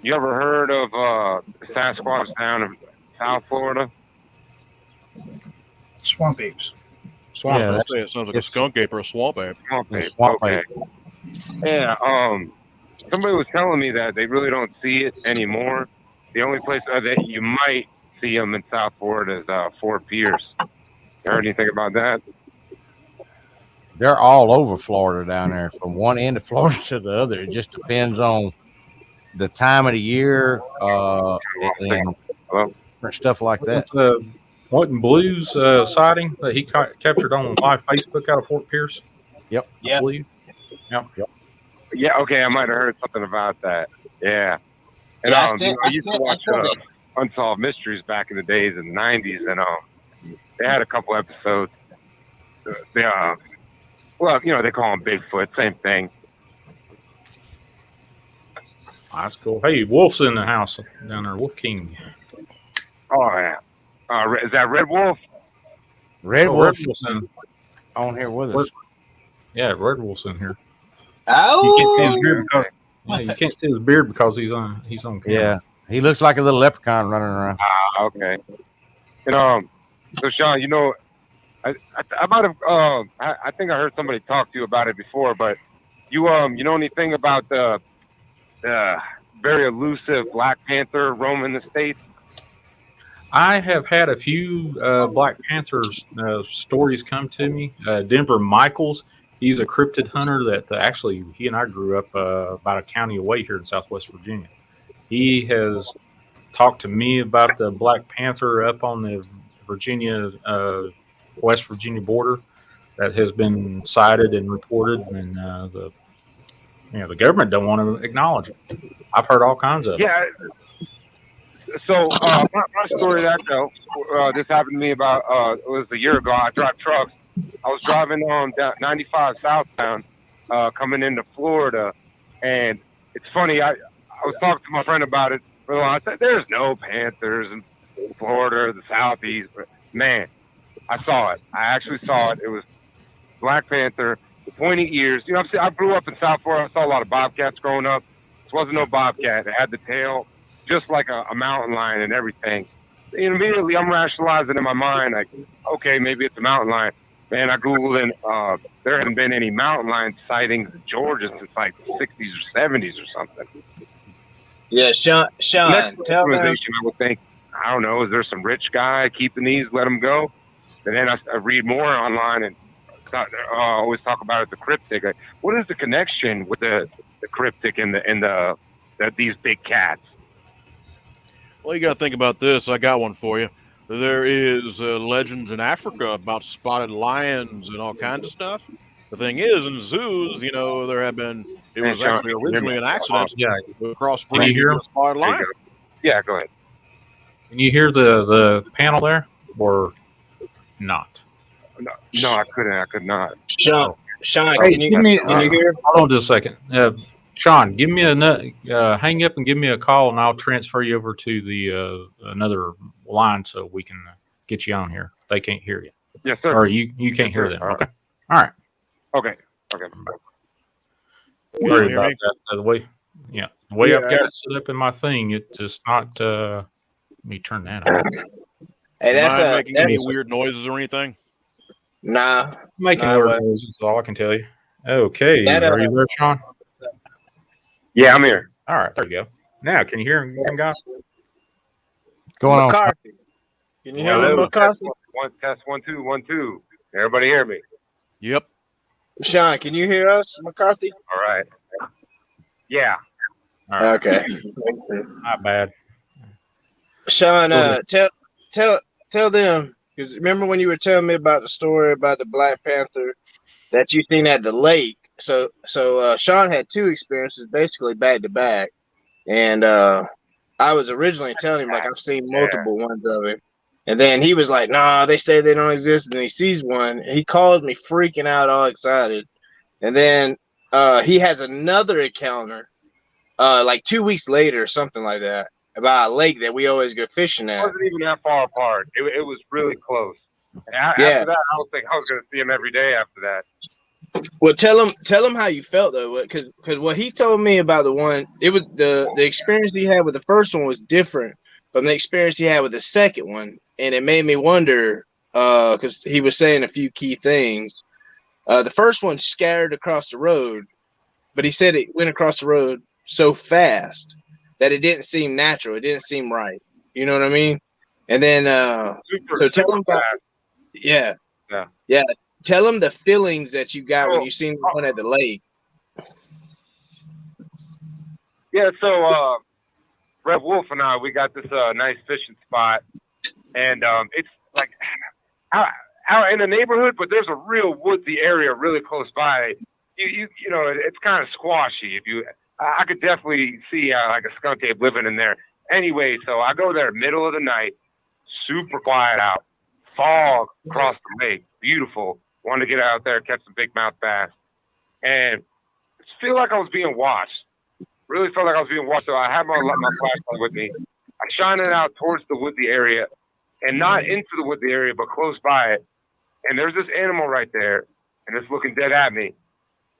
You ever heard of Sasquatch down in South Florida? Swamp apes. Swamp. Yeah, I'll say it sounds like a skunk ape or a swamp ape. Swamp Yeah, ape. swamp Okay. Yeah. Somebody was telling me that they really don't see it anymore. The only place that you might see them in South Florida is Fort Pierce. You heard anything about that? they're all over Florida down there, from one end of Florida to the other. It just depends on the time of the year and different stuff like that. Wasn't Blues sighting that he captured on live Facebook out of Fort Pierce? Yep. I believe. Yeah. Okay. I might have heard something about that. Yeah. And Yeah, I used to watch Unsolved Mysteries back in the days in the '90s, and they had a couple episodes. They well, they call them Bigfoot, same thing. That's cool. Hey, Wolf's in the house down there. Wolf King. Oh yeah. Is that Red Wolf? Red Oh, Wolf Red Wolf's in. on here with us. Yeah, Red Wolf's in here. Oh, You can't see his beard because you can't see his beard because he's on camera. Yeah, he looks like a little leprechaun running around. Okay. And so Sean, I might have I think I heard somebody talk to you about it before, but you know anything about the very elusive Black Panther roaming the states? I have had a few Black Panthers stories come to me. Denver Michaels, he's a cryptid hunter that actually he and I grew up about a county away here in Southwest Virginia. He has talked to me about the Black Panther up on the Virginia, West Virginia border that has been cited and reported, and the government don't want to acknowledge it. I've heard all kinds of it. Yeah. So my story that though, this happened to me about it was a year ago. I drive trucks. I was driving on 95 southbound, coming into Florida, and it's funny. I was talking to my friend about it. Well, I said there's no panthers in Florida, the southeast, but man, I saw it. I actually saw it. It was Black Panther, the pointy ears. I grew up in South Florida. I saw a lot of bobcats growing up. This wasn't no bobcat. It had the tail just like a mountain lion and everything. And immediately I'm rationalizing in my mind, like, okay, maybe it's a mountain lion. Man, I Googled and there hasn't been any mountain lion sightings in Georgia since like the 60s or 70s or something. yeah, Sean, Next tell them. civilization, I would think, I don't know, is there some rich guy keeping these, let them go? And then I read more online and always talk about it, the cryptic. What is the connection with the cryptic and these big cats? Well, you got to think about this. I got one for you. There is legends in Africa about spotted lions and all kinds of stuff. The thing is, in zoos, there have been. It was actually originally an accident. Yeah. Crossbreeding hear with a spotted lion. Yeah, go ahead. Can you hear the panel there or not? No, I couldn't. I could not. Sean, Hey, can you hear? Hold on just a second. Sean, give me hang up and give me a call, and I'll transfer you over to the another line so we can get you on here. They can't hear you, Yes, sir. or you can't hear them. Okay. All right. Okay. Sorry about that. The way I've got it set up in my thing, it's just not. Let me turn that on. Hey, Mind making any weird noises or anything? nah. Making Nah, weird noises is all I can tell you. Okay, That, are you there, Sean? Yeah, I'm here. All right, there you go. Now, can you hear him, guys? Going on. McCarthy. Can you hear me, McCarthy? Test 1 2 1 2. Everybody hear me? Yep. Sean, can you hear us, McCarthy? All right. Yeah. All right. Okay. Not bad. Sean, tell them, because remember when you were telling me about the story about the Black Panther that you seen at the lake. So Sean had two experiences basically back to back, and I I was originally telling him like I've seen multiple ones of him, and then he was like, "Nah, they say they don't exist." And then he sees one, and he calls me freaking out, all excited. And then he has another encounter, like 2 weeks later, or something like that, about a lake that we always go fishing It at. wasn't even that far apart. It was really close. And Yeah. after that, I was thinking I was going to see him every day after that. Well, tell him how you felt though, because what he told me about the one, it was the experience he had with the first one was different from the experience he had with the second one, and it made me wonder because he was saying a few key things. The first one scattered across the road, but he said it went across the road so fast that it didn't seem natural. It didn't seem right. You know what I mean? And then so tell him about, yeah. Tell him the feelings that you got when you seen the one at the lake. Yeah, so Red Wolf and I, we got this nice fishing spot, and it's like out in the neighborhood, but there's a real woodsy area really close by. You know, it's kind of squashy. I could definitely see like a skunk ape living in there. Anyway, so I go there middle of the night, super quiet out, fog across the lake, beautiful. Wanted to get out there, catch some big mouth bass, and feel like I was being watched. Really felt like I was being watched. So I had my flashlight with me. I shine it out towards the woodsy area, and not into the woodsy area, but close by it. And there's this animal right there, and it's looking dead at me.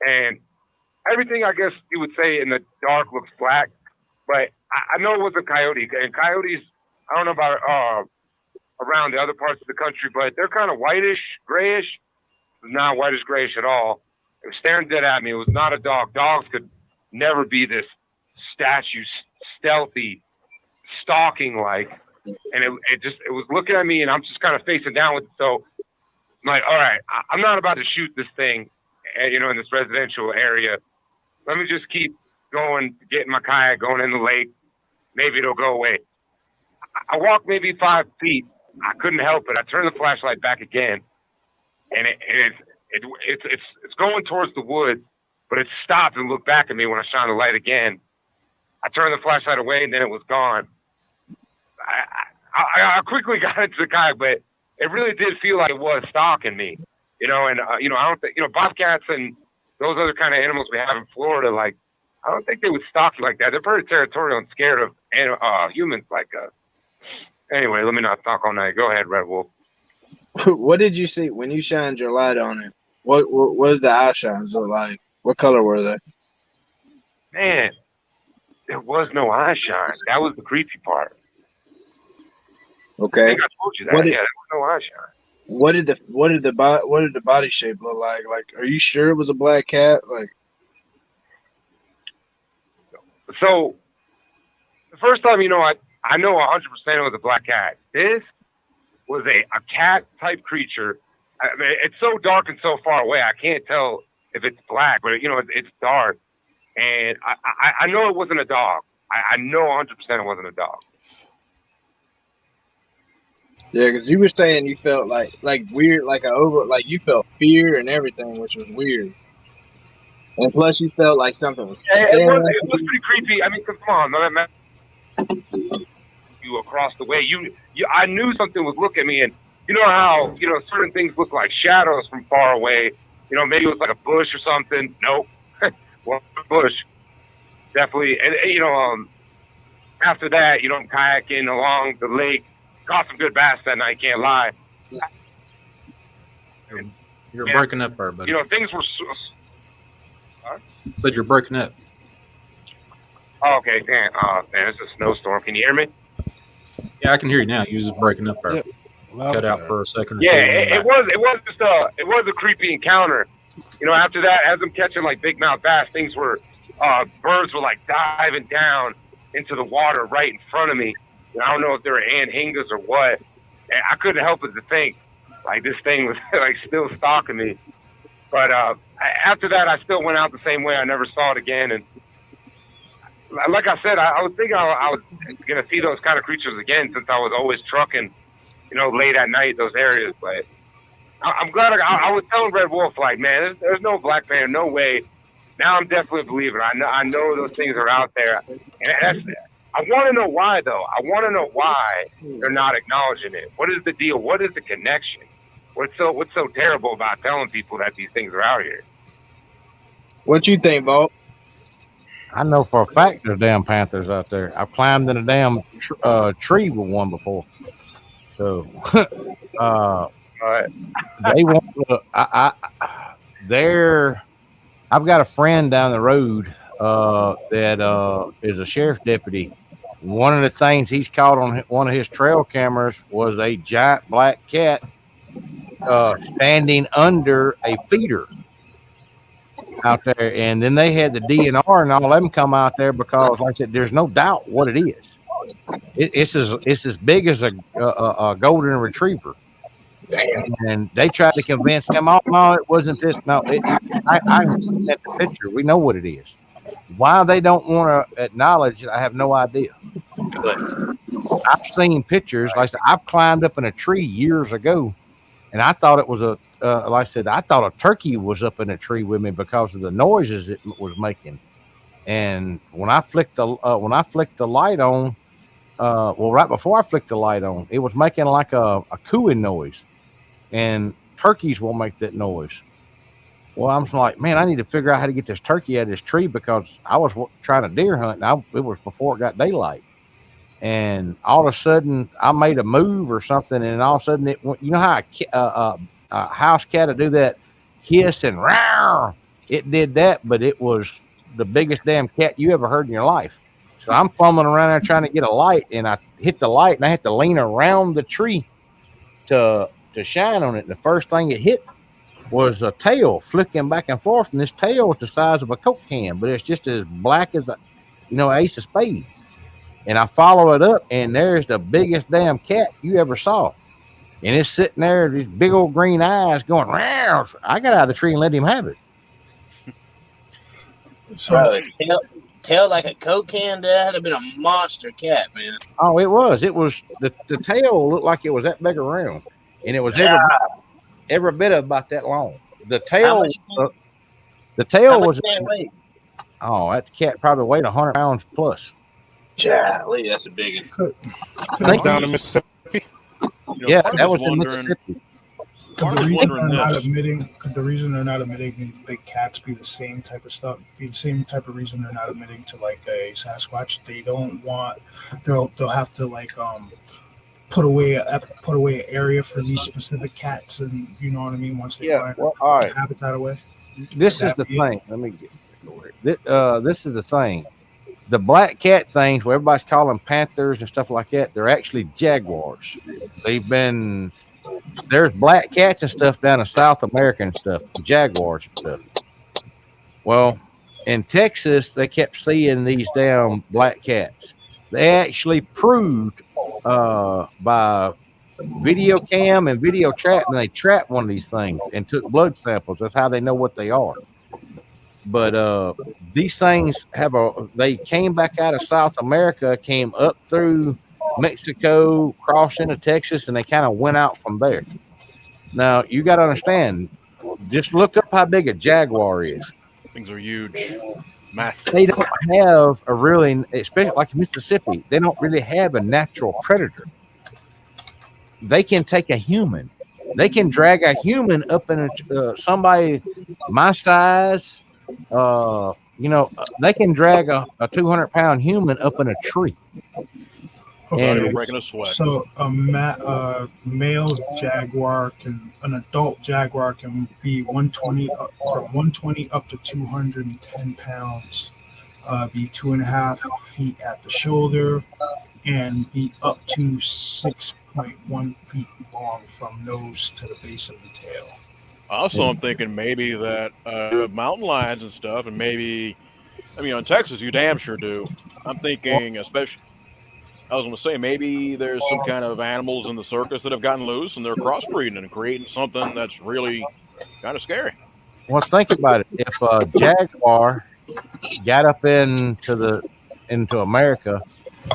And everything I guess you would say in the dark looks black, but I know it was a coyote. And coyotes, I don't know about around the other parts of the country, but they're kind of whitish, grayish. It's not whitish, grayish at all. It was staring dead at me. It was not a dog. Dogs could never be this statue, stealthy, stalking like. And it was looking at me, and I'm just kind of facing down with it. So I'm like, all right, I'm not about to shoot this thing, you know, in this residential area. Let me just keep going, getting my kayak, going in the lake. Maybe it'll go away. I walked maybe 5 feet. I couldn't help it. I turned the flashlight back again, and it's going towards the woods, but it stopped and looked back at me when I shone the light again. I turned the flashlight away, and then it was gone. I quickly got into the kayak, but it really did feel like it was stalking me, you know. And you know, I don't think, you know, bobcats and those other kind of animals we have in Florida, like, I don't think they would stalk you like that. They're pretty territorial and scared of humans like us. Anyway, let me not talk all night. Go ahead, Red Wolf. What did you see when you shined your light on it? What did the eye shines look like? What color were they? Man, there was no eye shine. That was the creepy part. Okay. I think I told you that. Yeah, there was no eye shine. What did the body shape look like? Like, are you sure it was a black cat? Like, so the first time, you know, I know 100% it was a black cat. This was a cat type creature. I mean, it's so dark and so far away, I can't tell if it's black, but you know, it's dark. And I know it wasn't a dog. I know 100% it wasn't a dog. yeah, because you were saying you felt like weird, like you felt fear and everything, which was weird. And plus, you felt like something was. It was pretty creepy. I mean, come on, man. You across the way, I knew something was looking at me, and you know how, you know, certain things look like shadows from far away. You know, maybe it was like a bush or something. Nope, well, bush, definitely. And you know, after that, you know, I'm kayaking along the lake, caught some good bass that night. Can't lie. You're breaking up there, buddy. You know, things were. Said you're breaking up. Oh, okay, man, it's a snowstorm. Can you hear me? Yeah, I can hear you now. You was just breaking up there. Yep. Cut out for a second. Or Yeah, two, it was a creepy encounter. You know, after that, as I'm catching like big mouth bass, things were, birds were like diving down into the water right in front of me. And I don't know if they were anhingas or what. And I couldn't help but to think, like, this thing was like still stalking me. But after that, I still went out the same way. I never saw it again. And like I said, I was thinking I was going to see those kind of creatures again, since I was always trucking, you know, late at night, those areas. But I'm glad I was telling Red Wolf, like, man, there's no black bear, no way. Now I'm definitely a believer. I know those things are out there. And I want to know why, though. I want to know why they're not acknowledging it. What is the deal? What is the connection? What's so terrible about telling people that these things are out here? What you think, Bo? I know for a fact there's damn panthers out there. I've climbed in a damn tree with one before. So they want to. I've got a friend down the road that is a sheriff's deputy. One of the things he's caught on one of his trail cameras was a giant black cat standing under a feeder out there. And then they had the DNR and all of them come out there because, like I said, there's no doubt what it is. It's as big as a golden retriever. And they tried to convince him, oh, no, it wasn't this. No, I at the picture. We know what it is. Why they don't want to acknowledge it, I have no idea. I've seen pictures. Like I said, I've climbed up in a tree years ago, and I thought it was like I said, I thought a turkey was up in a tree with me because of the noises it was making. And when I flicked the light on, right before I flicked the light on, it was making like a cooing noise. And turkeys will make that noise. Well, I'm like, man, I need to figure out how to get this turkey out of this tree because I was trying to deer hunt. And it was before it got daylight. And all of a sudden, I made a move or something. And all of a sudden, you know how a house cat will do that hiss and roar? It did that, but it was the biggest damn cat you ever heard in your life. So I'm fumbling around there trying to get a light. And I hit the light and I had to lean around the tree to shine on it. And the first thing it hit was a tail flicking back and forth, and this tail was the size of a Coke can, but it's just as black as ace of spades. And I follow it up, and there's the biggest damn cat you ever saw, and it's sitting there, these big old green eyes going round. I got out of the tree and let him have it. So tail like a Coke can. That had been a monster cat, man. Oh, it was the tail looked like it was that big around. And it was every bit of about that long. The tail was. Oh, that cat probably weighed 100 pounds plus. Golly, that's a big one. Down in Mississippi. Yeah, that was in Mississippi. Could the reason they're not admitting big cats be the same type of stuff? Be the same type of reason they're not admitting to like a Sasquatch? They don't want. They'll have to like put away an area for these specific cats, and you know what I mean. Once they find a habitat away. This is the thing. Let me get this is the thing. The black cat things, where everybody's calling panthers and stuff like that, they're actually jaguars. There's black cats and stuff down in South America and stuff, jaguars and stuff. Well, in Texas, they kept seeing these damn black cats. They actually proved by video cam and video trap, and they trapped one of these things and took blood samples. That's how they know what they are. But these things they came back out of South America, came up through Mexico, crossed into Texas, and they kind of went out from there. Now, you got to understand, just look up how big a jaguar is. Things are huge. Massive. They don't have a really, especially like Mississippi, they don't really have a natural predator. They can take a human. They can drag a human up in somebody my size. They can drag a 200-pound human up in a tree. And breaking a sweat. So a male jaguar an adult jaguar can be 120 from 120 up to 210 pounds, be 2.5 feet at the shoulder, and be up to 6.1 feet long from nose to the base of the tail. Also, I'm thinking maybe that mountain lions and stuff, and maybe, in Texas, you damn sure do. I'm thinking, especially, I was going to say, maybe there's some kind of animals in the circus that have gotten loose, and they're crossbreeding and creating something that's really kind of scary. Well, think about it. If a jaguar got up into America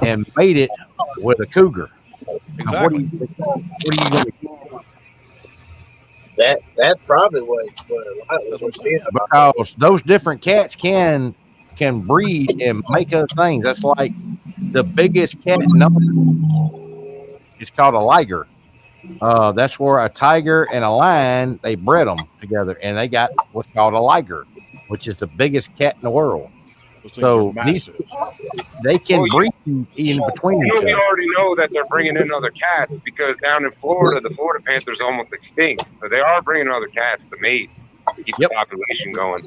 and made it with a cougar, exactly. What are you going to do? That's probably what we're seeing. Because those different cats can breed and make other things. That's like the biggest cat known is called a liger. That's where a tiger and a lion, they bred them together, and they got what's called a liger, which is the biggest cat in the world. Those things So are massive. they can Well, breed in between You each know, we other. already know that they're bringing in other cats because down in Florida, the Florida panther's almost extinct. So they are bringing other cats to mate, keep Yep. the population going.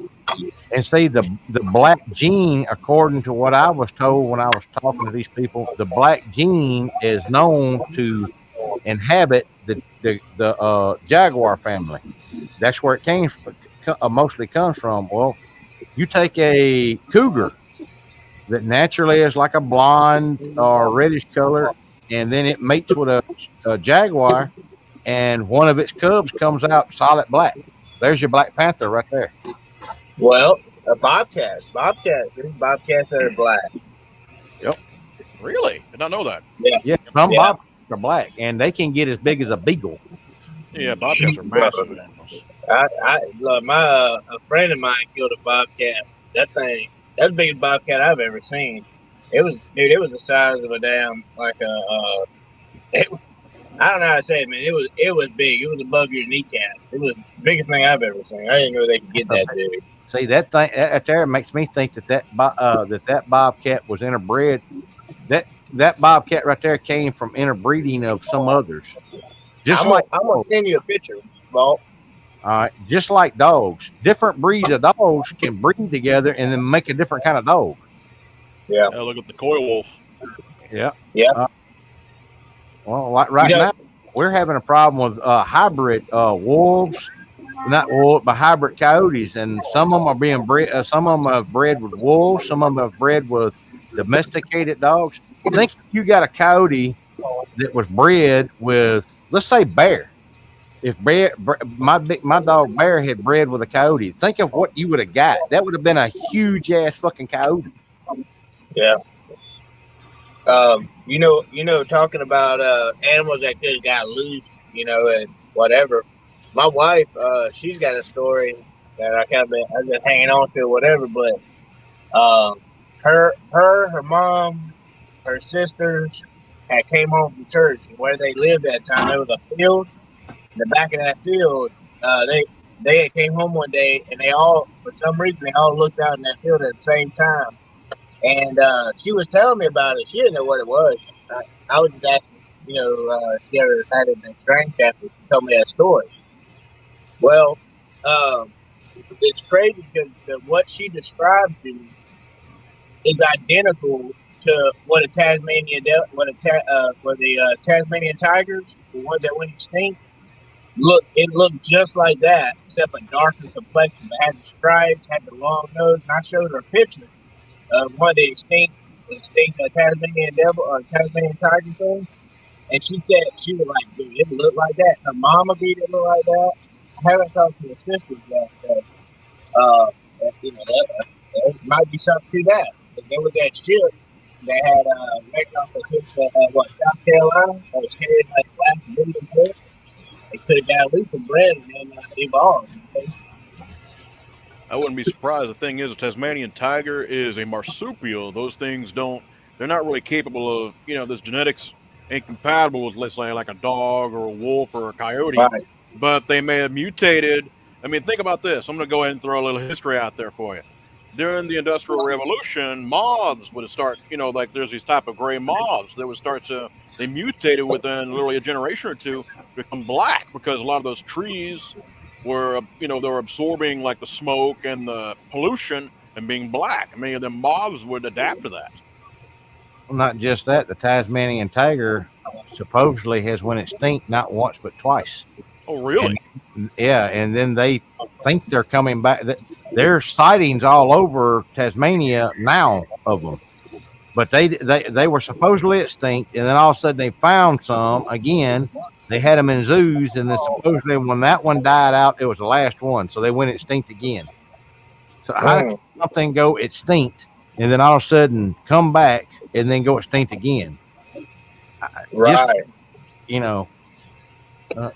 And see, the black gene, according to what I was told when I was talking to these people, the black gene is known to inhabit the jaguar family. That's where it mostly comes from. Well, you take a cougar that naturally is like a blonde or reddish color, and then it mates with a jaguar, and one of its cubs comes out solid black. There's your black panther right there. Well, a bobcat. There's bobcats that are black. Really? Did not know that. Yeah, some Yeah. bobcats are black, and they can get as big as a beagle. Yeah, bobcats are massive animals. Look, a friend of mine killed a bobcat. That thing, that's the biggest bobcat I've ever seen. It was the size of a damn I don't know how to say it, man. It was big. It was above your kneecap. It was the biggest thing I've ever seen. I didn't know they could get that big. See, that thing that there makes me think that bobcat was interbred. That bobcat right there came from interbreeding of some others. Just I'm gonna send you a picture, Walt. just like dogs, different breeds of dogs can breed together and then make a different kind of dog. Yeah. Look at the coy wolf. Yeah. Yeah. Well, like right now, we're having a problem with hybrid wolves, not wolves, but hybrid coyotes, and some of them are being bred. Some of them are bred with wolves. Some of them are bred with domesticated dogs. Think if you got a coyote that was bred with, let's say, bear. If my dog Bear had bred with a coyote, think of what you would have got. That would have been a huge ass fucking coyote. Yeah. Talking about animals that could have got loose, and whatever. My wife, she's got a story that I've been hanging on to, whatever. But her mom, her sisters had came home from church, and where they lived at the time, there was a field. In the back of that field, they came home one day, and they all, for some reason, they all looked out in that field at the same time. And she was telling me about it. She didn't know what it was. I was just asking, she ever had it in strange after she told me that story. Well, it's crazy because what she described to me is identical to what the Tasmanian tigers, the ones that went extinct. It looked just like that, except a darker complexion. It had the stripes, had the long nose, and I showed her a picture of one of the extinct Tasmanian devil or Tasmanian tiger thing, and she said she was like, "Dude, it looked like that." Her mama did it look like that. I haven't talked to her sisters yet, but there might be something to that. But there was that ship that had wrecked off the coast of South Carolina that was carrying like last million boats. They could have got loose and bred and then evolved. I wouldn't be surprised. The thing is, a Tasmanian tiger is a marsupial. Those things they're not really capable of, this genetics ain't compatible with, let's say, like a dog or a wolf or a coyote. Right. But they may have mutated. I mean, think about this. I'm going to go ahead and throw a little history out there for you. During the Industrial Revolution, moths would start, like there's these type of gray moths that would they mutated within literally a generation or two to become black because a lot of those trees were, they were absorbing like the smoke and the pollution and being black. I mean, the moths would adapt to that. Well, not just that, the Tasmanian tiger supposedly has went extinct not once but twice. Oh, really? And then they think they're coming back. There's sightings all over Tasmania now of them, but they were supposedly extinct, and then all of a sudden they found some again. They had them in zoos, and then supposedly when that one died out, it was the last one, so they went extinct again. So how can something go extinct and then all of a sudden come back and then go extinct again? Right.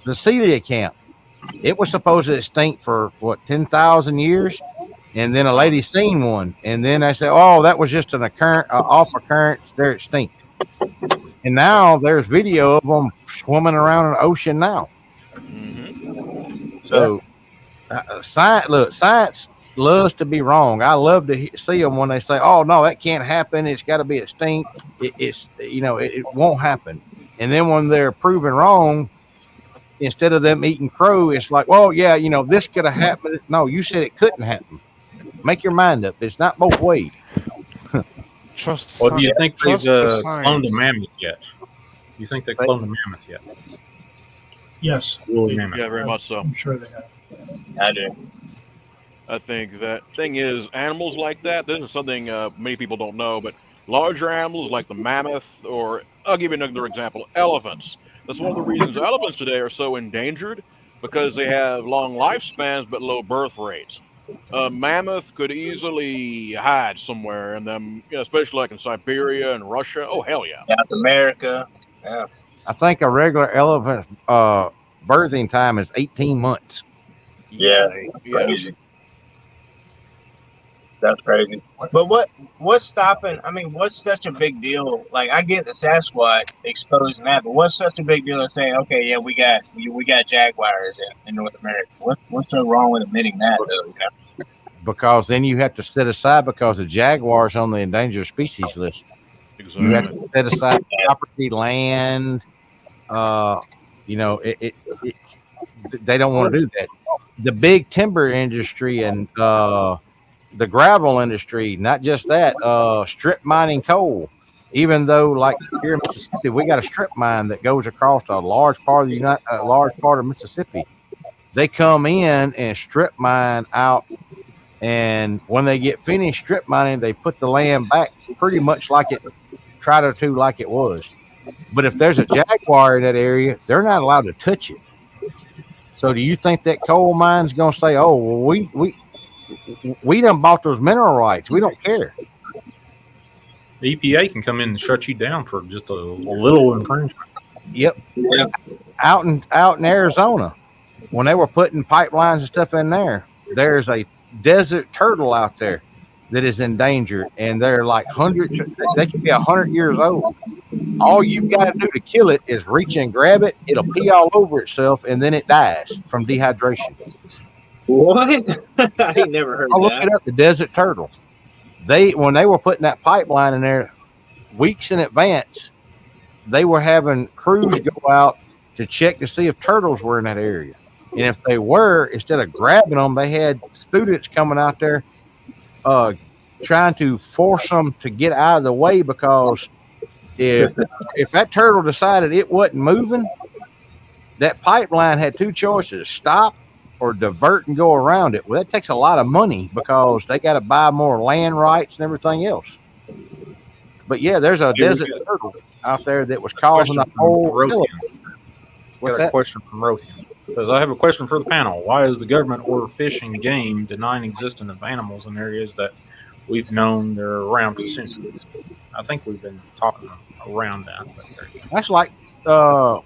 The Celia camp. It was supposed to extinct for 10,000 years, And then a lady seen one, and then they said, "Oh, that was just an off occurrence. They're extinct." And now there's video of them swimming around in the ocean now. So, science loves to be wrong. I love to see them when they say, "Oh no, that can't happen. It's got to be extinct. It won't happen." And then when they're proven wrong, instead of them eating crow, it's like, "Well, yeah, this could have happened." No, you said it couldn't happen. Make your mind up. It's not both ways. Trust. Well, do you think they've Trust the cloned a science. mammoth yet? Do you think they cloned a mammoth yet? Yes, Woolly mammoth. Yeah, very much so. I'm sure they have. I do. I think that thing is animals like that. This is something many people don't know, but larger animals like the mammoth, or I'll give you another example, elephants. That's one of the reasons elephants today are so endangered, because they have long lifespans but low birth rates. A mammoth could easily hide somewhere in them, especially like in Siberia and Russia. Oh, hell yeah. South America. Yeah. I think a regular elephant birthing time is 18 months. Yeah. Yeah. Crazy. That's crazy. But what's stopping? I mean, what's such a big deal? Like, I get the Sasquatch exposing that, but what's such a big deal in saying, okay, yeah, we got jaguars in North America? What's so wrong with admitting that, though? Because then you have to set aside, because the jaguar's on the endangered species list. Exactly. You have to set aside property, land. They don't want to do that. The big timber industry and the gravel industry, not just that, strip mining coal. Even though, like here in Mississippi, we got a strip mine that goes across a large part of Mississippi. They come in and strip mine out, and when they get finished strip mining, they put the land back pretty much like it was. But if there's a jaguar in that area, they're not allowed to touch it. So do you think that coal mine's going to say, "Oh, well, we done bought those mineral rights. We don't care"? The EPA can come in and shut you down for just a little infringement. Yep. Out in Arizona, when they were putting pipelines and stuff in there, there's a desert turtle out there that is endangered, and they're like hundreds. They can be 100 years old. All you've got to do to kill it is reach and grab it. It'll pee all over itself, and then it dies from dehydration. What? I ain't never heard I'll look that. it up. The desert turtle. When they were putting that pipeline in there weeks in advance, they were having crews go out to check to see if turtles were in that area. And if they were, instead of grabbing them, they had students coming out there trying to force them to get out of the way, because if that turtle decided it wasn't moving, that pipeline had two choices: stop or divert and go around it. Well, that takes a lot of money, because they got to buy more land rights and everything else. But yeah, there's a desert turtle out there that was causing a whole. What's that? Question from Rothian. Says, I have a question for the panel. Why is the government or Fish and Game denying existence of animals in areas that we've known they're around for centuries? I think we've been talking around that. That's like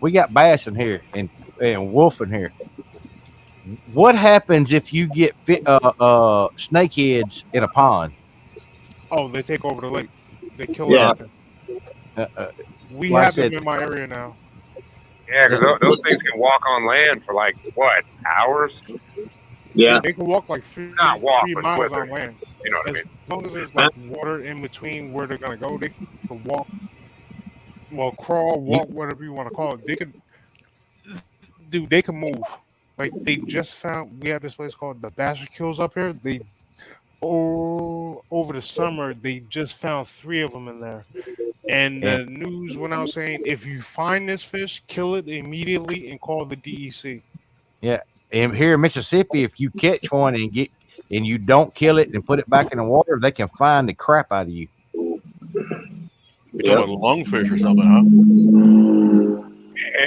we got bass in here and wolf in here. What happens if you get snakeheads in a pond? Oh, they take over the lake. They kill Yeah. everything. We Like I have them said- in my area now. Yeah, because those things can walk on land for like what, hours? Yeah. They can walk like three Not walk, but miles slither. on land. You know what I mean? As long as there's like water in between where they're gonna go, they can walk. Well, crawl, walk, whatever you want to call it. They can, dude. They can move. Like they just found. We have this place called the Bastard Kills up here. Over the summer, they just found 3 of them in there. And the news went out saying, if you find this fish, kill it immediately and call the DEC. Yeah, and here in Mississippi, if you catch one and you don't kill it and put it back in the water, they can find the crap out of you. You're talking about lungfish or something, huh?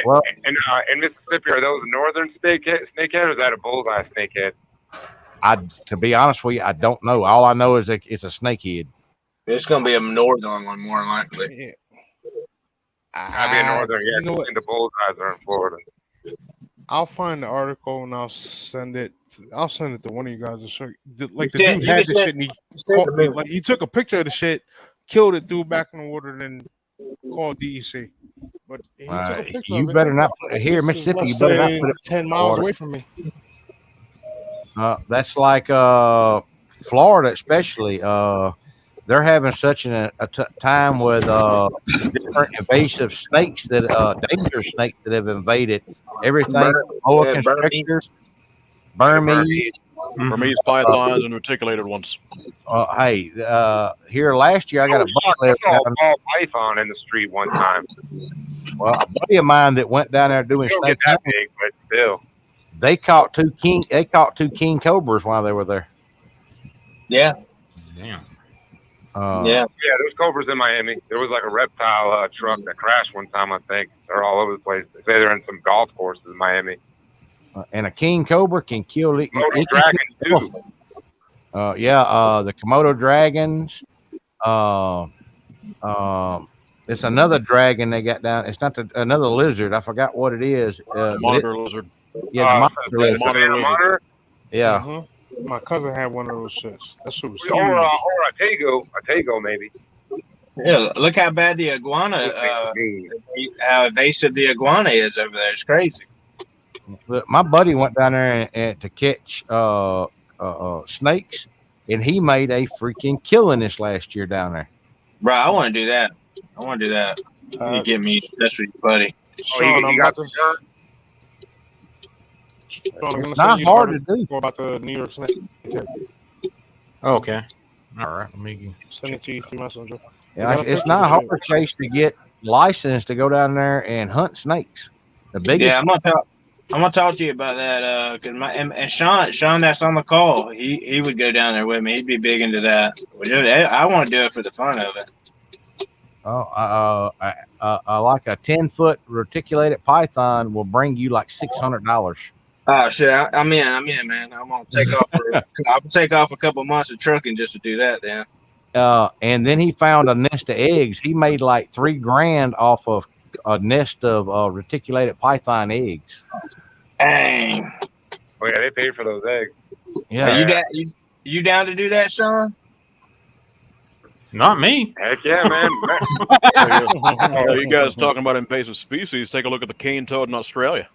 Well, in Mississippi, are those northern snakehead, or is that a bullseye snakehead? To be honest with you, I don't know. All I know is it's a snakehead. It's gonna be a northern one, more than likely. Yeah. I'd be in northern, yeah. You know what? And the bullseyes are in Florida. I'll find the article and I'll send it. I'll send it to one of you guys to show you. Like the Send- dude you had can the send- shit and he send to me. like he took a picture of the shit, killed it, threw it back in the water, then called DEC. But he took a picture You of it. better not put it here, This is, Mississippi. let's You better not say, put it 10 in miles water. away from me. That's like Florida, especially. They're having such a time with different invasive snakes that dangerous snakes that have invaded everything. Boa constrictors, Burmese. Burmese pythons and reticulated ones. Hey, here last year I got a buddy I saw a ball python in the street one time. well, a buddy of mine that went down there doing They don't snake get that hunting. big, but still. They caught two king cobras while they were there. Yeah. Damn. Uh, Yeah. Yeah, there's cobras in Miami. There was like a reptile truck that crashed one time, I think. They're all over the place. They say they're in some golf courses in Miami. And a king cobra can kill it. Komodo dragons, too. The Komodo dragons. It's another dragon they got down. It's not another lizard. I forgot what it is. Monitor lizard. Yeah, the monitor lizard. Monitor. Yeah. Mhm. My cousin had one of those shits. That shit was huge. Or a Tego maybe. Yeah. Look how bad the iguana, how invasive the iguana is over there. It's crazy. But my buddy went down there to catch snakes, and he made a freaking killing this last year down there. Bro, I want to do that. You get me. That's what you, buddy. Sean, I'm about to. Sean, I'm It's gonna not send you hard the to do. article about the New York snake. Okay. All right. Let me. Send it to you through Messenger. Yeah, it's not hard, Chase, to get licensed to go down there and hunt snakes. The biggest. Yeah, I'm gonna talk to you about that. Cause and Sean that's on the call. He would go down there with me. He'd be big into that. I want to do it for the fun of it. I like a 10-foot reticulated python will bring you like $600. Oh shit! I'm in, man. I'm gonna take off. I'll take off a couple months of trucking just to do that. Then. And then he found a nest of eggs. He made like $3,000 off of a nest of reticulated python eggs. Dang. Oh yeah, they paid for those eggs. Yeah. Are you down to do that, Sean? Not me. Heck yeah, man. You guys talking about invasive species? Take a look at the cane toad in Australia.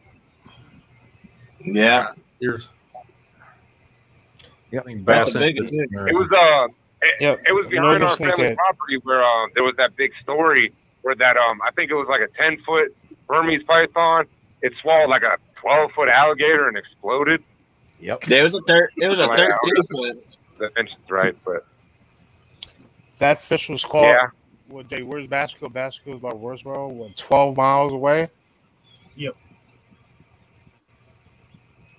Yeah. Here's. Yep. Bass the biggest. It was it was behind our Snake family Head. property where there was that big story where that I think it was like a 10-foot Burmese python. It swallowed like a 12-foot alligator and exploded. Yep. It was a 13-foot. The Vincent's right, but That fish was called. yeah. What day? Where's Basco? Basco is about Roswell. What? 12 miles away. Yep.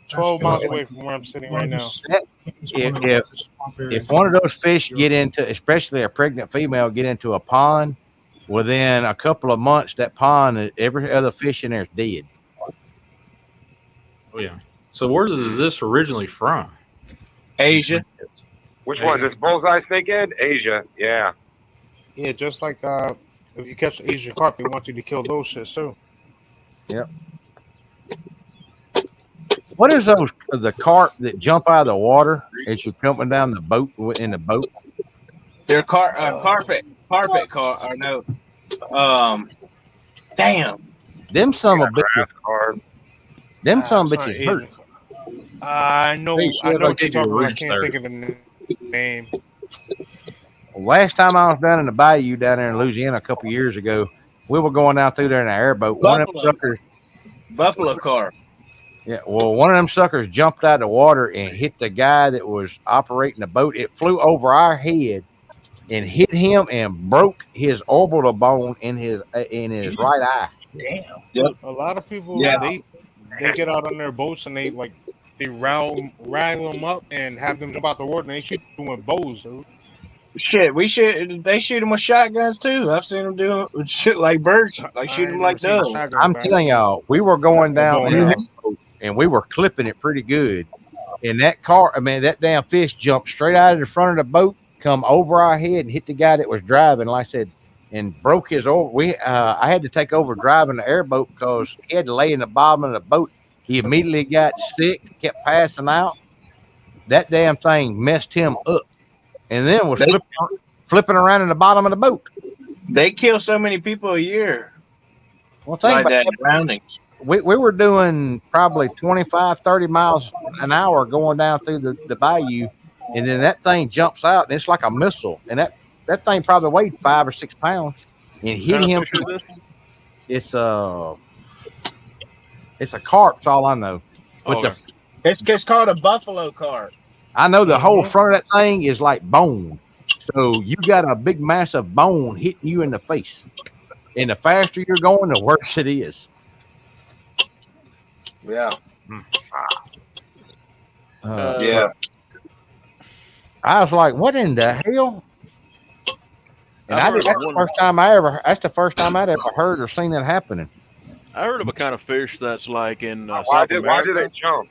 12 Basco miles is away like from where I'm sitting one right of now. the- If one of those fish get into, especially a pregnant female, get into a pond, within a couple of months, that pond, every other fish in there is dead. Oh yeah. So where is this originally from? Asia. Which one? This bullseye snakehead? Asia. Yeah. Yeah, just like if you catch Asian carp, they want you to kill those shits too. What is those, the carp that jump out of the water as you're coming down the boat in the boat? They're carpet car or no. Damn. Them some of Grass carp. them some It's not bitches hurt. Asian. I know. Hey, I shit, know I'll what you're give you a talking about. I ridge can't there. think of the name. Last time I was down in the bayou down there in Louisiana a couple years ago, we were going out through there in an airboat. One of them suckers, Buffalo carp. yeah, well, one of them suckers jumped out of the water and hit the guy that was operating the boat. It flew over our head and hit him and broke his orbital bone in his right eye. Damn. A lot of people, Yeah. they get out on their boats and they rile them up and have them jump out the water and they shoot them with bows, dude. Shit, they shoot them with shotguns too. I've seen them do shit like birds, like shoot them like doves. I'm telling y'all, we were going down Going in down. that boat and we were clipping it pretty good. And that damn fish jumped straight out of the front of the boat, come over our head and hit the guy that was driving, like I said, and broke his over. I had to take over driving the airboat because he had to lay in the bottom of the boat He immediately got sick, kept passing out. That damn thing messed him up, and then was flipping around in the bottom of the boat. They kill so many people a year Well, think like about that drowning. we were doing probably 25, 30 miles an hour going down through the bayou, and then that thing jumps out, and it's like a missile, and that thing probably weighed 5 or 6 pounds, and hit What kind him. of fish is this? It's a carp's all I know. But Okay. It's called a buffalo carp. I know the whole front of that thing is like bone. So you got a big massive bone hitting you in the face. And the faster you're going, the worse it is. Yeah. Yeah. I was like, what in the hell? And I've heard that's of the one- first time I'd ever heard or seen that happening. I heard of a kind of fish that's like in Why South do America. they jump?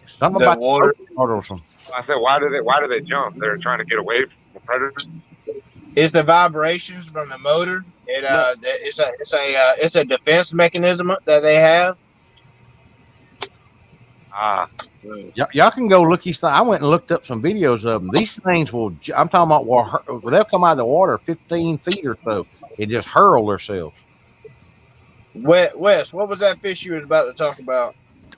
Something The about water. or something. I said, why do they jump? They're trying to get away from the predators. It's the vibrations from the motor. It's a defense mechanism that they have. Y'all can go look these things. I went and looked up some videos of them. These things I'm talking about, they'll come out of the water 15 feet or so and just hurl themselves. Wes, what was that fish you was about to talk about?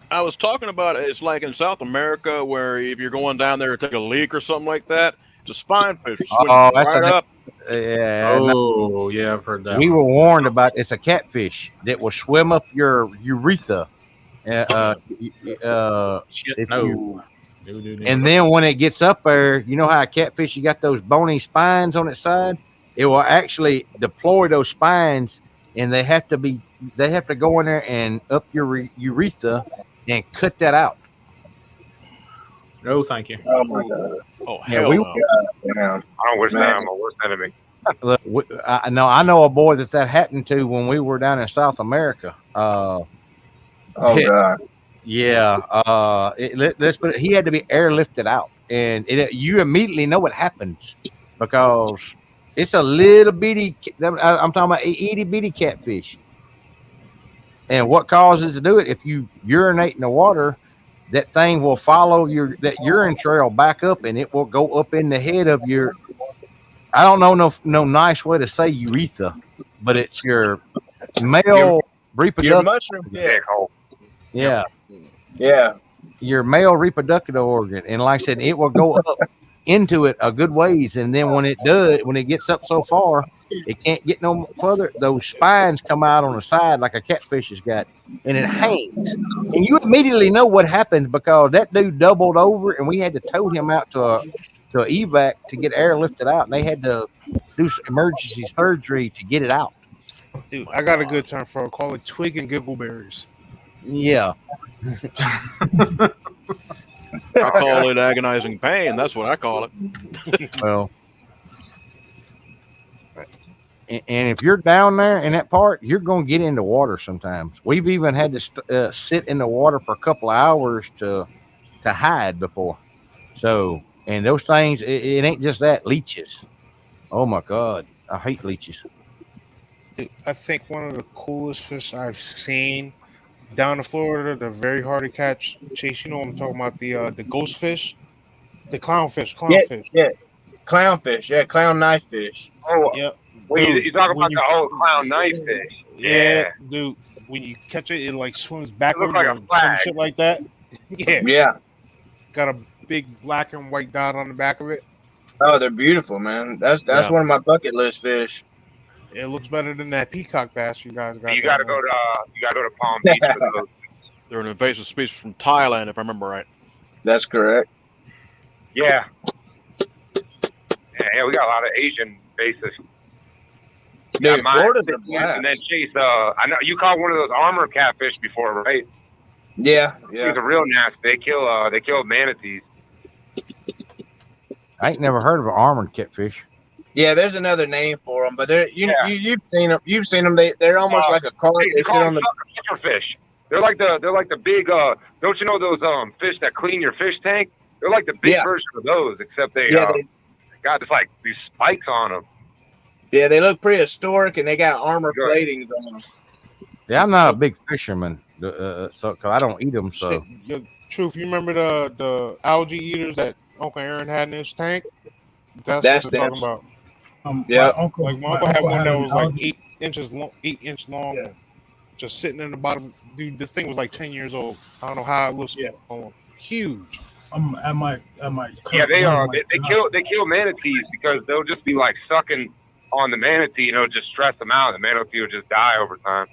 I was talking about it's like in South America where if you're going down there to take a leak or something like that, it's a spine fish. Oh, that's right up. Yeah. Oh, yeah, I've heard that. We were warned about it's a catfish that will swim up your urethra. Shit, no. And then when it gets up there, you know how a catfish, you got those bony spines on its side? It will actually deploy those spines, and they have to go in there and up your urethra and cut that out. No, thank you. Oh my god. Oh, Yeah, hell we- no. Yeah. I don't wish that. I'm my worst enemy. Look, I know a boy that happened to when we were down in South America. Oh god. Yeah, let's put it, he had to be airlifted out, and you immediately know what happens because it's a little bitty. I'm talking about itty bitty catfish, and what causes to do it? If you urinate in the water, that thing will follow that urine trail back up, and it will go up in the head of your. I don't know no nice way to say urethra, but it's your male reproductive. Your mushroom pit. Yeah. Yeah. Your male reproductive organ, and like I said, it will go up into it a good ways, and then when it gets up so far, it can't get no further. Those spines come out on the side like a catfish has got, and it hangs. And you immediately know what happened because that dude doubled over, and we had to tow him out to a evac to get airlifted out, and they had to do some emergency surgery to get it out. Dude, I got a good term for it. Call it twig and giggleberries. Yeah. I call it agonizing pain. That's what I call it. Well, and if you're down there in that part, you're going to get into water sometimes. We've even had to sit in the water for a couple of hours to hide before. So, and those things, it ain't just that. Leeches. Oh my God, I hate leeches. Dude, I think one of the coolest fish I've seen down in Florida, they're very hard to catch. Chase, you know what I'm talking about, the ghost fish, the clownfish. Yeah. Clownfish. Yeah, clown knife fish. Oh, Yep. well, Dude, you talking when about the old clown knife fish? Yeah, dude. When you catch it, it like swims backwards like a or some flag. shit like that. Yeah. Yeah. Got a big black and white dot on the back of it. Oh, they're beautiful, man. That's Yeah. one of my bucket list fish. It looks better than that peacock bass you guys got. You gotta go to Palm Beach for those. They're an invasive species from Thailand, if I remember right. That's correct. Yeah. Yeah, we got a lot of Asian bases. Dude, Florida's a And blast. then Chase, I know you caught one of those armor catfish before, right? Yeah, These yeah. are real nasty. They kill manatees. I ain't never heard of an armored catfish. Yeah, there's another name for them, but you've seen them. You've seen them. They're almost like a carp. They They sit call on them the. sucker fish. They're like the big. Don't you know those fish that clean your fish tank? They're like the big Yeah. version of those, except they Yeah, got just like these spikes on them. yeah, they look prehistoric and they got armor Good. platings on them. Yeah, I'm not a big fisherman, So because I don't eat them, so Shit, Truth, you remember the algae eaters that Uncle Aaron had in his tank? That's That's what they're talking that's about. yeah. My uncle, Like my my uncle had uncle one had that an was like algae. 8 inches long, 8 inch long, and just sitting in the bottom. Dude, this thing was like 10 years old. I don't know how it looks. Yeah. Huge. At my Yeah, current they one are. of my They jobs. kill manatees because they'll just be like sucking on the manatee, and it'll just stress them out. The manatee will just die over time.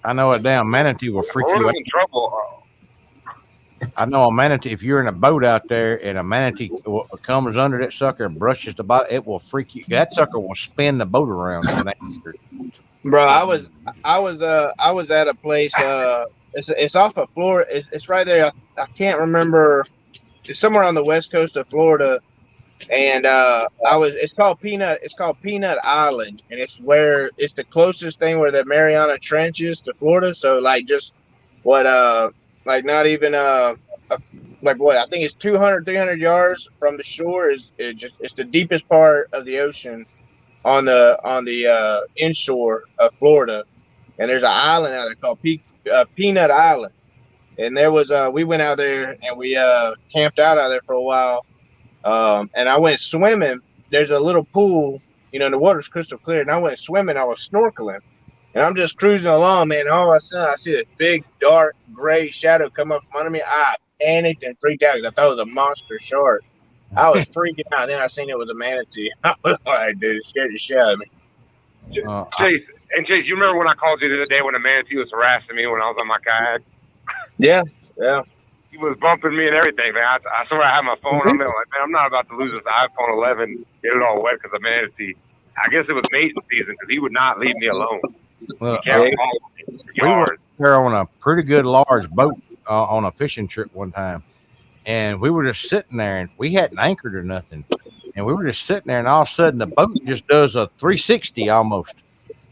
I know a damn manatee will freak you Florida's out. in trouble. I know a manatee. If you're in a boat out there and a manatee comes under that sucker and brushes the bottom, it will freak you. That sucker will spin the boat around. Bro, I was at a place. It's off of Florida. It's right there. I can't remember. It's somewhere on the west coast of Florida, and It's called Peanut. It's called Peanut Island, and it's the closest thing where the Mariana Trench is to Florida. So like just what like not even like what I think it's 200 300 yards from the shore is it's the deepest part of the ocean on the inshore of Florida, and there's an island out there called Peanut Island. And there was we went out there and we camped out there for a while. And I went swimming. There's a little pool, and the water's crystal clear. And I went swimming. I was snorkeling, and I'm just cruising along, man. All of a sudden, I see this big, dark, gray shadow come up from under me. I panicked and freaked out because I thought it was a monster shark. I was freaking out. Then I seen it was a manatee. I was like, dude, it scared the shit out of me. Chase, you remember when I called you the other day when a manatee was harassing me when I was on my kayak? Yeah. He was bumping me and everything, man. I swear I had my phone on me. I'm like, man, I'm not about to lose this iPhone 11, get it all wet because of manatee. I guess it was mating season because he would not leave me alone. Well, He kept we were there on a pretty good large boat on a fishing trip one time, and we were just sitting there, and we hadn't anchored or nothing, and we were just sitting there, and all of a sudden the boat just does a 360 almost.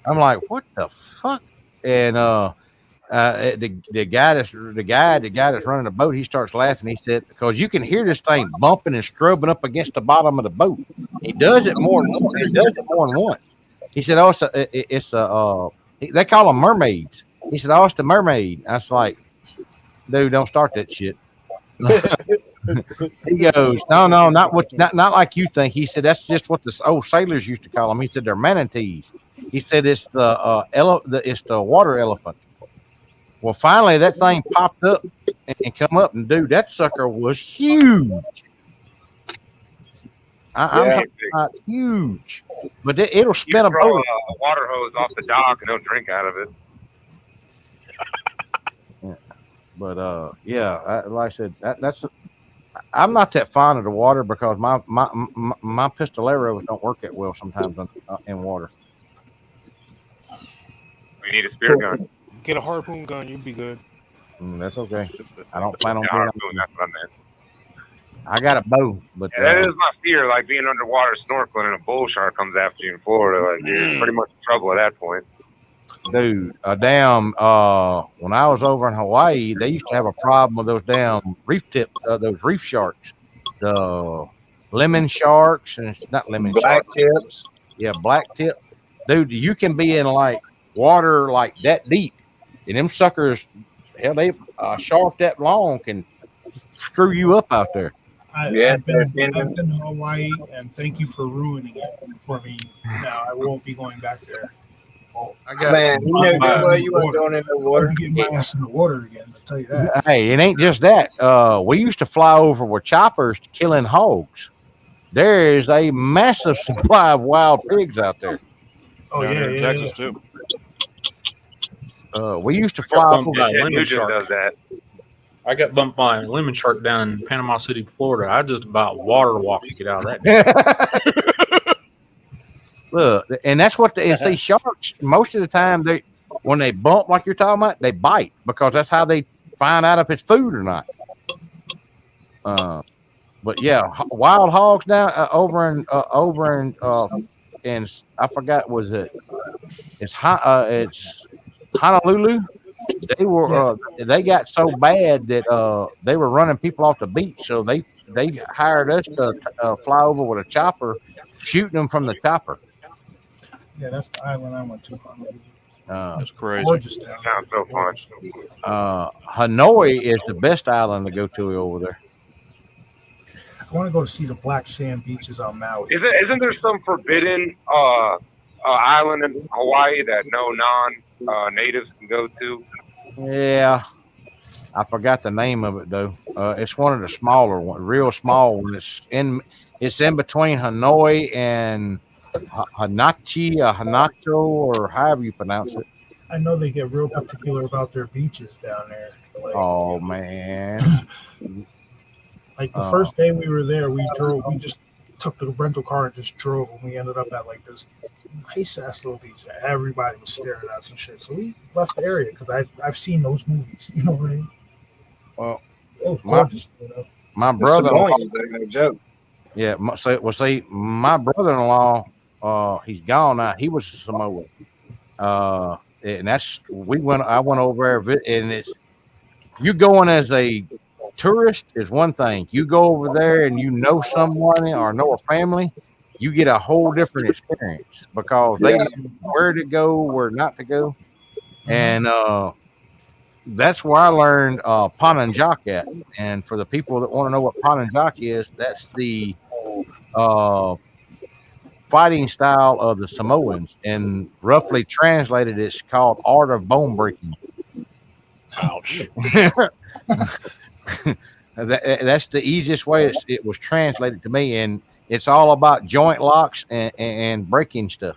I'm like, what the fuck? And the guy that's running the boat, he starts laughing. He said, because you can hear this thing bumping and scrubbing up against the bottom of the boat. He does it more than once. He does it more than once. He said, oh, they call them mermaids. He said, oh, it's the mermaid. I was like, dude, don't start that shit. He goes, no, not like you think. He said, that's just what the old sailors used to call them. He said, they're manatees. He said, it's it's the water elephant. Well, finally, that thing popped up and come up, and dude, that sucker was huge. I'm huge, but it'll spin a boat. A water hose off the dock and they'll drink out of it. Yeah. But like I said, I'm not that fond of the water because my pistoleros don't work that well sometimes in water. We need a spear gun. Get a harpoon gun, you'll be good. That's okay. I don't plan on harpoon, getting. that's what I meant. I got a bow, but that is my fear, like being underwater snorkeling and a bull shark comes after you in Florida. Like you're pretty much in trouble at that point. Dude, when I was over in Hawaii, they used to have a problem with those damn those reef sharks, the lemon sharks, and not lemon black sharks. tips. Yeah, black tip. Dude, you can be in like water like that deep, and them suckers, hell, they shark that long can screw you up out there. I've been to Hawaii, and thank you for ruining it for me. Now I won't be going back there. I got man, you weren't going in the water. I'm getting my ass in the water again. I'll tell you that. Hey, it ain't just that. We used to fly over with choppers killing hogs. There is a massive supply of wild pigs out there. Oh yeah, in Texas too. We used to fly over. Lemon shark. Does that. I got bumped by a lemon shark down in Panama City, Florida. I just about water walked to get out of that. Look, and that's what see sharks. Most of the time, when they bump like you're talking about, they bite because that's how they find out if it's food or not. But yeah, wild hogs down over in I forgot it's Honolulu. They were they got so bad that they were running people off the beach, so they hired us to fly over with a chopper, shooting them from the chopper. Yeah, that's the island I went to. That's crazy. Gorgeous down there. Sounds so fun. Hanoi is the best island to go to over there. I want to go to see the black sand beaches on Maui. Isn't there some forbidden island in Hawaii that no non-natives can go to? Yeah, I forgot the name of it though. It's one of the smaller ones, real small one. It's in between Hanoi and Hanachi, Hanato, or however you pronounce it. I know they get real particular about their beaches down there. Like, Oh man. Like the first day we were there, we just took the rental car and just drove, and we ended up at like this nice ass little beach that everybody was staring at us and shit. So we left the area because I've seen those movies. You know what I mean? Well, it was gorgeous. My brother, no joke. Yeah, see, my brother-in-law, he's gone now. He was a Samoan, and I went over there, and it's you going as a tourist is one thing. You go over there and you know someone or know a family, you get a whole different experience because they know where to go, where not to go, and that's where I learned Pananjak at. And for the people that want to know what Pananjak is, that's the fighting style of the Samoans, and roughly translated, it's called art of bone breaking. Ouch. That's the easiest way it was translated to me, and it's all about joint locks and breaking stuff.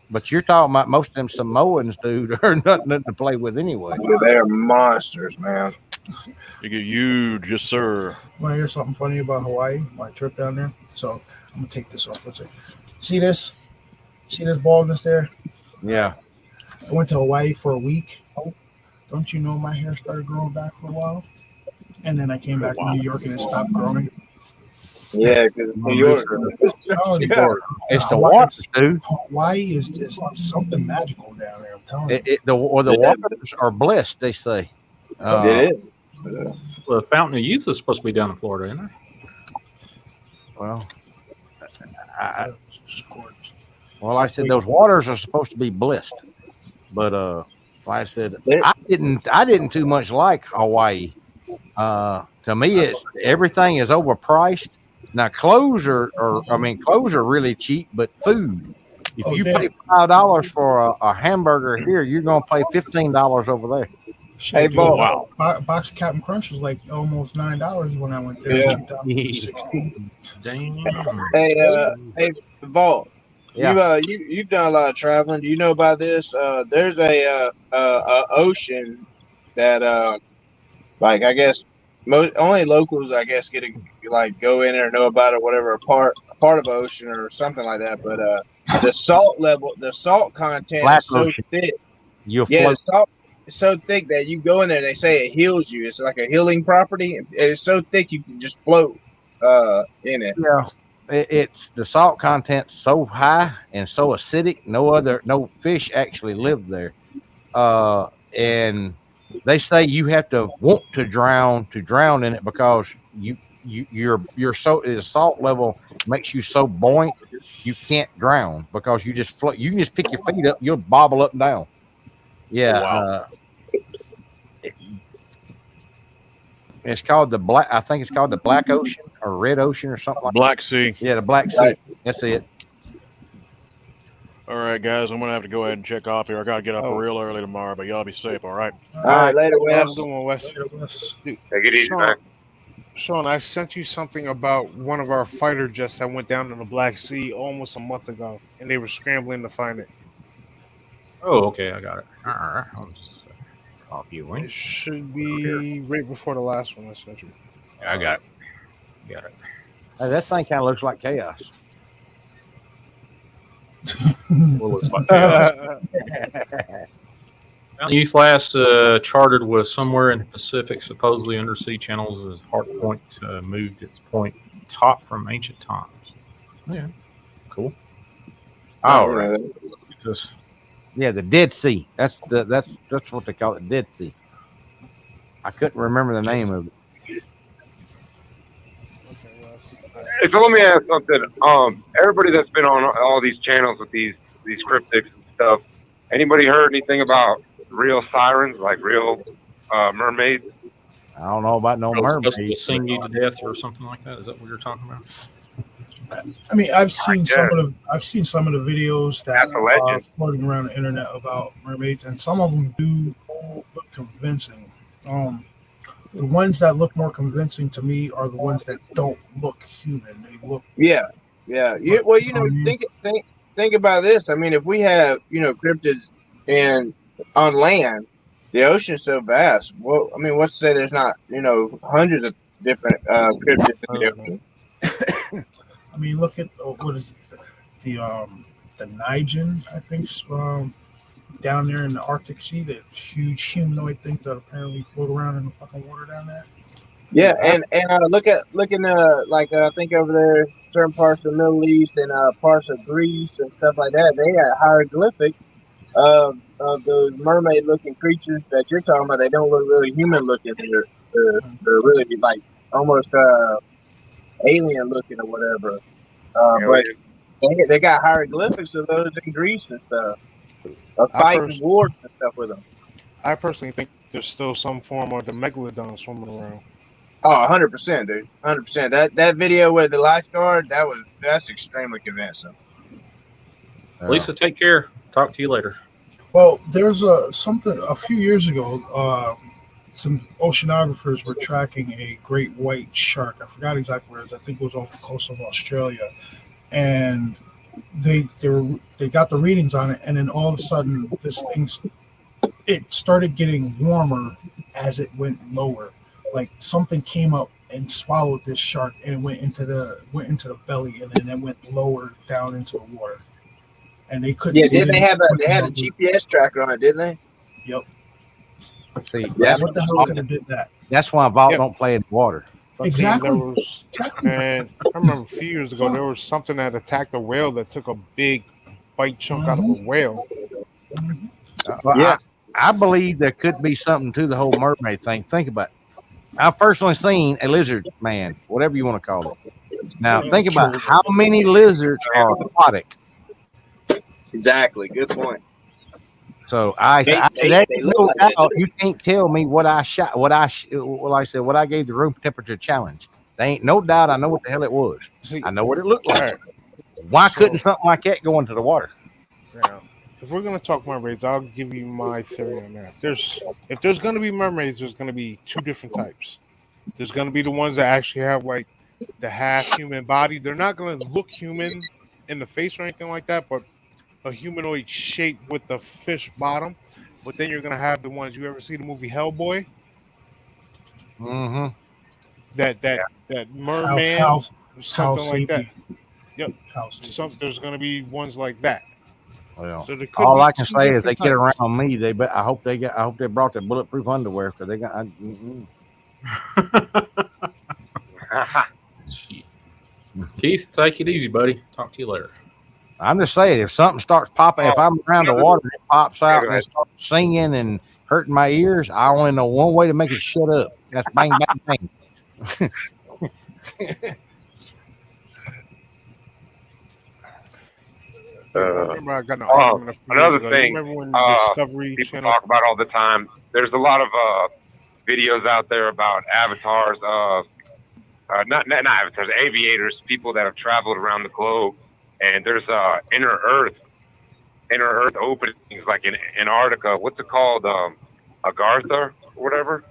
But you're talking about most of them Samoans, dude, are nothing to play with anyway. They're monsters, man. You get huge, yes, sir. Want to hear something funny about Hawaii? My trip down there. So I'm gonna take this off for a second. See this? See this baldness there? Yeah. I went to Hawaii for a week. Don't you know my hair started growing back for a while? And then I came back to New York and it stopped growing. Yeah, because New York. It's the water, dude. Hawaii is something magical down there. I'm telling you. The waters are blessed, they say. It is. Well, the Fountain of Youth is supposed to be down in Florida, isn't it? Well, like I said, those waters are supposed to be blessed, but like I said, I didn't too much like Hawaii. To me, it's everything is overpriced. Now, clothes are really cheap, but food. If you pay $5 for a hamburger here, you're gonna pay $15 over there. Shit, dude, wow! Box of Captain Crunch was like almost $9 when I went there. Yeah. In 2016. Dang. Hey, Vault. Yeah. You've done a lot of traveling. Do you know about this? There's a ocean that like I guess only locals I guess get to like go in there and know about it, whatever a part of the ocean or something like that. But the salt content is so thick. The salt is so thick that you go in there and they say it heals you. It's like a healing property. It's so thick you can just float in it. Yeah. It's the salt content so high and so acidic. No fish actually live there. And they say you have to want to drown in it because you're so the salt level makes you so buoyant you can't drown because you just float. You can just pick your feet up, you'll bobble up and down. Yeah. Wow. It's called I think it's called the Black Ocean or Red Ocean or something like that. Black Sea. Yeah, the Black Sea. That's it. All right, guys, I'm going to have to go ahead and check off here. I got to get up real early tomorrow, but y'all be safe, all right? All right, later, Wes. Doing Wes. Take it easy, man. Sean, I sent you something about one of our fighter jets that went down in the Black Sea almost a month ago, and they were scrambling to find it. Oh, okay, I got it. All right, I'll just copy a link. It should be right before the last one I sent you. Yeah, I got it. Got it. Hey, that thing kind of looks like chaos. Well, looks like Mountain Youth last chartered was somewhere in the Pacific, supposedly undersea channels as Hardpoint moved its point top from ancient times. Yeah, cool. All right. Just Yeah, the Dead Sea. That's what they call it, Dead Sea. I couldn't remember the name of it. Hey, so let me ask something. Everybody that's been on all these channels with these these cryptids and stuff. Anybody heard anything about real sirens, like real mermaids? I don't know about no Supposed to mermaids. sing you to death or something like that. Is that what you're talking about? I mean, I've seen some guess. of the videos that That's a legend. are floating around the internet about mermaids, and some of them do look convincing. The ones that look more convincing to me are the ones that don't look human. They look Yeah. Well, think about this. I mean, if we have cryptids and on land, the ocean's so vast. Well, I mean, what's to say there's not hundreds of different cryptids in the ocean? I mean, look at what is it? The Nigen, I think, down there in the Arctic Sea, the huge humanoid things that apparently float around in the fucking water down there. Yeah, and look in I think over there, certain parts of the Middle East and parts of Greece and stuff like that, they got hieroglyphics of those mermaid-looking creatures that you're talking about. They don't look really human-looking. They're really like almost alien-looking or whatever. But they got hieroglyphics of those in Greece and stuff, of fighting wars and stuff with them. I personally think there's still some form of the megalodon swimming around. Oh, 100%, dude. 100%. That video with the lifeguard, that's extremely convincing. Lisa, take care. Talk to you later. Well, there's something a few years ago. Some oceanographers were tracking a great white shark. I forgot exactly where it is. I think it was off the coast of Australia, and they got the readings on it, and then all of a sudden, it started getting warmer as it went lower. Like something came up and swallowed this shark and went into the belly, and then it went lower down into the water. And they couldn't. Yeah, they had a GPS tracker on it, didn't they? Yep. See, what the hell could have did that? That's why Vault don't play in water. Exactly. And I remember a few years ago there was something that attacked a whale that took a big bite chunk out of a whale. Well, I believe there could be something to the whole mermaid thing. Think about it. I've personally seen a lizard man, whatever you want to call it. Now, think about how many lizards are aquatic. Exactly. Good point. So no doubt you can't tell me what I shot, what I gave the room temperature challenge. There ain't no doubt I know what the hell it was. I know what it looked like. Why couldn't something like that go into the water? Yeah. If we're gonna talk mermaids, I'll give you my theory on that. If there's gonna be mermaids, there's gonna be two different types. There's gonna be the ones that actually have like the half human body. They're not gonna look human in the face or anything like that, but a humanoid shape with the fish bottom. But then you're gonna have the ones, you ever see the movie Hellboy? Mm-hmm. That merman, something like that. Yep. There's gonna be ones like that. Well, so all I can say is they get around me. I hope they brought their bulletproof underwear because they got. Keith, take it easy, buddy. Talk to you later. I'm just saying, if something starts popping, if I'm around the water and it pops out and it starts singing and hurting my ears, I only know one way to make it shut up. That's bang, bang, bang. Another thing people talk about all the time, there's a lot of videos out there about avatars of not avatars, aviators, people that have traveled around the globe, and there's inner earth openings like in Antarctica. What's it called? Agartha or whatever.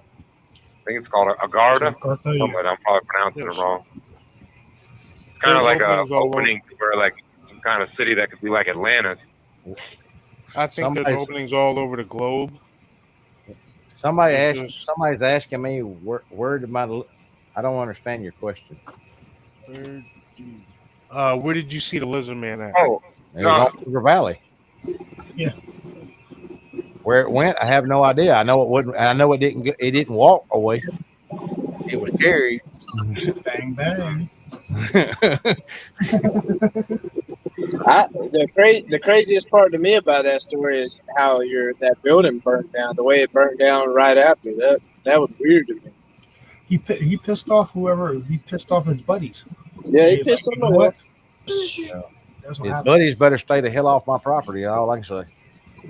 I think it's called Agartha. I'm probably pronouncing it wrong. It's kind of like a opening where like some kind of city that could be like Atlantis. I think there's openings all over the globe. Somebody's asking me where did my. I don't understand your question. Where did you see the lizard man at? Oh, it was off River Valley. Yeah. Where it went, I have no idea. I know it wouldn't. I know it didn't. It didn't walk away. It was carried. Bang bang. The craziest part to me about that story is how that building burned down. The way it burned down right after that was weird to me. He pissed off whoever. He pissed off his buddies. Yeah, he pissed them off. That's what His happened. buddies better stay the hell off my property. All I can say.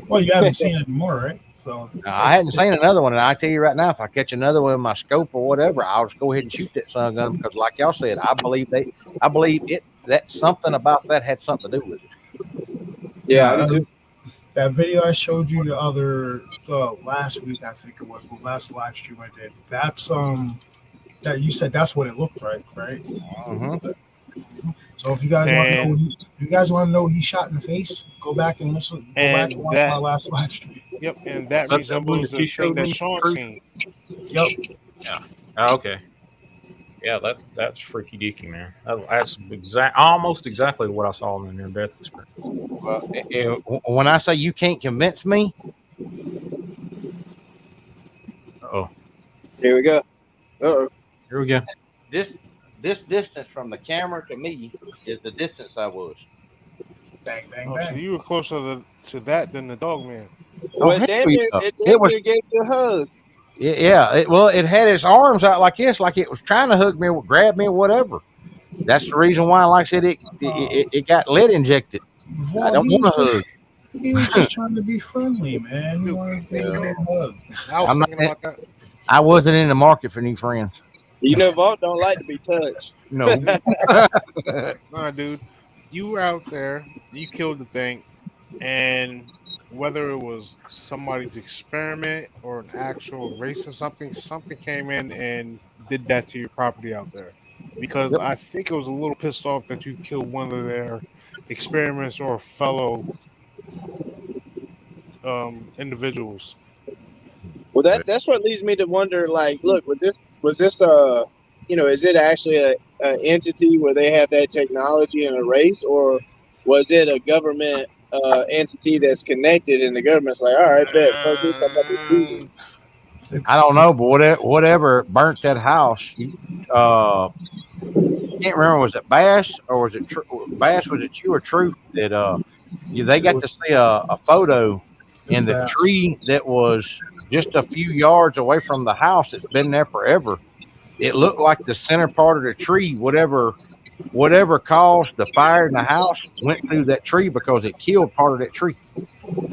Well, you haven't seen it anymore, right? So I hadn't seen another one, and I tell you right now, if I catch another one in my scope or whatever, I'll just go ahead and shoot that son of a gun because, like y'all said, I believe it that something about that had something to do with it. Yeah, that video I showed you last week, I think it was the last live stream I did. That's that you said that's what it looked like, right? Mm-hmm. So if you guys want to know, he shot in the face, go back and listen. Go back and watch my last live stream. Yep, and that That's the one resembles that the you thing showed that me, Sean Bruce? seen. Yep. Yeah. Oh, okay. Yeah, that's freaky deaky, man. That's almost exactly what I saw in the near death experience. When I say you can't convince me, Oh, here we go. Uh-oh. here we go. this distance from the camera to me is the distance I was. Bang, bang, Oh, bang. so you were closer to that than the dog man. Oh, Well, hell damn yeah. near, it It was gave you a hug. Yeah, it had its arms out like this, like it was trying to hug me, grab me, or whatever. That's the reason why, like I said, it got lead injected. I don't want to hug. He was just trying to be friendly, man. He wanted to give a hug. I was thinking about that. I wasn't in the market for new friends. You know, Vault don't like to be touched. No. Nah, dude, you were out there, you killed the thing, and whether it was somebody's experiment or an actual race or something came in and did that to your property out there. Because I think it was a little pissed off that you killed one of their experiments or fellow individuals. Well, that's what leads me to wonder. Like, look, was this is it actually a entity where they have that technology in a race, or was it a government entity that's connected, and the government's like, all right, bet. Fuck this, I'm about to do this. I don't know, but whatever burnt that house, I can't remember, was it Bass or was it Bass? Was it you or Truth that they got to see a photo in the Bass. tree that was just a few yards away from the house. It's been there forever. It looked like the center part of the tree, whatever caused the fire in the house, went through that tree because it killed part of that tree.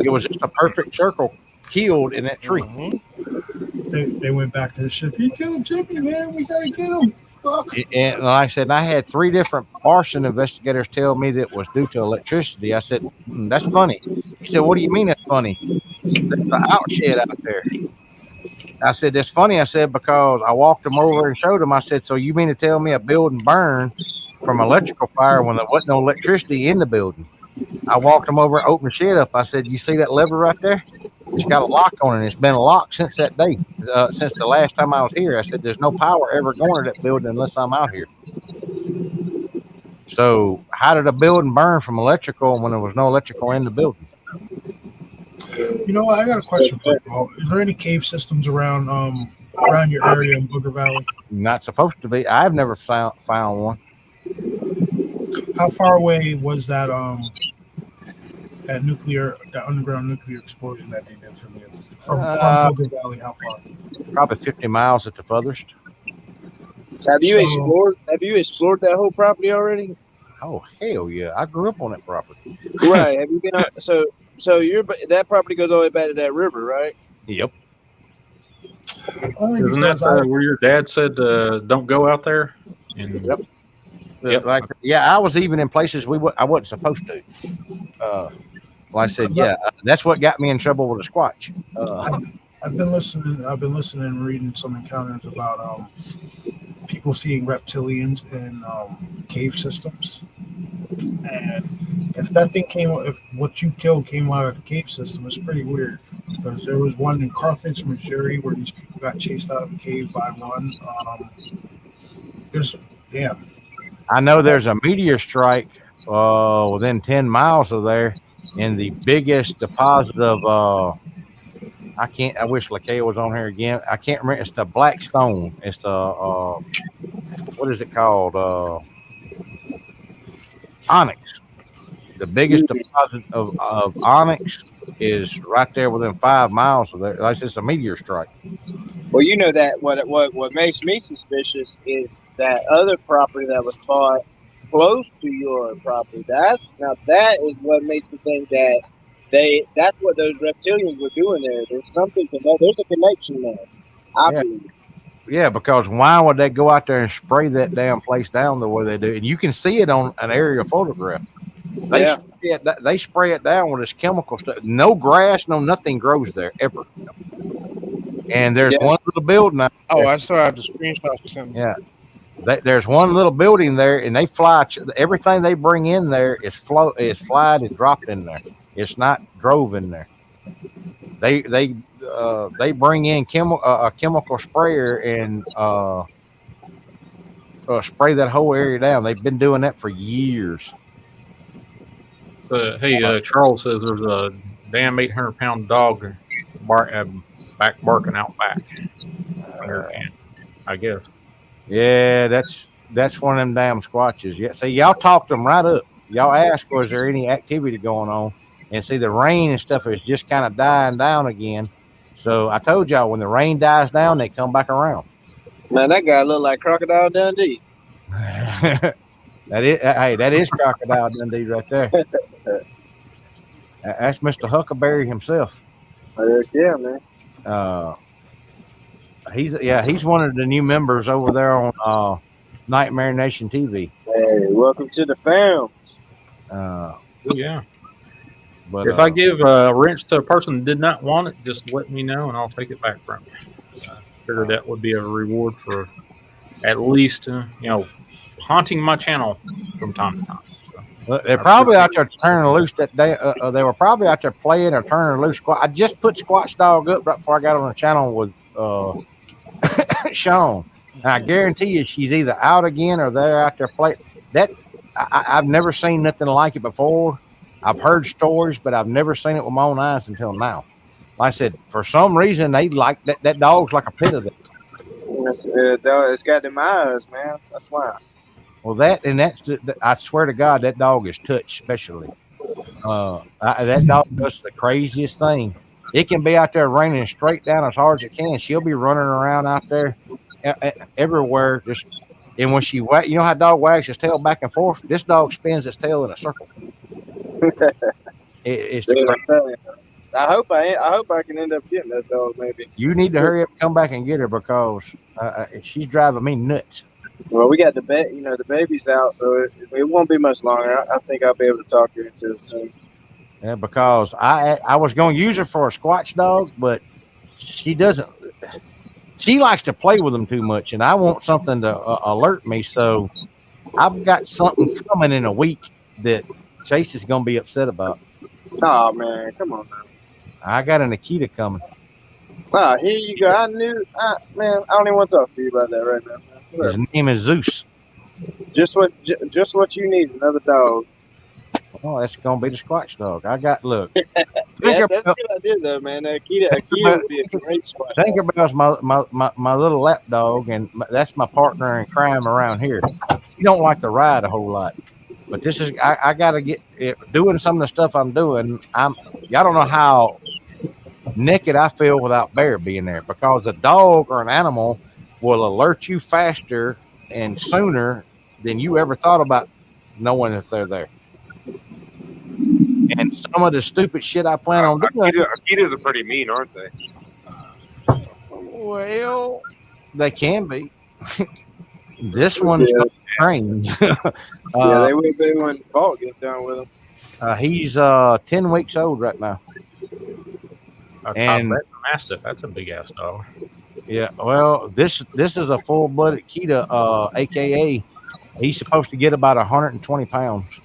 It was just a perfect circle killed in that tree. Mm-hmm. They went back to the ship. He killed Jimmy, man. We gotta get him. Fuck. And like I said, I had 3 different arson investigators tell me that it was due to electricity. I said, that's funny. He said, what do you mean that's funny? There's an outshed out there. I said, that's funny. I said, because I walked them over and showed them. I said, so you mean to tell me a building burned from electrical fire when there wasn't no electricity in the building? I walked them over and opened the shed up. I said, you see that lever right there? It's got a lock on it. It's been locked since that day, since the last time I was here. I said, there's no power ever going to that building unless I'm out here. So how did a building burn from electrical when there was no electrical in the building? You know what? I got a question for you. Is there any cave systems around your area in Booger Valley? Not supposed to be. I've never found one. How far away was that that underground nuclear explosion that they did from you? From Booger Valley, how far? Probably 50 miles at the furthest. Have you explored that whole property already? Oh hell yeah! I grew up on that property. Right. Have you been out? So that property goes all the way back to that river, right? Yep. Only Isn't because that where your dad said don't go out there? And, Yep. Yep. Like, yeah, I was even in places I wasn't supposed to. Like I said, yeah, that's what got me in trouble with a Squatch. I've been listening and reading some encounters about people seeing reptilians in cave systems. And if what you killed came out of the cave system, it's pretty weird. Because there was one in Carthage, Missouri, where these people got chased out of a cave by one. I know there's a meteor strike within 10 miles of there, and the biggest deposit of I wish Lakay was on here again. I can't remember. It's the black stone. It's the what is it called? Onyx. The biggest deposit of onyx is right there within 5 miles of there. Like it's a meteor strike. Well, you know that what makes me suspicious is that other property that was bought close to your property. That is what makes me think that that's what those reptilians were doing there. There's something there's a connection there. I believe. Yeah, because why would they go out there and spray that damn place down the way they do? And you can see it on an aerial photograph. They spray it down with this chemical stuff. No grass, no nothing grows there ever. And there's one little building out there. Oh, I saw the screenshots. Yeah. There's one little building there, and they fly everything they bring in there is flied and dropped in there. It's not drove in there. They bring in a chemical sprayer and spray that whole area down. They've been doing that for years. Hey, Charles says there's a damn 800-pound dog back barking out back. I guess. Yeah, that's one of them damn squatches. Yeah, see, y'all talked them right up. Y'all asked, was there any activity going on? And see, the rain and stuff is just kind of dying down again. So I told y'all, when the rain dies down, they come back around. Man, that guy look like Crocodile Dundee. That is Crocodile Dundee right there. That's Mr. Huckleberry himself. Yeah, man. He's one of the new members over there on Nightmare Nation TV. Hey, welcome to the films. Yeah. But if I give a wrench to a person that did not want it, just let me know and I'll take it back from you. I figured that would be a reward for at least haunting my channel from time to time. So, they're probably out there turning loose that day. They were probably out there playing or turning loose. I just put Squatch Dog up right before I got on the channel with Sean. And I guarantee you she's either out again or they're out there playing. I've never seen nothing like it before. I've heard stories, but I've never seen it with my own eyes until now. Like I said, for some reason, they like that dog's like a pit of it. It's got them eyes, man. That's why. Well, I swear to God, that dog is touched especially. That dog does the craziest thing. It can be out there raining straight down as hard as it can. She'll be running around out there everywhere. And when she you know how a dog wags his tail back and forth? This dog spins its tail in a circle. It's I hope I can end up getting that dog. Maybe you need to hurry up and come back and get her because she's driving me nuts. Well, we got the baby's out, so it won't be much longer. I think I'll be able to talk her into it soon. Yeah, because I was going to use her for a Squatch dog, but she doesn't. She likes to play with them too much, and I want something to alert me. So I've got something coming in a week that Chase is going to be upset about. Oh man, come on now. I got an Akita coming. Ah, here you go. I don't even want to talk to you about that right now. His name is Zeus. Just what you need, another dog. Oh, that's gonna be the Squatch dog. Look. That's a good idea though, man. Akita would be a great Squatch. Tinkerbell's my little lap dog, and that's my partner in crime around here. She don't like to ride a whole lot, but this is I gotta get doing some of the stuff I'm doing. I don't know how naked I feel without Bear being there, because a dog or an animal will alert you faster and sooner than you ever thought about knowing if they're there. And some of the stupid shit I plan on doing. Akitas are pretty mean, aren't they? Well, they can be. This one's trained. They will be when Paul gets done with him. He's 10 weeks old right now. And Mastiff, that's a big ass dog. Yeah, well, this is a full-blooded Akita, aka he's supposed to get about 120 pounds.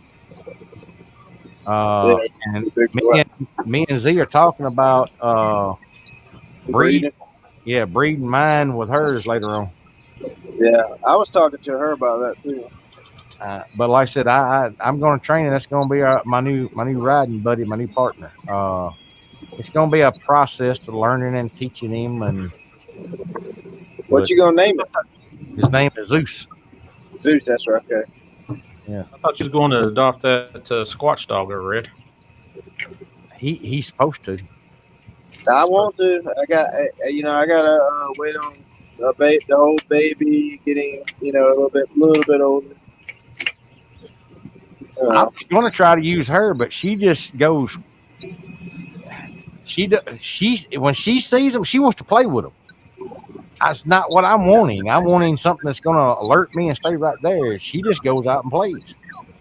And me and Z are talking about breeding mine with hers later on. Yeah, I was talking to her about that too. But like I said, I'm going to train him. That's going to be my new riding buddy, my new partner. It's going to be a process to learning and teaching him. And what you going to name it? His name is Zeus. Zeus, that's right. Okay. Yeah. I thought you was going to adopt that Squatch dog I read. He's supposed to. I want to. I got to wait on the whole baby getting a little bit older. I was going to try to use her, but she just goes. She when she sees them, she wants to play with them. That's not what I'm wanting. I'm wanting something that's going to alert me and stay right there. She just goes out and plays.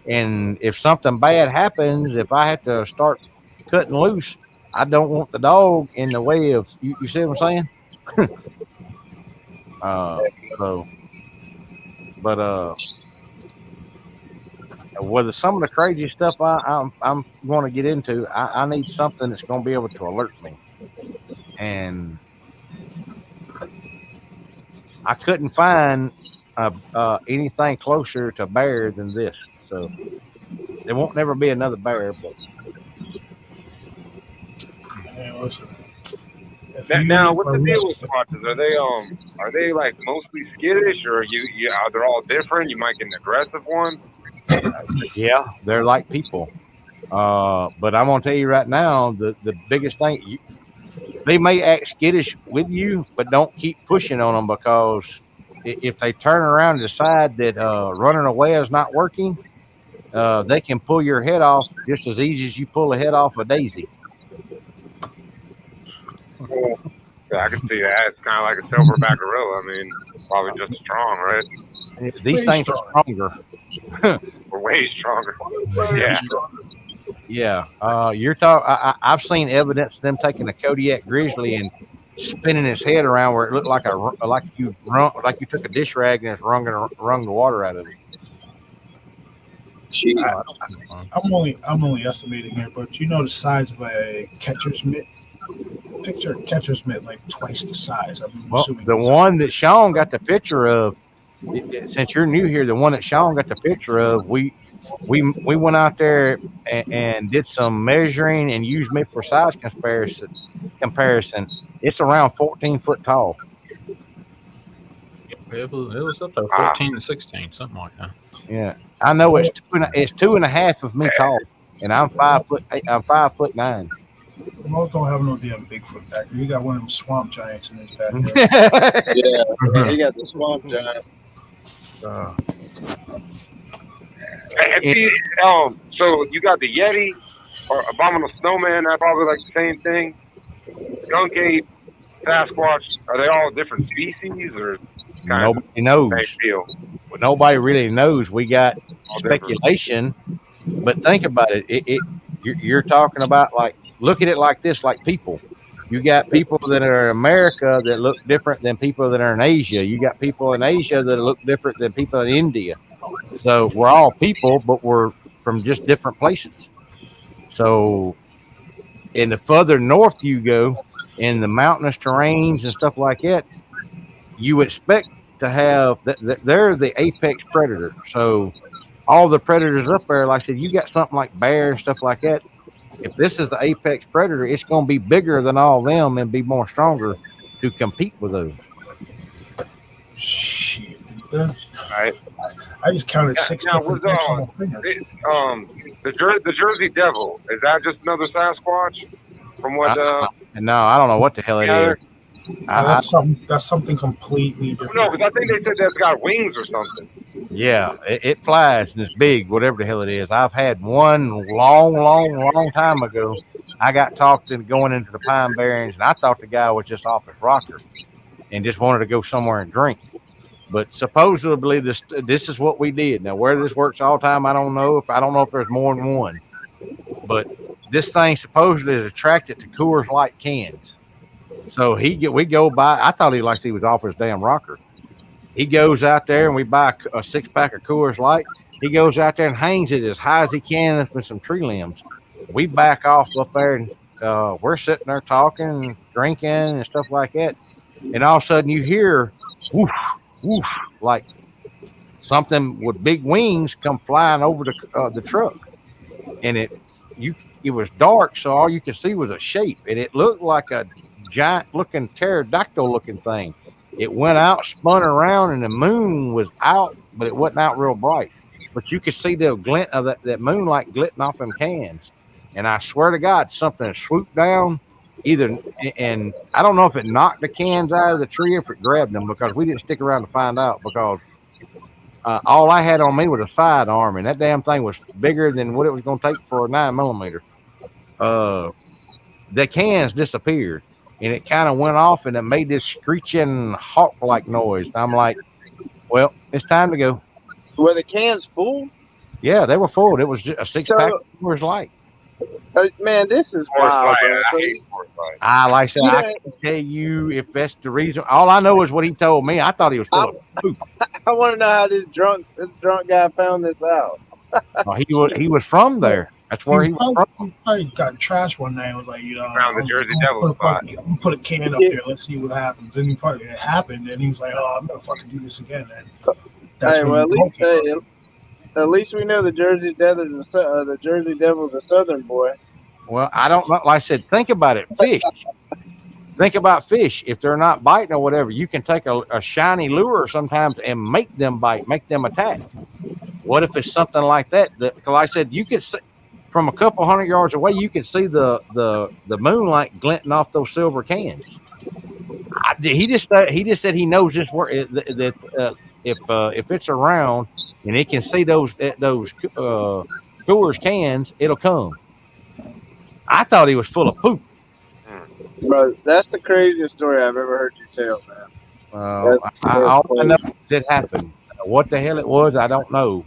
And if something bad happens, if I have to start cutting loose, I don't want the dog in the way of you see what I'm saying? So, but with some of the crazy stuff I'm going to get into, I need something that's going to be able to alert me. And I couldn't find anything closer to bear than this. So there won't never be another bear. But Man, listen. Now, what's the deal with squatches? Are they like mostly skittish, or they're all different? You might get an aggressive one. Yeah, they're like people. But I'm gonna tell you right now, the biggest thing, they may act skittish with you, but don't keep pushing on them, because if they turn around and decide that running away is not working, they can pull your head off just as easy as you pull the head off a daisy. Yeah, I can see that. It's kind of like a silverback gorilla. I mean, probably just as strong, right? These things are stronger. Or way stronger. Yeah. Yeah. You're talking. I've seen evidence of them taking a Kodiak grizzly and spinning his head around where it looked like you took a dish rag and it's wrung the water out of it. I'm only estimating here, but you know the size of a catcher's mitt. Picture a catcher's mitt like twice the size. Well, the one that Sean got the picture of, since you're new here, the one that Sean got the picture of, we went out there and did some measuring and used me for size comparison. It's around 14 foot tall. It was up there 14 to 16, something like that. Yeah, I know it's 2.5 of me tall, and I'm 5'8". I'm 5'9". Most don't have no damn Bigfoot back there. You got one of them swamp giants in his back there. Yeah, he got the swamp giant. So you got the Yeti or Abominable Snowman. That's probably like the same thing. Skunk ape, Sasquatch. Are they all different species, or nobody knows? Nobody really knows. We got speculation, but think about it. You're talking about, like, look at it like this, like people. You got people that are in America that look different than people that are in Asia. You got people in Asia that look different than people in India. So we're all people, but we're from just different places. So in the further north you go, in the mountainous terrains and stuff like that, you expect to have they're the apex predator. So all the predators up there, like I said, you got something like bear and stuff like that. If this is the apex predator, it's going to be bigger than all of them and be more stronger to compete with those. Shit. Right. I just counted 6 different types on my fingers. The Jersey Devil, is that just another Sasquatch? From what? No, I don't know what the hell it is. That's something completely different. No, because I think they said that's got wings or something. Yeah, it flies and it's big, whatever the hell it is. I've had one long time ago. I got talked into going into the Pine Barrens, and I thought the guy was just off his rocker and just wanted to go somewhere and drink. But supposedly this is what we did. Now, where this works all the time, I don't know. I don't know if there's more than one. But this thing supposedly is attracted to Coors Light cans. So we go by. I thought he was off his damn rocker. He goes out there and we buy a 6-pack of Coors Light. He goes out there and hangs it as high as he can with some tree limbs. We back off up there and we're sitting there talking, drinking, and stuff like that. And all of a sudden you hear woof, woof, like something with big wings come flying over the truck. And it was dark, so all you could see was a shape, and it looked like a giant looking pterodactyl looking thing. It went out, spun around, and the moon was out, but it wasn't out real bright. But you could see the glint of that moonlight glinting off them cans. And I swear to God, something swooped down and I don't know if it knocked the cans out of the tree or if it grabbed them, because we didn't stick around to find out, because all I had on me was a sidearm, and that damn thing was bigger than what it was going to take for a 9mm. The cans disappeared, and it kind of went off, and it made this screeching hawk-like noise. And I'm like, well, it's time to go. Were the cans full? Yeah, they were full. It was just a 6-pack So, of Coors Light. man, this is Force wild, Light, bro. I So, hate Force Light. Like I said, I Yeah. can't tell you if that's the reason. All I know is what he told me. I thought he was full of poop. I want to know how this drunk guy found this out. He was from there. That's where he was from. He probably got trashed one night and was like, Found the Jersey Devil spot. I'm gonna put a can up there. Let's see what happens. And it happened, and he was like, "Oh, I'm gonna fucking do this again." And that's Hey, when well, he at least we know the Jersey Devil's a Southern boy. Well, I don't know. Like I said, think about it. Fish. Think about fish. If they're not biting or whatever, you can take a shiny lure sometimes and make them bite, make them attack. What if it's something like that? Because like I said, you could see from a couple 100 yards away, you could see the moonlight glinting off those silver cans. He just said he knows just where if it's around and it can see those Coors cans, it'll come. I thought he was full of poop. Bro, that's the craziest story I've ever heard you tell, man. All I know is it happened. What the hell it was, I don't know,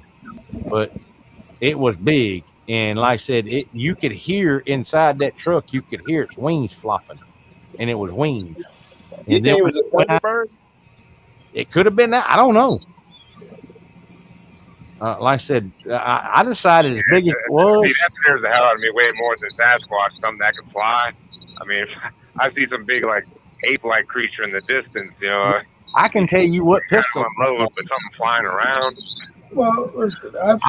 but it was big. And like I said, you could hear inside that truck, you could hear its wings flopping, and it was wings. You And think it was a Thunderbird? It could have been that. I don't know. Like I said, I decided as big as it was. See, that scares the hell out of me way more than Sasquatch, something that can fly. I mean, I see some big, like, ape-like creature in the distance, you know. I can tell you what pistol. Low, but something flying around. Well, listen, I've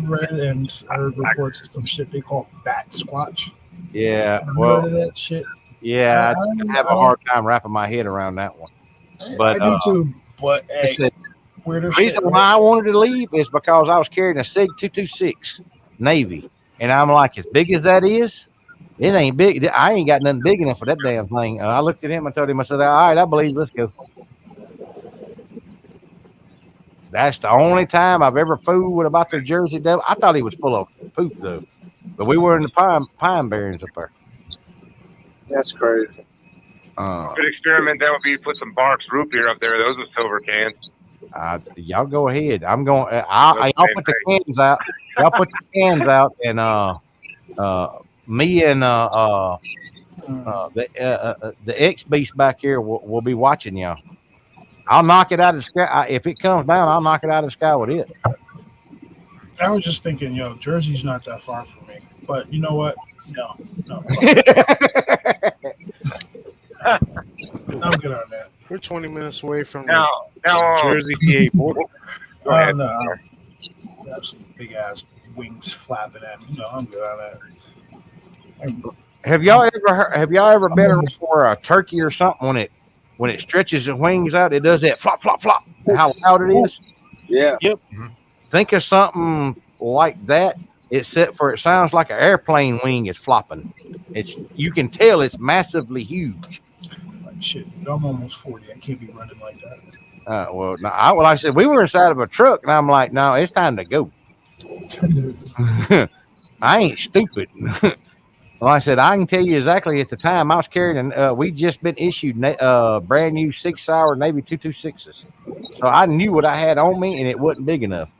read and heard reports of some shit they call bat squatch. Yeah, Heard of that shit? Yeah, I have a hard time wrapping my head around that one. But I do too. But hey, the weirder reason shit, why I wanted to leave is because I was carrying a SIG 226 Navy, and I'm like, as big as that is, it ain't big. I ain't got nothing big enough for that damn thing. I looked at him and told him, I said, all right, I believe, let's go. That's the only time I've ever fooled about the Jersey Devil. I thought he was full of poop though, but we were in the pine barrens up there. That's crazy. Good experiment that would be put some Barks root beer up there. Those are silver cans. Y'all go ahead. I'm going. I'll put the cans out. Y'all put the cans out, and me and the X Beast back here will be watching y'all. I'll knock it out of the sky. If it comes down, I'll knock it out of the sky with it. I was just thinking, Jersey's not that far from me. But you know what? No. I'm good on that. We're 20 minutes away from now, the Jersey PA border. Go ahead. No. Have some big ass wings flapping at me. I'm good on that. Have y'all ever been around for a turkey or something when it stretches its wings out, it does that flop, flop, flop. How loud it is? Yeah. Yep. Think of something like that, except for it sounds like an airplane wing is flopping. You can tell it's massively huge. Like shit, I'm almost 40. I can't be running like that. Like I said, we were inside of a truck, and I'm like, no, it's time to go. I ain't stupid. Well, I said, I can tell you exactly at the time I was carrying, we just been issued brand new 6-hour Navy 226s. So I knew what I had on me, and it wasn't big enough.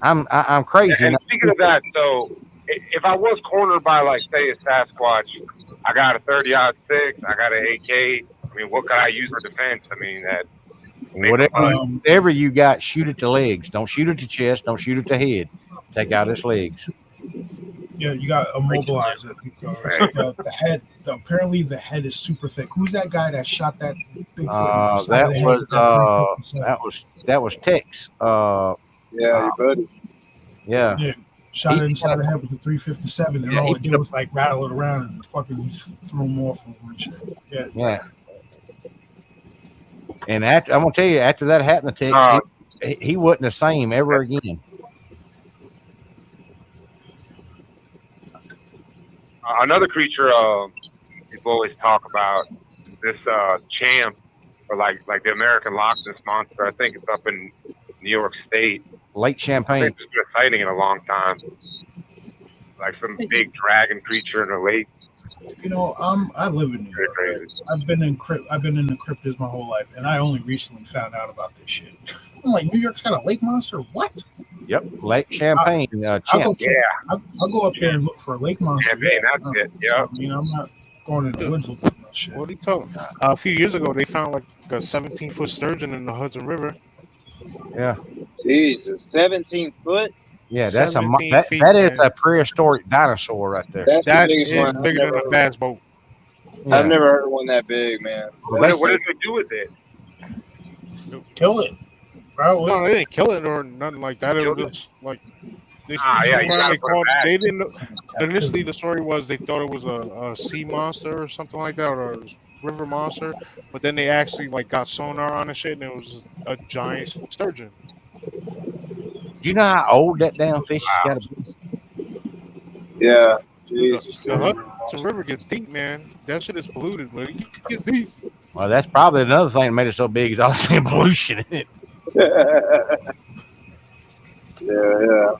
I'm crazy. And speaking of that, so if I was cornered by, like, say, a Sasquatch, I got a 30-06, I got an AK. I mean, what could I use for defense? I mean, whatever you got, shoot at the legs. Don't shoot at the chest. Don't shoot at the head. Take out its legs. Yeah, you got to immobilize it because the head. Apparently, the head is super thick. Who's that guy that shot that Bigfoot? That was Tex. Yeah, your buddy. Yeah. Shot it inside the head with the 357, and all it did was like rattle it around and fucking throw him off and shit. Yeah. And I'm gonna tell you, after that happened to Tex, he wasn't the same ever again. Another creature people always talk about, this champ or like the American Loch Ness Monster. I think it's up in New York State. Lake I Champlain. think there's been a sighting in a long time. Like some big dragon creature in the lake. You know, I live in New York. Right? I've been in the cryptids my whole life, and I only recently found out about this shit. I'm like, New York's got a lake monster? What? Yep, Lake Champlain. I'll go up there and look for a lake monster. Champagne, that's it. Yep. I mean, I'm not going in the woods looking for that shit. What are you talking? A few years ago, they found like a 17-foot sturgeon in the Hudson River. Yeah. Jesus, 17 foot. Yeah, that's 17 feet, that is man. a prehistoric dinosaur right there. That's That the biggest is one. bigger than a bass boat. Yeah. I've never heard of one that big, man. What did they do with it? Kill it. Bro, No, they didn't kill it or nothing like that. It was just like they, Yeah, you gotta put it back. they didn't know. Initially, the story was they thought it was a sea monster or something like that, or a river monster. But then they actually like got sonar on the shit, and it was a giant sturgeon. Do you know how old that damn fish has got to be? Yeah. Jesus. The Hudson River gets deep, man. That shit is polluted, but it gets deep. Well, that's probably another thing that made it so big is all the pollution in it. Yeah.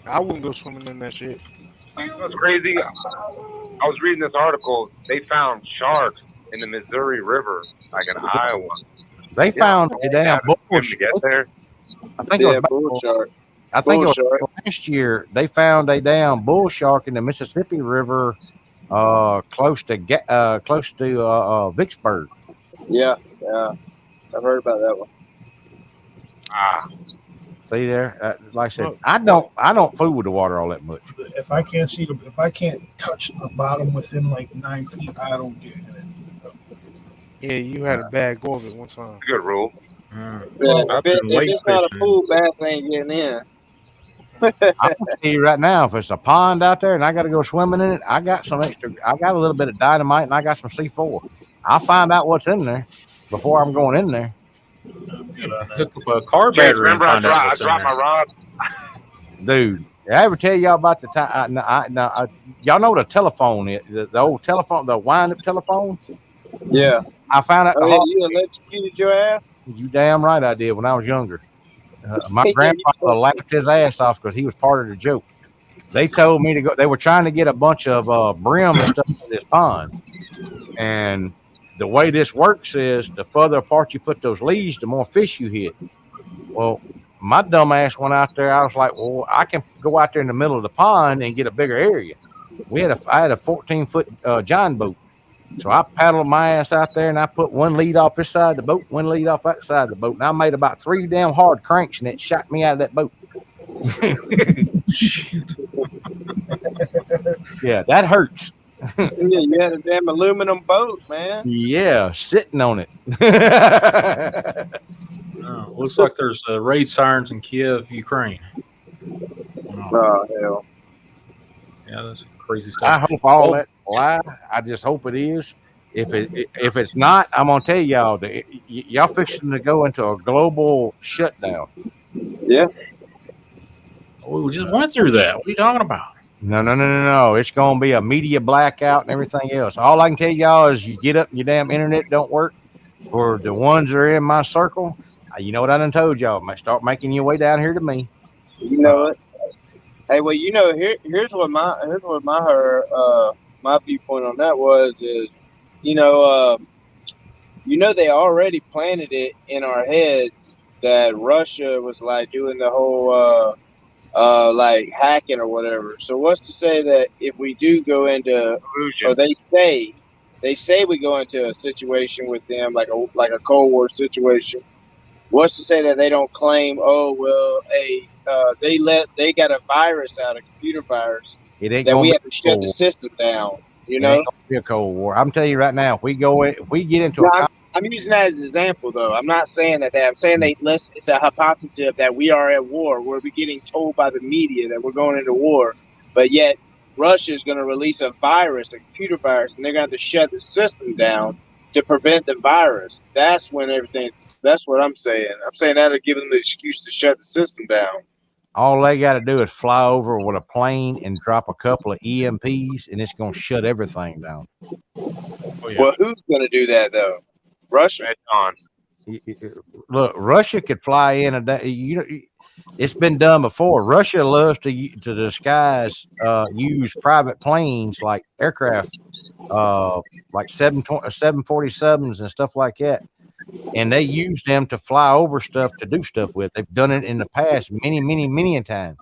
I wouldn't go swimming in that shit. That's crazy. I was reading this article. They found sharks in the Missouri River, like in Iowa. They found a damn bull to get there. I think it was bull shark. I think Bull it was last year they found a damn bull shark in the Mississippi River, close to Vicksburg. Yeah. I've heard about that one. See there, like I said, I don't fool with the water all that much. If I can't touch the bottom within like 9 feet, I don't get in it. Yeah, you had a bad go of it one time. Good rule. Yeah, if it's not a pool, bass ain't getting in. I'm gonna tell you right now, if it's a pond out there and I got to go swimming in it, I got some extra. I got a little bit of dynamite and I got some C4. I'll find out what's in there before I'm going in there. Hook up a car battery. Remember, I dropped my rod. Dude, did I ever tell y'all about the time? Y'all know what a telephone is? The old telephone, the wind-up telephones. Yeah. I found out. You electrocuted your ass? You damn right I did when I was younger. My grandfather laughed his ass off because he was part of the joke. They told me to go. They were trying to get a bunch of brim and stuff in this pond, and the way this works is the further apart you put those leaves, the more fish you hit. Well, my dumb ass went out there. I was like, well, I can go out there in the middle of the pond and get a bigger area. I had a 14-foot John boat. So I paddled my ass out there and I put one lead off this side of the boat, one lead off that side of the boat. And I made about 3 damn hard cranks and it shot me out of that boat. Yeah, that hurts. Yeah, you had a damn aluminum boat, man. Yeah, sitting on it. Looks like there's raid sirens in Kiev, Ukraine. Oh, hell. Yeah, that's crazy stuff. I hope all that lie. I just hope it is. If it's not, I'm gonna tell y'all that y'all fixing to go into a global shutdown. Yeah. We just went through that. What are you talking about? No. It's gonna be a media blackout and everything else. All I can tell y'all is you get up and your damn internet don't work. For the ones that are in my circle, you know what I done told y'all. Start making your way down here to me. You know it. Hey, well, you know, here's what my viewpoint on that is, you know, they already planted it in our heads that Russia was like doing the whole like hacking or whatever. So what's to say that if we do go into, or they say we go into a situation with them like a Cold War situation. What's to say that they don't claim, oh well, hey, they got a virus out, a computer virus, that we have to shut the system down. You know, it ain't gonna be a Cold War. I'm telling you right now, if we get into I'm using that as an example, though. I'm not saying that. I'm saying it's a hypothesis that we are at war, where we're getting told by the media that we're going into war, but yet Russia is going to release a virus, a computer virus, and they're going to have to shut the system down to prevent the virus. That's when everything. That's what I'm saying. I'm saying that'll give them the excuse to shut the system down. all they got to do is fly over with a plane and drop a couple of EMPs, and it's going to shut everything down. Oh, yeah. Well, who's going to do that, though? Russia. It's on. Look, Russia could fly in a day. It's been done before. Russia loves to disguise, use private planes like aircraft, like 747s and stuff like that, and they use them to fly over stuff to do stuff with. They've done it in the past many a time.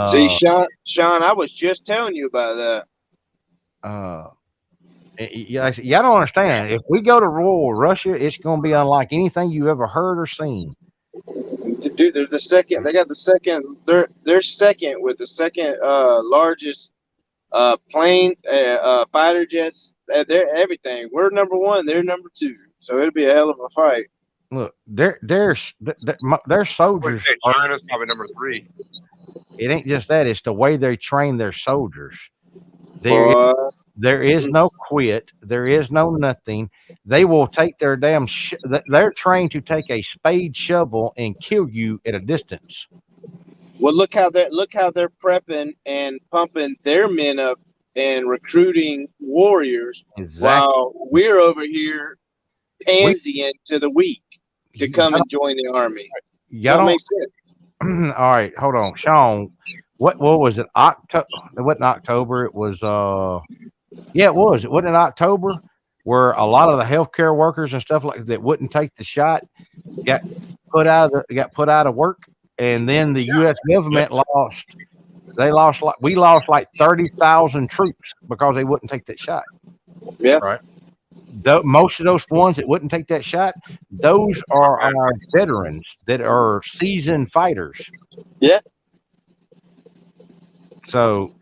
See, Sean, I was just telling you about that. Y'all don't understand. If we go to war with Russia, it's going to be unlike anything you ever heard or seen. Dude, they're the second. They got the second. They're second with the second largest plane, fighter jets. They're everything. We're number one. They're number two. So it'll be a hell of a fight. Look, their soldiers. China's probably number 3. It ain't just that; it's the way they train their soldiers. There is no quit. There is no nothing. They will take their damn. They're trained to take a spade shovel and kill you at a distance. Well, look how they're prepping and pumping their men up and recruiting warriors, while we're over here pansying to the weak to come and join the army. Y'all don't make sense. All right, hold on, Sean. What was it? October? It wasn't October. It was it was. It wasn't in October where a lot of the healthcare workers and stuff like that wouldn't take the shot got put out of work, and then the U.S. government lost. We lost like 30,000 troops because they wouldn't take that shot. Yeah, right. Most of those ones that wouldn't take that shot, those are our veterans that are seasoned fighters. Yeah. So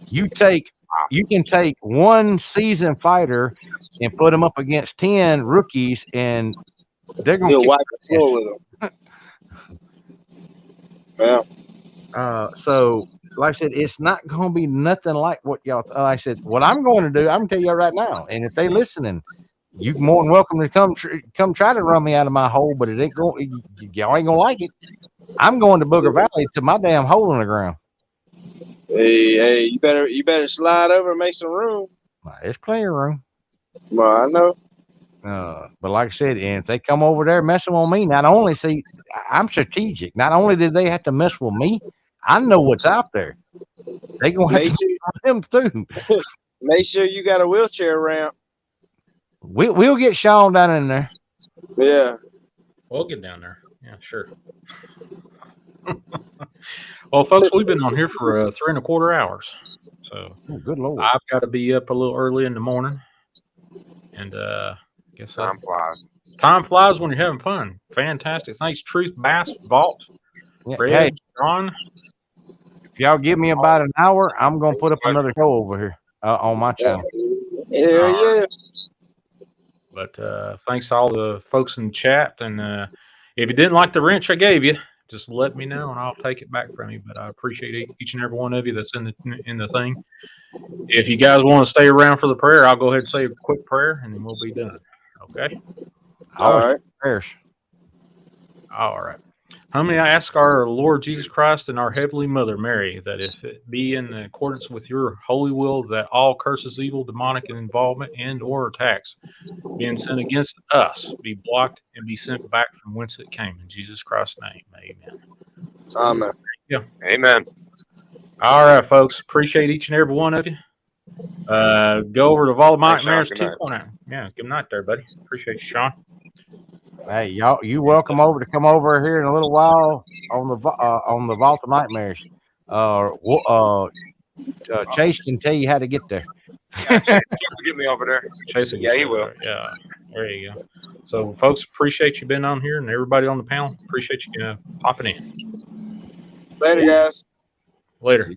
you can take one seasoned fighter and put them up against 10 rookies, and they're going to wipe the floor with them. Yeah. So, like I said, it's not going to be nothing like what y'all. Like I said, what I'm going to do, I'm going to tell you right now. And if they listening, you more than welcome to come try to run me out of my hole. But it ain't going. Y'all ain't gonna like it. I'm going to Booger Valley to my damn hole in the ground. Hey, you better slide over and make some room. It's plenty of room. Well, I know. But like I said, and if they come over there messing with me, not only I'm strategic. Not only did they have to mess with me, I know what's out there. They gonna have to mess with them too. Make sure you got a wheelchair ramp. We'll get Sean down in there. Yeah, we'll get down there. Yeah, sure. Well, folks, we've been on here for 3.25 hours. So, good Lord, I've got to be up a little early in the morning, and guess time flies. Time flies when you're having fun. Fantastic. Thanks, Truth Bass Vault. Hey, John. If y'all give me about an hour, I'm gonna put up another show over here on my channel. Yeah. But thanks to all the folks in the chat, and if you didn't like the wrench I gave you, just let me know and I'll take it back from you. But I appreciate each and every one of you that's in the thing. If you guys want to stay around for the prayer, I'll go ahead and say a quick prayer and then we'll be done. Okay? All right. Prayers. All right. Humbly I ask our Lord Jesus Christ and our Heavenly Mother Mary that if it be in accordance with your holy will, that all curses, evil, demonic involvement, and or attacks being sent against us be blocked and be sent back from whence it came. In Jesus Christ's name, amen. Amen. Yeah. Amen. All right, folks. Appreciate each and every one of you. Go over to Voldemort Mayor's 2.0. Yeah, good night there, buddy. Appreciate you, Sean. Hey, y'all, you welcome over to come over here in a little while on the Vault of Nightmares. Chase can tell you how to get there. Yeah, Chase will get me over there. Chase, he will. Yeah, there you go. So, folks, appreciate you being on here, and everybody on the panel, appreciate you popping in. Later, guys. Later.